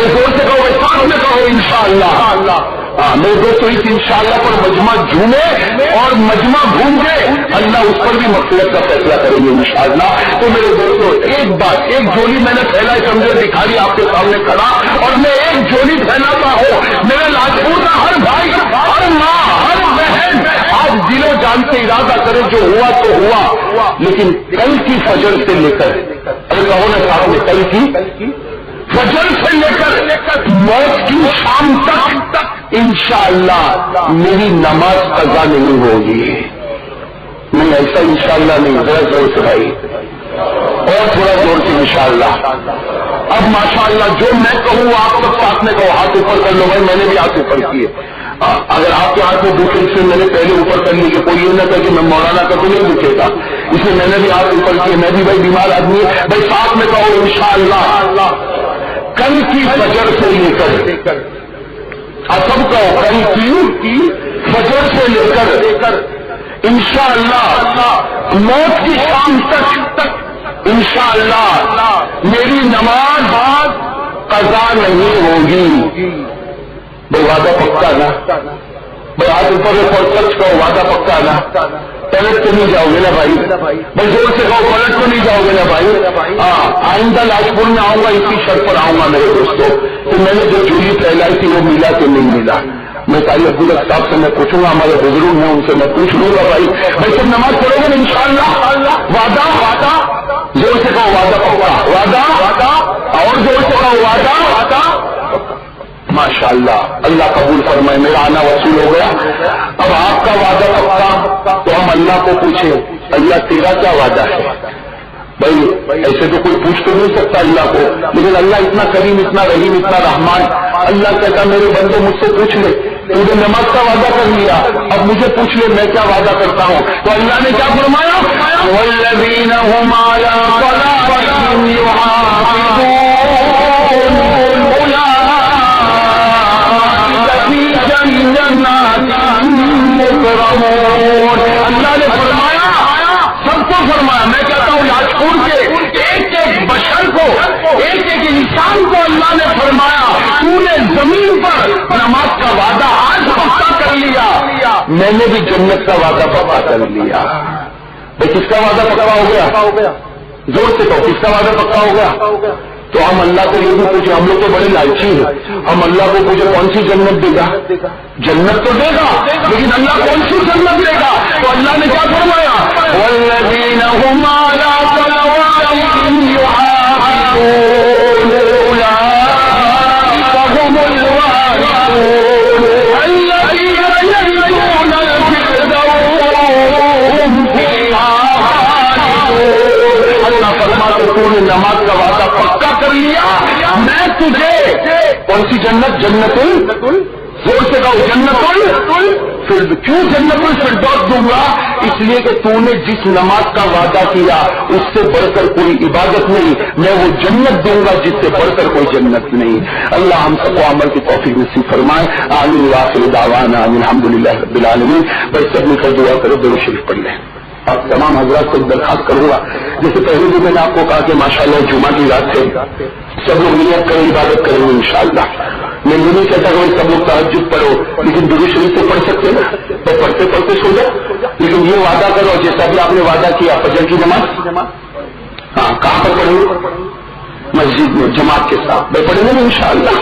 زور سے کہو، ساتھ میں کہو انشاءاللہ۔ ہاں میرے دوستوں اس انشاءاللہ پر مجمع جھومے اور مجمع گھومے، اللہ اس پر بھی مغفرت کا فیصلہ کریں گے انشاءاللہ۔ تو میرے دوستوں ایک بات، ایک جھولی میں نے پھیلائی، سمجھے بھکاری آپ کے سامنے کھڑا، اور میں ایک جھولی پھیلاتا ہوں، میرے لاجپور کا ہر بھائی، ہر ماں، ہر بہن آج دل و جان سے ارادہ کرے جو ہوا تو ہوا، لیکن کل کی فجر سے لے کر، ارے کہو نا صاحب نے، کل کی فجر سے لے کر موت کی شام تک انشاءاللہ میری نماز قضا نہیں ہوگی۔ نہیں ایسا انشاءاللہ نہیں، ذرا زور سے بھائی، اور تھوڑا زور سے انشاءاللہ۔ اب ماشاءاللہ جو میں کہوں آپ سب ساتھ میں کہو، ہاتھ اوپر کر لو بھائی، میں نے بھی ہاتھ اوپر کیے۔ اگر آپ کے ہاتھ میں دکھے اس میں میں نے پہلے اوپر کر لی کہ کوئی یہ نہ کہ میں مولانا کا تو نہیں دکھے گا، اس میں نے بھی ہاتھ اوپر کیے، میں بھی بھائی بیمار آدمی ہے، بھائی ساتھ میں کہو انشاءاللہ کل کی فجر سے لے کر، سب کہو کل کی فجر سے لے کر انشاءاللہ موت کی شام تک انشاءاللہ میری نماز قضا نہیں ہوگی۔ بھائی وعدہ پکا نا؟ بھائی آج اوپر سچ کہو، وعدہ پکا نا؟ پلٹ تو نہیں جاؤ گے نا بھائی؟ بھائی زور سے کہو، پلٹ تو نہیں جاؤ گے نا بھائی؟ ہاں آئندہ لاجپور میں آؤں گا، اسی شرط پر آؤں گا میرے دوستوں تو میں نے جو جھولی پھیلائی تھی وہ ملا کہ نہیں ملا۔ میں قاری احمد صاحب سے میں پوچھوں گا، ہمارے بزرگ ہیں ان سے میں پوچھ لوں گا بھائی سب نماز پڑھو گے انشاءاللہ؟ وعدہ زور سے کہو، وعدہ پکا، وعدہ اور زور سے کہو، وعدہ ماشاءاللہ اللہ قبول فرمائے، میرا آنا وصول ہو گیا. اب آپ کا وعدہ پکا تو ہم اللہ کو پوچھیں اللہ تیرا کیا وعدہ ہے؟ بھائی ایسے تو کوئی پوچھ تو نہیں سکتا اللہ کو، لیکن اللہ اتنا کریم، اتنا رحیم، اتنا رحمان. اللہ کہتا میرے بندے مجھ سے پوچھ لے، تو نے نماز کا وعدہ کر لیا، اب مجھے پوچھ لے میں کیا وعدہ کرتا ہوں. تو اللہ نے کیا فرمایا؟ والذین هم علی صلاتهم یحافظون اللہ نے فرمایا، سب کو فرمایا. میں کہتا ہوں آج چھوڑ کے ایک ایک بشر کو، ایک ایک انسان کو اللہ نے فرمایا تو نے زمین پر نماز کا وعدہ آج پکا کر لیا، میں نے بھی جنت کا وعدہ پکا کر لیا. بھائی کس کا وعدہ پکا ہو گیا؟ زور سے کہو کس کا وعدہ پکا ہو گیا؟ تو ہم اللہ کو یہ بھی پوچھے، ہم لوگ تو بڑے لالچی ہیں، ہم اللہ کو پوچھے کون سی جنت دے گا؟ جنت تو دے گا، لیکن اللہ کون سی جنت دے گا؟ تو اللہ نے کیا فرمایا؟ والذین هم علی صلواتهم یحافظون اولئک هم الوارثون الذین یرثون الفردوس هم فیہا خالدون. اللہ فرماتا تو نے نماز کا وعدہ پکا کر لیا، میں تجھے کون سی جنت؟ جنت زور سے کہو جنت کیوں جنت الفردوس دوں گا؟ اس لیے کہ تو نے جس نماز کا وعدہ کیا اس سے بڑھ کر کوئی عبادت نہیں، میں وہ جنت دوں گا جس سے بڑھ کر کوئی جنت نہیں. اللہ ہم سب کو عمل کی توفیق نصیب فرمائے. آمین وآخر دعوانا الحمدللہ رب العالمین. بھائی سب مل کر دعا کرو، درود شریف پڑھ لیں. آپ تمام حضرات کو درخواست کروں گا، جیسے پہلے بھی میں نے آپ کو کہا کہ ماشاءاللہ جمعہ کی رات سے سب لوگ نیت کریں، عبادت کریں گے انشاءاللہ. میں یہ نہیں کہتا کہ سب لوگ تہجد پڑھو، لیکن درود شریف تو پڑھ سکتے نا، تو پڑھتے پڑھتے سو جاؤ. لیکن یہ وعدہ کرو جیسا بھی آپ نے وعدہ کیا فجر کی نماز ہاں کہاں پر پڑھیں گے؟ مسجد میں جماعت کے ساتھ میں پڑھیں گے نا انشاءاللہ.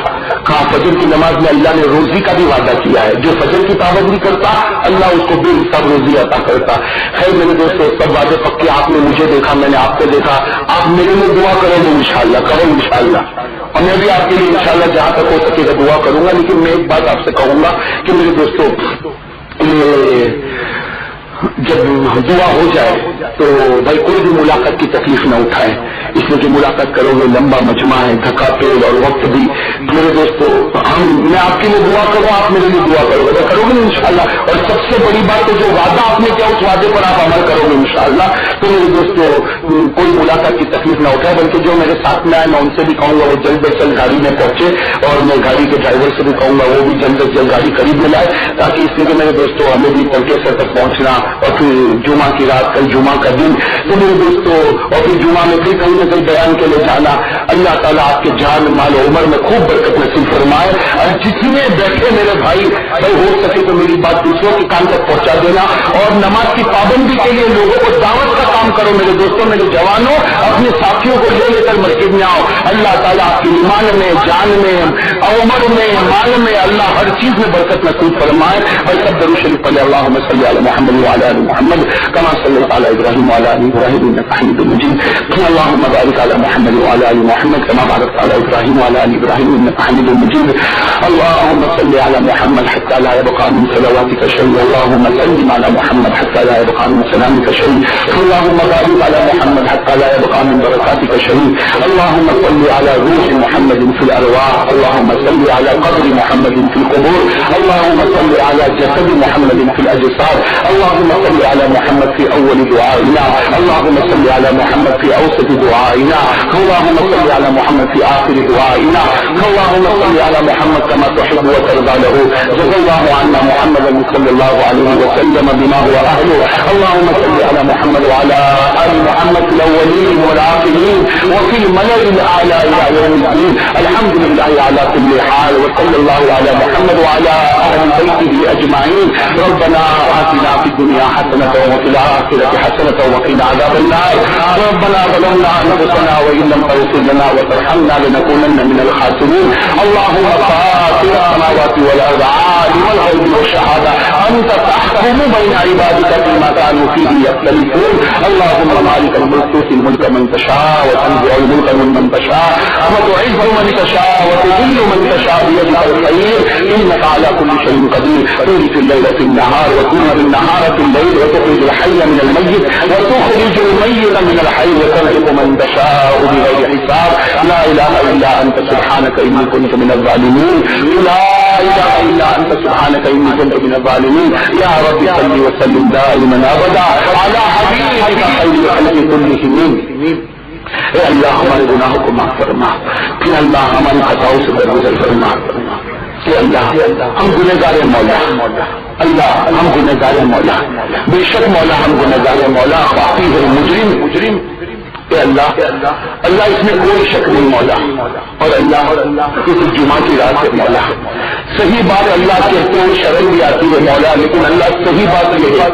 کہاں فجر کی نماز میں اللہ نے روزی کا بھی وعدہ کیا ہے، جو فجر کی پابندی کرتا اللہ اس کو بے حساب روزی عطا کرتا. خیر میرے دوستوں سب وعدے پکے، آپ نے مجھے دیکھا، میں نے آپ کو دیکھا، آپ میرے لیے دعا کریں گے انشاءاللہ، کرو انشاءاللہ، اور میں بھی آپ کے لیے انشاءاللہ جہاں تک ہو سکے گا دعا کروں گا. لیکن میں ایک بات آپ سے کہوں گا کہ میرے دوستوں جب دعا ہو جائے تو بھائی کوئی بھی ملاقات کی تکلیف نہ اٹھائے، اس لیے کہ ملاقات کرو گے لمبا مجمع ہے، دھکا پیل اور وقت بھی. میرے دوستوں میں آپ کے لیے دعا کروں، آپ میرے لیے دعا کرو گے، کرو گے انشاءاللہ. اور سب سے بڑی بات ہے جو وعدہ آپ نے کیا اس وعدے پر آپ عمل کرو گے انشاءاللہ. تو میرے دوستوں کوئی ملاقات کی تکلیف نہ اٹھائے، بلکہ جو میرے ساتھ میں آئے میں ان سے بھی کہوں گا وہ جلد از جلد گاڑی میں پہنچے، اور میں گاڑی کے ڈرائیور سے بھی کہوں گا وہ بھی جلد از جلد گاڑی قریب میں لائے، تاکہ اس لیے کہ میرے دوستوں ہمیں بھی تڑکے سر تک پہنچنا، اور پھر جمعہ کی رات کل جمعہ کا دن. تو میرے دوستوں اور پھر جمعہ میں پھر کہیں نہ کہیں بیان کے لیے جانا. اللہ تعالیٰ آپ کے جان مال و عمر میں خوب برکت نصیب فرمائے. اور جتنے بیٹھے میرے بھائی ہو سکے تو میری بات دوسروں کے کان تک پہنچا دینا، اور نماز کی پابندی کے لیے لوگوں کو دعوت کا کام کرو. میرے دوستوں میرے جوانوں اپنے ساتھیوں کو لے کر مسجد میں آؤ. اللہ تعالیٰ آپ کی ایمان میں، جان میں، عمر میں، مال میں اللہ ہر چیز میں برکت نصیب فرمائے. اور سب درود شریف پڑھیں. اللہم صلی علی محمد وعلی آل محمد كما صليت على ابراهيم وعلى ال ابراهيم انك حميد مجيد. اللهم بارك على محمد وعلى ال محمد كما باركت على ابراهيم وعلى ال ابراهيم انك حميد مجيد. اللهم صل على محمد حتى لا يبقى من صلواتك شيء. اللهم سلم على محمد حتى لا يبقى من سلامك شيء. اللهم بارك على محمد حتى لا يبقى من بركاتك شيء. اللهم صل على روح محمد في الارواح. اللهم صل على قبر محمد في القبور. اللهم صل على جسد محمد في الاجساد. اللهم صل على محمد في اول دعائنا. اللهم صل على محمد في اوسط دعائنا. اللهم صل على محمد في اخر دعائنا. اللهم صل على محمد كما تحب وترضى له. جزا الله عنا محمدا صلى الله عليه وسلم بما هو اهله. اللهم صل على محمد وعلى ال محمد في الاولين والاخرين وفي الملأ الاعلى الى يوم الدين. الحمد لله على كل حال، وصلى الله على محمد وعلى اهل بيته اجمعين. ربنا آتنا في الدنيا حسنة وفي الآخرة حسنة وقنا عذاب النار. ربنا ظلمنا أنفسنا وإن لم تغفر لنا وترحمنا لنكونن من الخاسرين. اللهم فاطر السماوات والأرض عالم الغيب والشهادة أنت تحكم بين عبادك فيما كانوا فيه يختلفون. اللهم مالك الملك تؤتي الملك من تشاء وتنزع الملك ممن تشاء وتعز تعز من تشاء وتذل من تشاء بيدك الخير انك على كل شيء قدير تولج الليل في النهار وتولج النهار في الليل وتخرج الحي من الميت وتخرج الميت من الحي وترزق من تشاء بغير حساب لا اله الا انت سبحانك اني كنت من الظالمين لا اله الا انت سبحانك اني كنت من الظالمين يا رب صل وسلم دائما ابدا على حبيبك خير الخلق كلهم اے اللہ ہمارے گناہوں کو معاف فرما کہ اللہ ہماری خطاؤں سے درگزر فرما کہ اللہ ہم گنہگار ہیں مولا اللہ ہم گنہگار ہیں مولا بے شک مولا ہم گنہگار ہیں مولا باقی ہے مجرم کہ اللہ اس میں کوئی شک نہیں مولا اور اللہ اس جمعہ کی رات ہے مولا صحیح بات اللہ کہتے ہیں شرم بھی آتی ہے مولا لیکن اللہ صحیح بات یہ ہے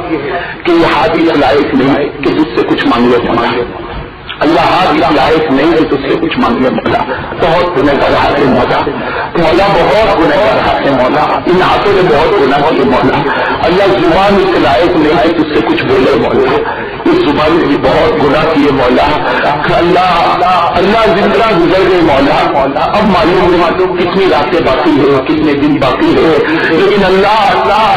کہ یہ ہاتھ اس لائق نہیں کہ تجھ سے کچھ مانگے مولا اللہ ہاتھ اس لائق نہیں کہ تجھ سے کچھ مانگے مولا بہت گنہگار ہے مولا بہت گنہگار ہے مولا ان ہاتھوں نے بہت گناہ کیے مولا اللہ زبان اس لائق نہیں کہ تجھ سے کچھ بولے مولا اس زبان نے بہت گناہ کیے مولا اللہ زندہ گزر گئے مولا اب معلوم کتنی راتیں باقی ہے کتنے دن باقی ہے لیکن اللہ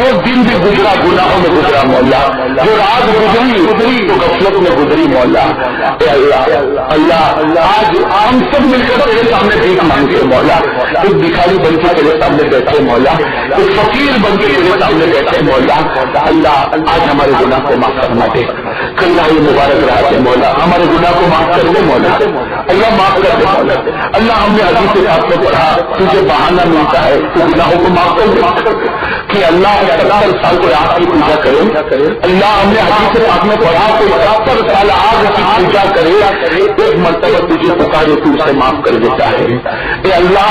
جو دن بھی گزرا گناہوں میں گزرا مولا جو رات گزری تو غفلت میں گزری مولا اللہ آج ہم سب مل کر تیرے سامنے بھیک مانگتے مولا ایک بھکاری بن کے تیرے سامنے بیٹھے مولا ایک فقیر بن کے تیرے سامنے بیٹھے مولا اللہ آج ہمارے گناہ کو معاف فرما دے کل یہ مبارک رات ہے مولا ہمارے گناہ کو معاف کر دے مولا اللہ معاف کر دے مولا اللہ ہم نے حدیث پاک میں پڑھا تجھے بہانہ ملتا ہے تو گناہوں کو معاف کر دے کہ اللہ 70 سال کو آگ کی پوجا کرے اللہ ہم نے حدیث پاک میں پڑھا کوئی 70 سال آگ کی پوجا کرے ایک مرتبہ تجھے پکارے تو اسے معاف کر دیتا ہے اے اللہ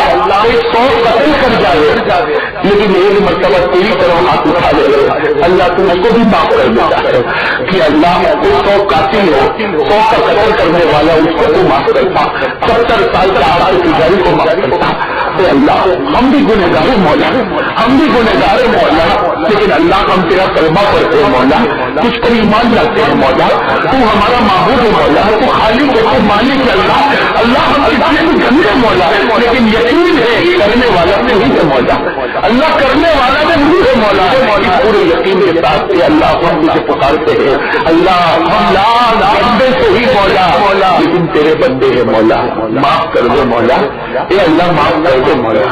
100 قتل کر جائے لیکن ایک مرتبہ تیری طرح ہاتھ اٹھا لے اللہ تم اس کو بھی معاف کر دیتا ہے کہ اللہ 100 قاتل ہو 100 کا قتل کرنے والا اس کو تو معاف کرتا 70 سال کا آگ کی پجاری کو معاف کرتا اے اللہ ہم بھی گنہگار ہیں مولا لیکن اللہ ہم تیرا کلمہ پڑھتے ہیں مولا کچھ پر ایمان لاتے ہیں مولا تو ہمارا معبود ہے مولا تو خالق ہے تو مالک ہے اللہ ہم کتنے بھی گندے مولا لیکن یقین ہے کرنے والا نہیں ہے مولا اللہ کرنے والا نہیں ہے مولا پورے یقین کے ساتھ اللہ ہم مجھے پکارتے ہیں اللہ ہم بندے سے ہی مولا لیکن تیرے بندے ہیں مولا معاف کر دے مولا اے اللہ معاف کر دے مولا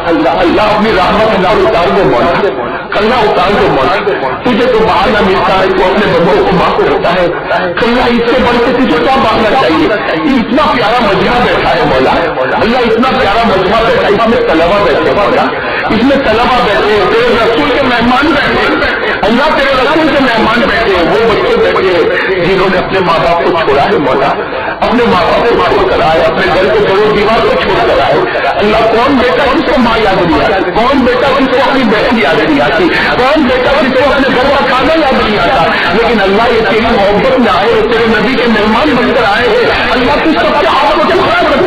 اللہ اپنی رحمت اللہ اتار دے مولا کلّا اتار دے مولا تجھے تو بہانہ ملتا ہے تو اپنے بندوں کو معاف کرتا ہے کلّا اس سے بڑھ کے تجھے کیا مانگنا چاہیے اتنا پیارا مجمع بیٹھا ہے مولا اللہ اتنا پیارا مجمع بیٹھا ہے اس میں طلبہ بیٹھے مولا اس میں طلبہ بیٹھے تیرے رسول کے مہمان بیٹھے اللہ تیرے رسول کے مہمان بیٹھے وہ بچے بیٹھے جنہوں نے اپنے ماں باپ کو چھوڑا ہے مولا اپنے ماں باپ کو چھوڑ کر آئے اپنے گھر کے بڑوں دیوار کو چھوڑ کر آئے اللہ کون بیٹا جس کو ماں یاد نہیں آتی کون بیٹا جس کو اپنی بہن یاد نہیں آتی کون بیٹا جس کو اپنے گھر کا کھانا یاد نہیں آتا لیکن اللہ یہ تیری محبت میں آئے تیرے نبی کے مہمان بن کر آئے ہیں اللہ تو سب کے ہاتھ کو خراب